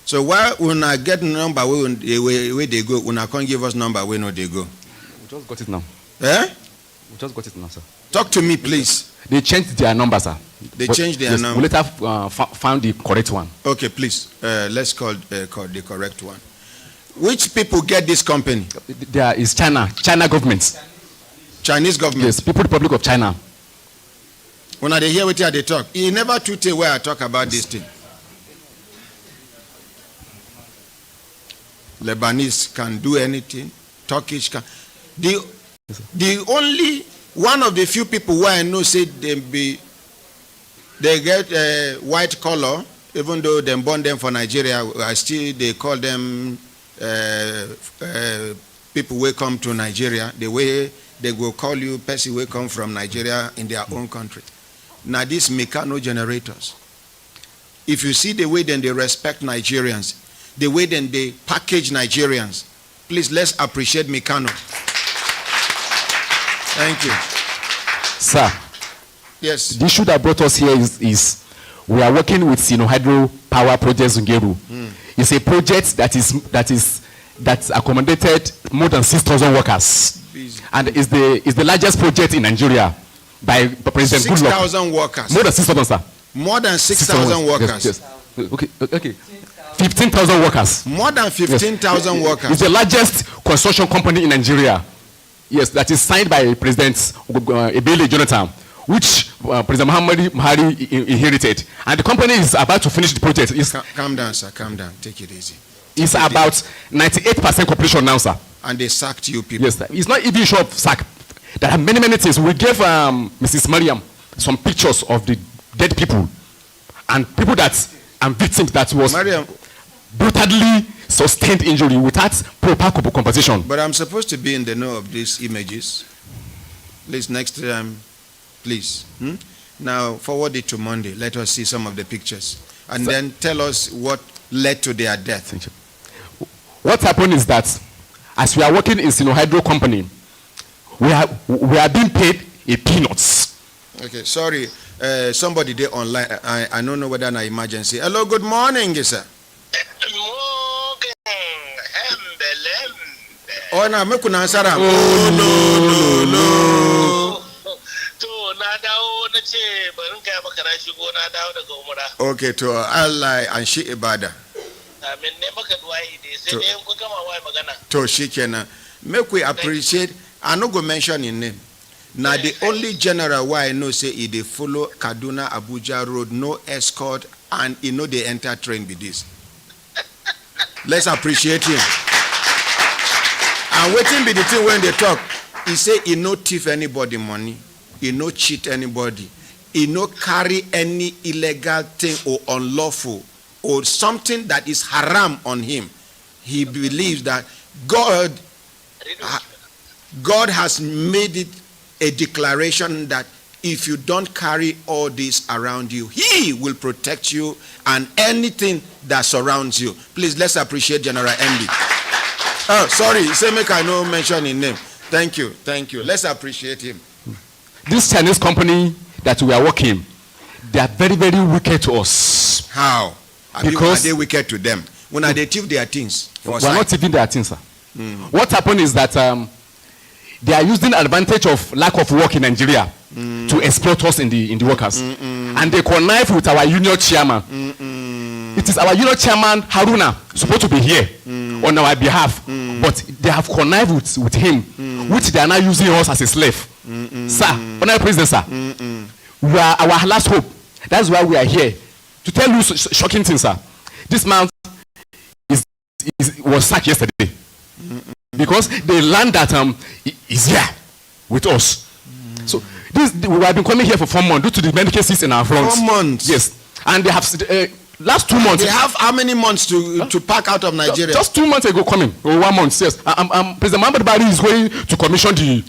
So why una get number where they go? Una can't give us number where no they go. We just got it now. Eh? We just got it now, sir. Talk to me, please. They changed their number, sir. They changed their number. We later found the correct one. Okay, please. Let's call the correct one. Which people get this company? There is China government. Chinese government? Yes, People Republic of China. When they hear what they talk, he never too tell where I talk about this thing. Lebanese can do anything. Turkish can. The only one of the few people where I know say they get a white collar, even though they born them for Nigeria, still they call them people who come to Nigeria. The way they will call you person who come from Nigeria in their own country. Now these Meccano generators, if you see the way then they respect Nigerians, the way then they package Nigerians, please let's appreciate Meccano. Thank you. Sir. Yes. The issue that brought us here is we are working with Hydro Power Project Zungeru. It's a project that's accommodated more than 6,000 workers. And is the largest project in Nigeria by President Goodluck. 6,000 workers. More than 6,000, sir. More than 6,000 workers. Yes. Okay. 15,000 workers. More than 15,000 workers. It's the largest construction company in Nigeria. Yes, that is signed by President Ebele Jonathan, which President Muhammad Buhari inherited. And the company is about to finish the project. Calm down, sir. Calm down. Take it easy. It's about 98% completion now, sir. And they sacked you people. Yes, sir. It's not even short of sack. There are many things. We gave Mrs. Mariam some pictures of the dead people and people and victims that was brutally sustained injury without proper compensation. But I'm supposed to be in the know of these images. Please, next time, please. Now, forward it to Monday. Let us see some of the pictures. And then tell us what led to their death. What happened is that as we are working in Hydro company, we are being paid a peanuts. Okay, sorry. Somebody there online. I don't know whether an emergency. Hello, good morning, sir. Oh, no, me kuna ansara. Oh, no. Okay, to Allah and shi ibada. To shikena. Make we appreciate. I no go mention in name. Now the only general why I know say he they follow Kaduna Abuja road, no escort, and he know they enter train with this. Let's appreciate him. And waiting be the thing when they talk. He say he no thief anybody money, he no cheat anybody, he no carry any illegal thing or unlawful or something that is haram on him. He believes that God has made it a declaration that if you don't carry all this around you, he will protect you and anything that surrounds you. Please, let's appreciate General MD. Oh, sorry, say make I no mention his name. Thank you. Let's appreciate him. This Chinese company that we are working, they are very, very wicked to us. How? Because are they wicked to them? When are they thief their things? We are not thieving their things, sir. What happened is that they are using advantage of lack of work in Nigeria to exploit us in the workers. And they connive with our union chairman. It is our union chairman, Haruna, supposed to be here on our behalf. But they have connived with him, which they are now using us as a slave. Sir, Honorable President, sir, we are our last hope. That's why we are here. To tell you shocking things, sir. This man was sacked yesterday. Because they learned that is here with us. So we have been coming here for 4 months due to the many cases in our front. 4 months? Yes. And they have last 2 months. They have how many months to pack out of Nigeria? Just 2 months ago coming, or 1 month, yes. President Muhammad Buhari is going to commission the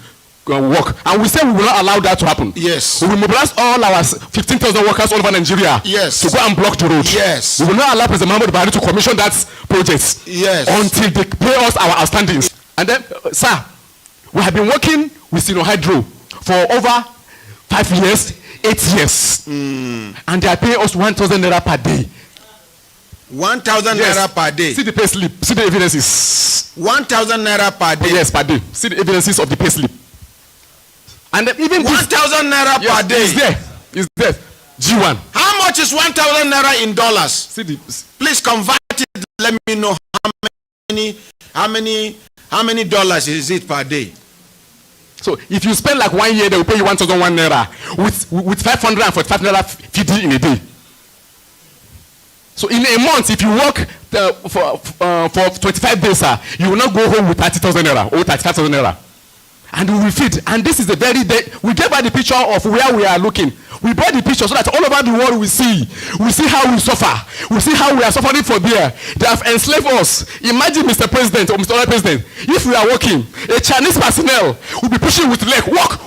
work. And we say we will not allow that to happen. Yes. We will mobilize all our 15,000 workers all over Nigeria. Yes. To go and block the road. Yes. We will not allow President Muhammad Buhari to commission that project. Yes. Until they pay us our outstandings. And then, sir, we have been working with Hydro for over 5 years, 8 years. And they are paying us 1,000 naira per day. 1,000 naira per day. See the pay slip. See the evidences. 1,000 naira per day. Yes, per day. See the evidences of the pay slip. And even 1,000 naira per day. Is there. G1. How much is 1,000 naira in dollars? Please convert it. Let me know how many dollars is it per day. So if you spend like 1 year, they will pay you 1,001 naira with 545 naira feeding in a day. So in a month, if you work for 25 days, you will not go home with 30,000 naira or 35,000 naira. And we will feed. And this is a very we gave her the picture of where we are looking. We brought the picture so that all over the world we see how we suffer. We see how we are suffering for there. They have enslaved us. Imagine, Mr. President or Mr. President, if we are working, a Chinese personnel will be pushing with leg, walk.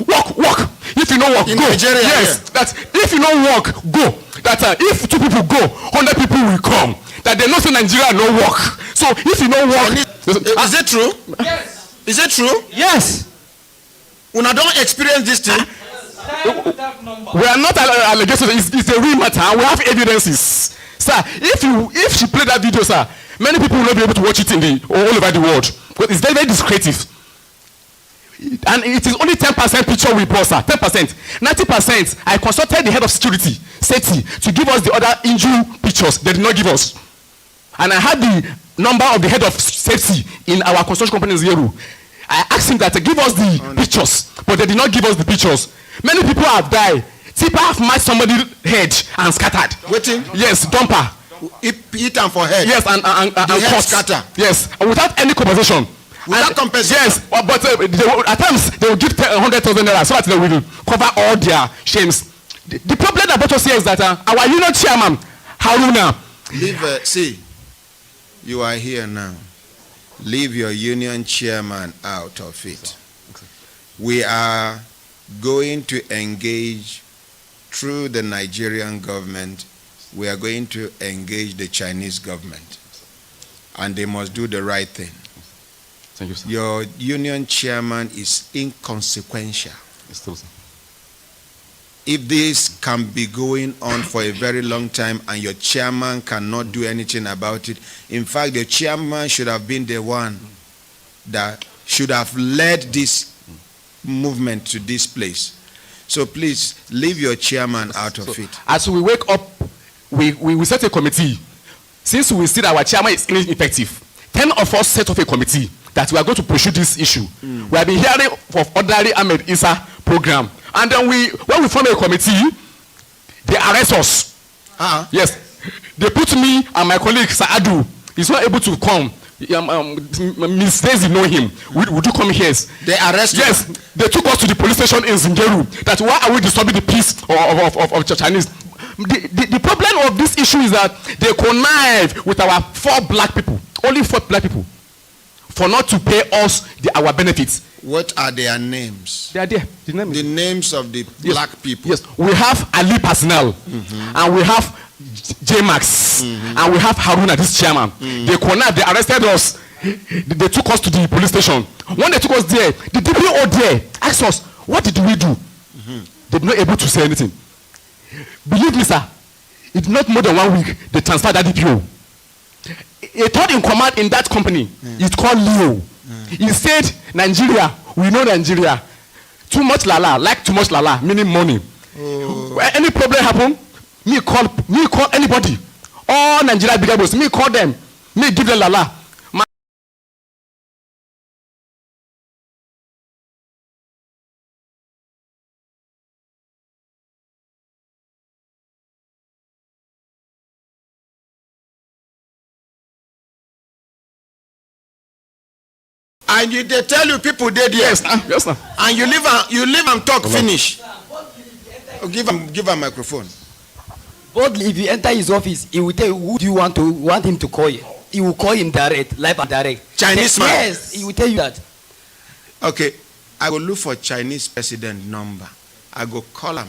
If you don't walk, in go. Nigeria, yes, that if you don't walk, go. That if 2 people go, 100 people will come. That they know say Nigeria no walk. So if you don't walk, is it true? Yes. Is it true? Yes. When I don't experience this thing, we are not allegations. It's a real matter. We have evidences, sir. If she played that video, sir, many people will not be able to watch it all over the world because it's very, very discretive. And it is only 10% picture we post, sir. 10%, 90%. I consulted the head of security, safety, to give us the other injury pictures. They did not give us. And I had the number of the head of safety in our construction company in Zero. I asked him that to give us the pictures, but they did not give us the pictures. Many people have died. Tipper have matched somebody's head and scattered. Waiting? Yes, dumper. Eat them for head. Yes, and head scatter. Yes, without any compensation. Without compensation. Yes, but at times they will give 100,000 naira so that they will cover all their shames. The problem that brought us here is that our union chairman, Haruna. See, you are here now. Leave your union chairman out of it. We are going to engage through the Nigerian government. We are going to engage the Chinese government. And they must do the right thing. Thank you, sir. Your union chairman is inconsequential. If this can be going on for a very long time and your chairman cannot do anything about it, in fact, the chairman should have been the one that should have led this movement to this place. So please, leave your chairman out of it. As we wake up, we set a committee. Since we see that our chairman is ineffective, 10 of us set up a committee that we are going to pursue this issue. We have been hearing of ordinary Ahmed Issa program. And then when we form a committee, they arrest us. Yes. They put me and my colleague Saadu. He's not able to come. Miss Daisy know him. Would you come here? They arrested. Yes. They took us to the police station in Zingeru. That why are we disturbing the peace of Chinese? The problem of this issue is that they connive with our 4 black people, only 4 black people, for not to pay us our benefits. What are their names? They are there. The names of the black people. Yes, we have Ali Personnel, and we have J-Max, and we have Haruna, this chairman. They connived, they arrested us. They took us to the police station. When they took us there, the DPO there asked us, what did we do? They were not able to say anything. Believe me, sir, it's not more than 1 week they transferred that DPO. A third in command in that company is called Leo. He said, Nigeria, we know Nigeria. Too much lala, like too much lala, meaning money. Any problem happen, me call anybody. All Nigeria big boys, me call them, me give them lala. And they tell you people dead here. Yes, yes, sir. And you leave and talk finish. Give him microphone. Boldly, if you enter his office, he will tell you who do you want him to call you. He will call him direct, live and direct. Chinese man. Yes, he will tell you that. Okay, I go look for Chinese president number. I go call him.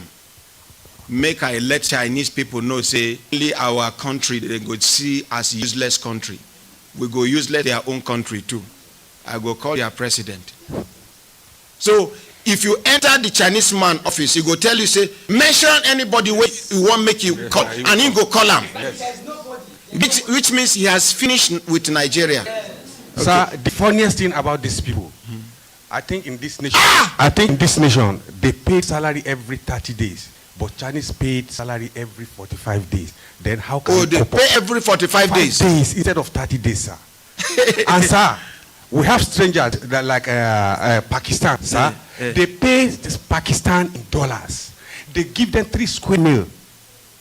Make I let Chinese people know, say, only our country they go see as useless country. We go useless their own country too. I go call their president. So if you enter the Chinese man office, he go tell you, say, mention anybody where you want make you call, and he go call him. Which means he has finished with Nigeria. Sir, the funniest thing about these people, I think in this nation, they pay salary every 30 days. But Chinese paid salary every 45 days. Then how can they pay every 45 days? Instead of 30 days, sir. And sir, we have strangers that like Pakistan, sir. They pay this Pakistan in dollars. They give them 3 square meal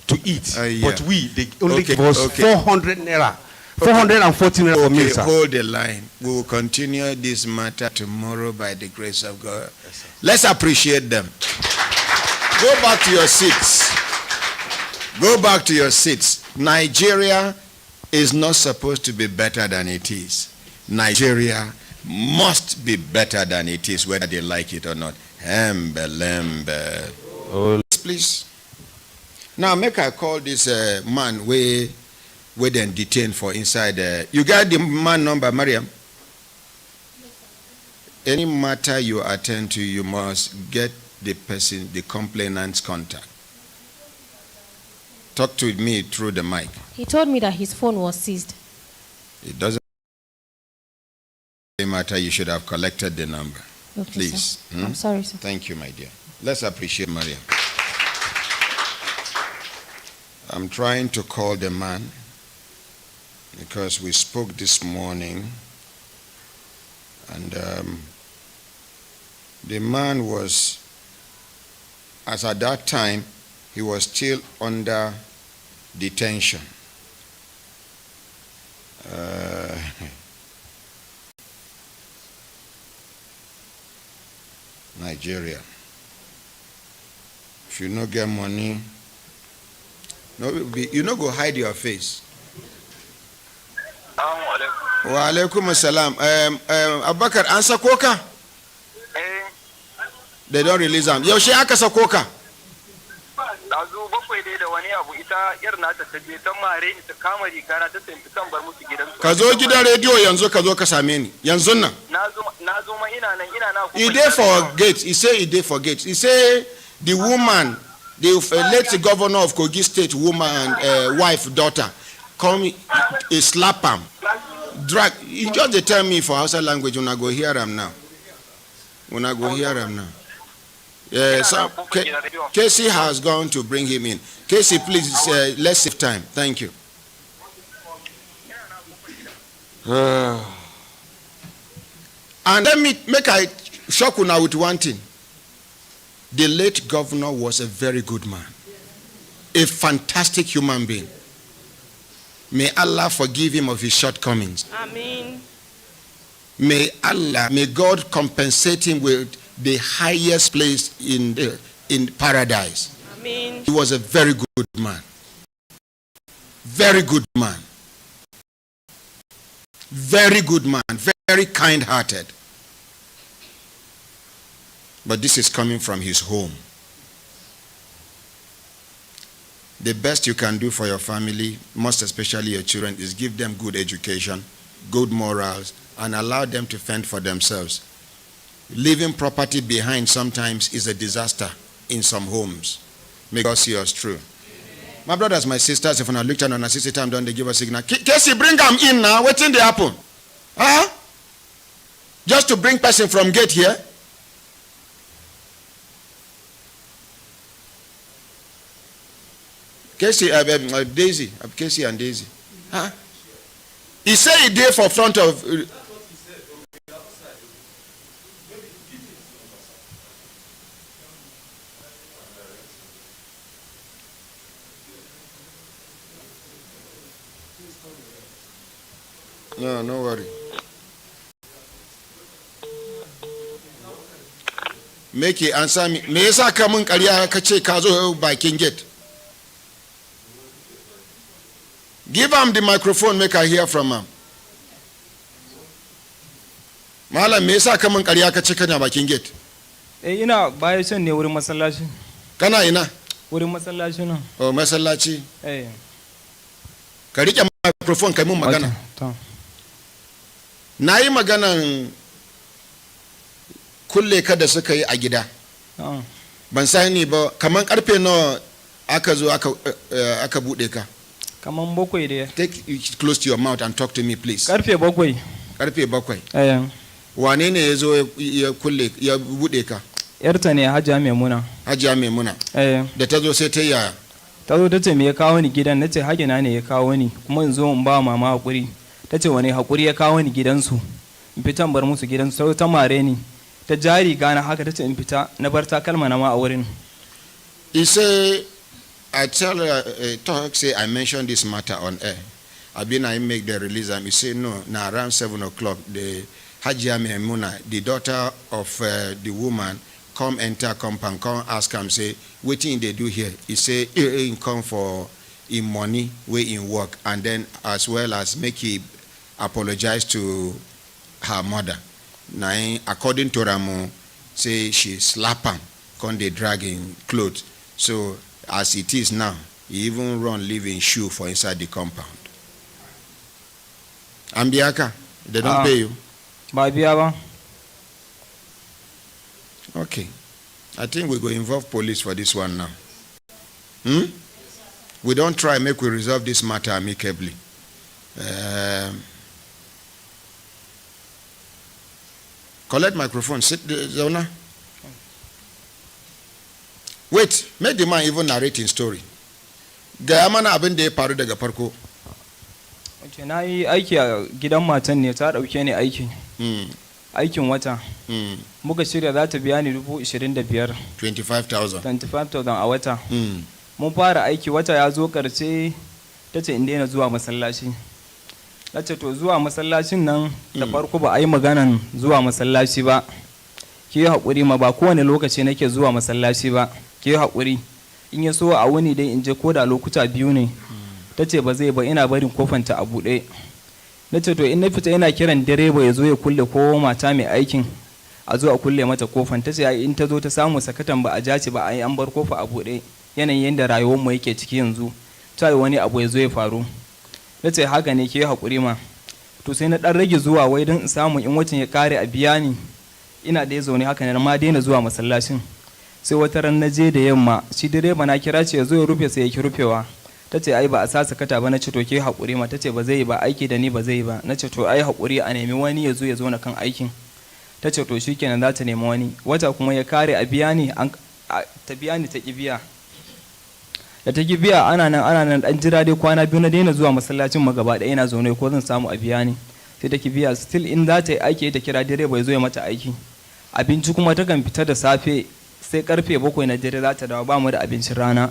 to eat. But they only give us 400 naira. 440 naira for meal, sir. Hold the line. We will continue this matter tomorrow by the grace of God. Yes, let's appreciate them. Go back to your seats. Go back to your seats. Nigeria is not supposed to be better than it is. Nigeria must be better than it is, whether they like it or not. Lembe. Oh. Please. Now, make I call this man where then detained for inside. You got the man number, Mariam? Any matter you attend to, you must get the person, the complainant's contact. Talk to me through the mic. He told me that his phone was seized. It doesn't matter. You should have collected the number. Okay, please. Sir. I'm sorry, sir. Thank you, my dear. Let's appreciate Maria. I'm trying to call the man because we spoke this morning, and the man was, as at that time, he was still under detention. Nigeria. If you no get money, you no go hide your face. Wa alaikum assalam. Abubakar, answer koka? They don't release them. Yaushe aka sako ka? Dazu bakwai dai da wani abu ita yar na ta je ta mare ni ta kama riga na ta tafi kan bar musu gidan su. Ka zo gidan rediyo yanzu ka zo ka same ni. Yanzu nan. Na zo ma ina na He dey for gate. He say he dey for gate. He say the woman, the late governor of Kogi State woman and wife, daughter, come he slap him. Drag. He just dey tell me for Hausa language when I go hear him now. When I go hear him now. So Casey has gone to bring him in. Casey, please, let's save time. Thank you. And let me make I shock you now with one thing. The late governor was a very good man, a fantastic human being. May Allah forgive him of his shortcomings. Amen. May God compensate him with the highest place in paradise. Amen. He was a very good man. Very good man. Very good man. Very kind-hearted. But this is coming from his home. The best you can do for your family, most especially your children, is give them good education, good morals, and allow them to fend for themselves. Leaving property behind sometimes is a disaster in some homes. May God see us through. My brothers, my sisters, if I look at on a 60 time, don't they give us a signal? Casey, bring them in now. What's in the happen? Huh? Just to bring person from gate here? Casey, Daisy, Casey and Daisy. Huh? He said he did for front of. No, no worry. Make it answer me. Me yasa ka mun ƙarya ka ce ka zo bakin gate. Give him the microphone, make I hear from him. Malam me yasa ka mun ƙarya ka ce kana bakin gate? Ina baya son ne wurin masallaci. Kana ina? Wurin masallaci nan. Oh, masallaci. Ka rike microphone kai mun magana. Na yi maganan kulle ka da suka yi a gida. Ban sani ba, kaman karfe nawa aka zo aka bude ka? Kaman bakwai da. Take it close to your mouth and talk to me, please. Karfe bakwai. Karfe bakwai. wane ne ya zo ya kulle ya bude ka? Yarta ne Hajiya Maimuna. Hajiya Maimuna. Da ta zo sai ta yaya? Ta zo ta ce me ya kawo ni gidan, na ce hagina ne ya kawo ni kuma in zo in ba mama hakuri. Ta ce wani hakuri ya kawo ni gidansu, in fita bar musu gidansu. Ta ta mare ni, ta jari gana haka ta ce in fita, na bar takalma na ma a wurin. He say, I tell talk say I mentioned this matter on air. I make the release and he say no. Now around 7 o'clock, the Hajia Maimuna, the daughter of the woman, come enter compound, come ask him, say, what thing they do here? He say, he come for in money, way in work, and then as well as make he apologize to her mother. Now, according to Ramu, say she slap him, come they drag in clothes. So as it is now, he even run live in shoe for inside the compound. Ambiaka, they don't pay you. Babiaba. Okay. I think we go involve police for this one now. We don't try make we resolve this matter amicably. Collect microphone. Sit Zona. Wait, make the man even narrate his story. Ga mana abin da ya faru daga farko. Wace na yi aiki a gidan matan ne, ta dauke ni aiki. Aikin wata. Muka shirya za ta biya ni 25,000. 25,000 a wata. Mun fara aiki, wata ya zo karshe, ta ce in daina zuwa masallaci. Na ce to zuwa masallacin nan da farko ba a yi maganan zuwa masallaci ba. Ki yi haƙuri ma, ba kowane lokaci nake zuwa masallaci ba. Ki yi haƙuri. In ya so a wuni dai in je ko da lokuta biyu ne. Ta ce ba zai ba, ina barin kofanta a buɗe. Na ce to in na fita ina kiran direba ya zo ya kulle ko mata mai aikin a zo a kulle mata kofan. Ta ce in ta zo ta samu sakatan ba a jace ba, a yi an bar kofa a buɗe, yanayin yadda rayuwar mu yake ciki yanzu, ta yi wani abu ya zo ya faru. Na ce haka ne, ke haƙuri ma. To sai na ɗan rage zuwa wai don in samu in watan ya kare a biya ni. Ina da ya zaune haka ne, ma daina zuwa masallacin. Sai wata ran na je da yamma, shi direba na kira ce ya zo ya rufe, sai ya ki rufewa. Ta ce ai ba a sa sakata ba. Na ce to ke haƙuri ma. Ta ce ba zai yi ba, aiki da ni ba zai yi ba. Na ce to ai haƙuri, a nemi wani ya zo na kan aikin. Ta ce to shikenan za ta nemi wani. Wata kuma ya kare a biya ni, ta biya ni ta ki biya. Da ta ki biya ana nan dan jira dai kwana biyu, na daina zuwa masallacin ma gaba ɗaya, ina zaune ko zan samu a biya ni. Sai ta ki biya, still in za ta yi aiki ta kira direba ya zo ya mata aiki. Abinci kuma ta kan fita da safe sai karfe 7 na dare za ta dawo, ba mu da abincin rana.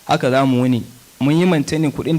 Haka za mu wuni. Mun yi maintaining kuɗin da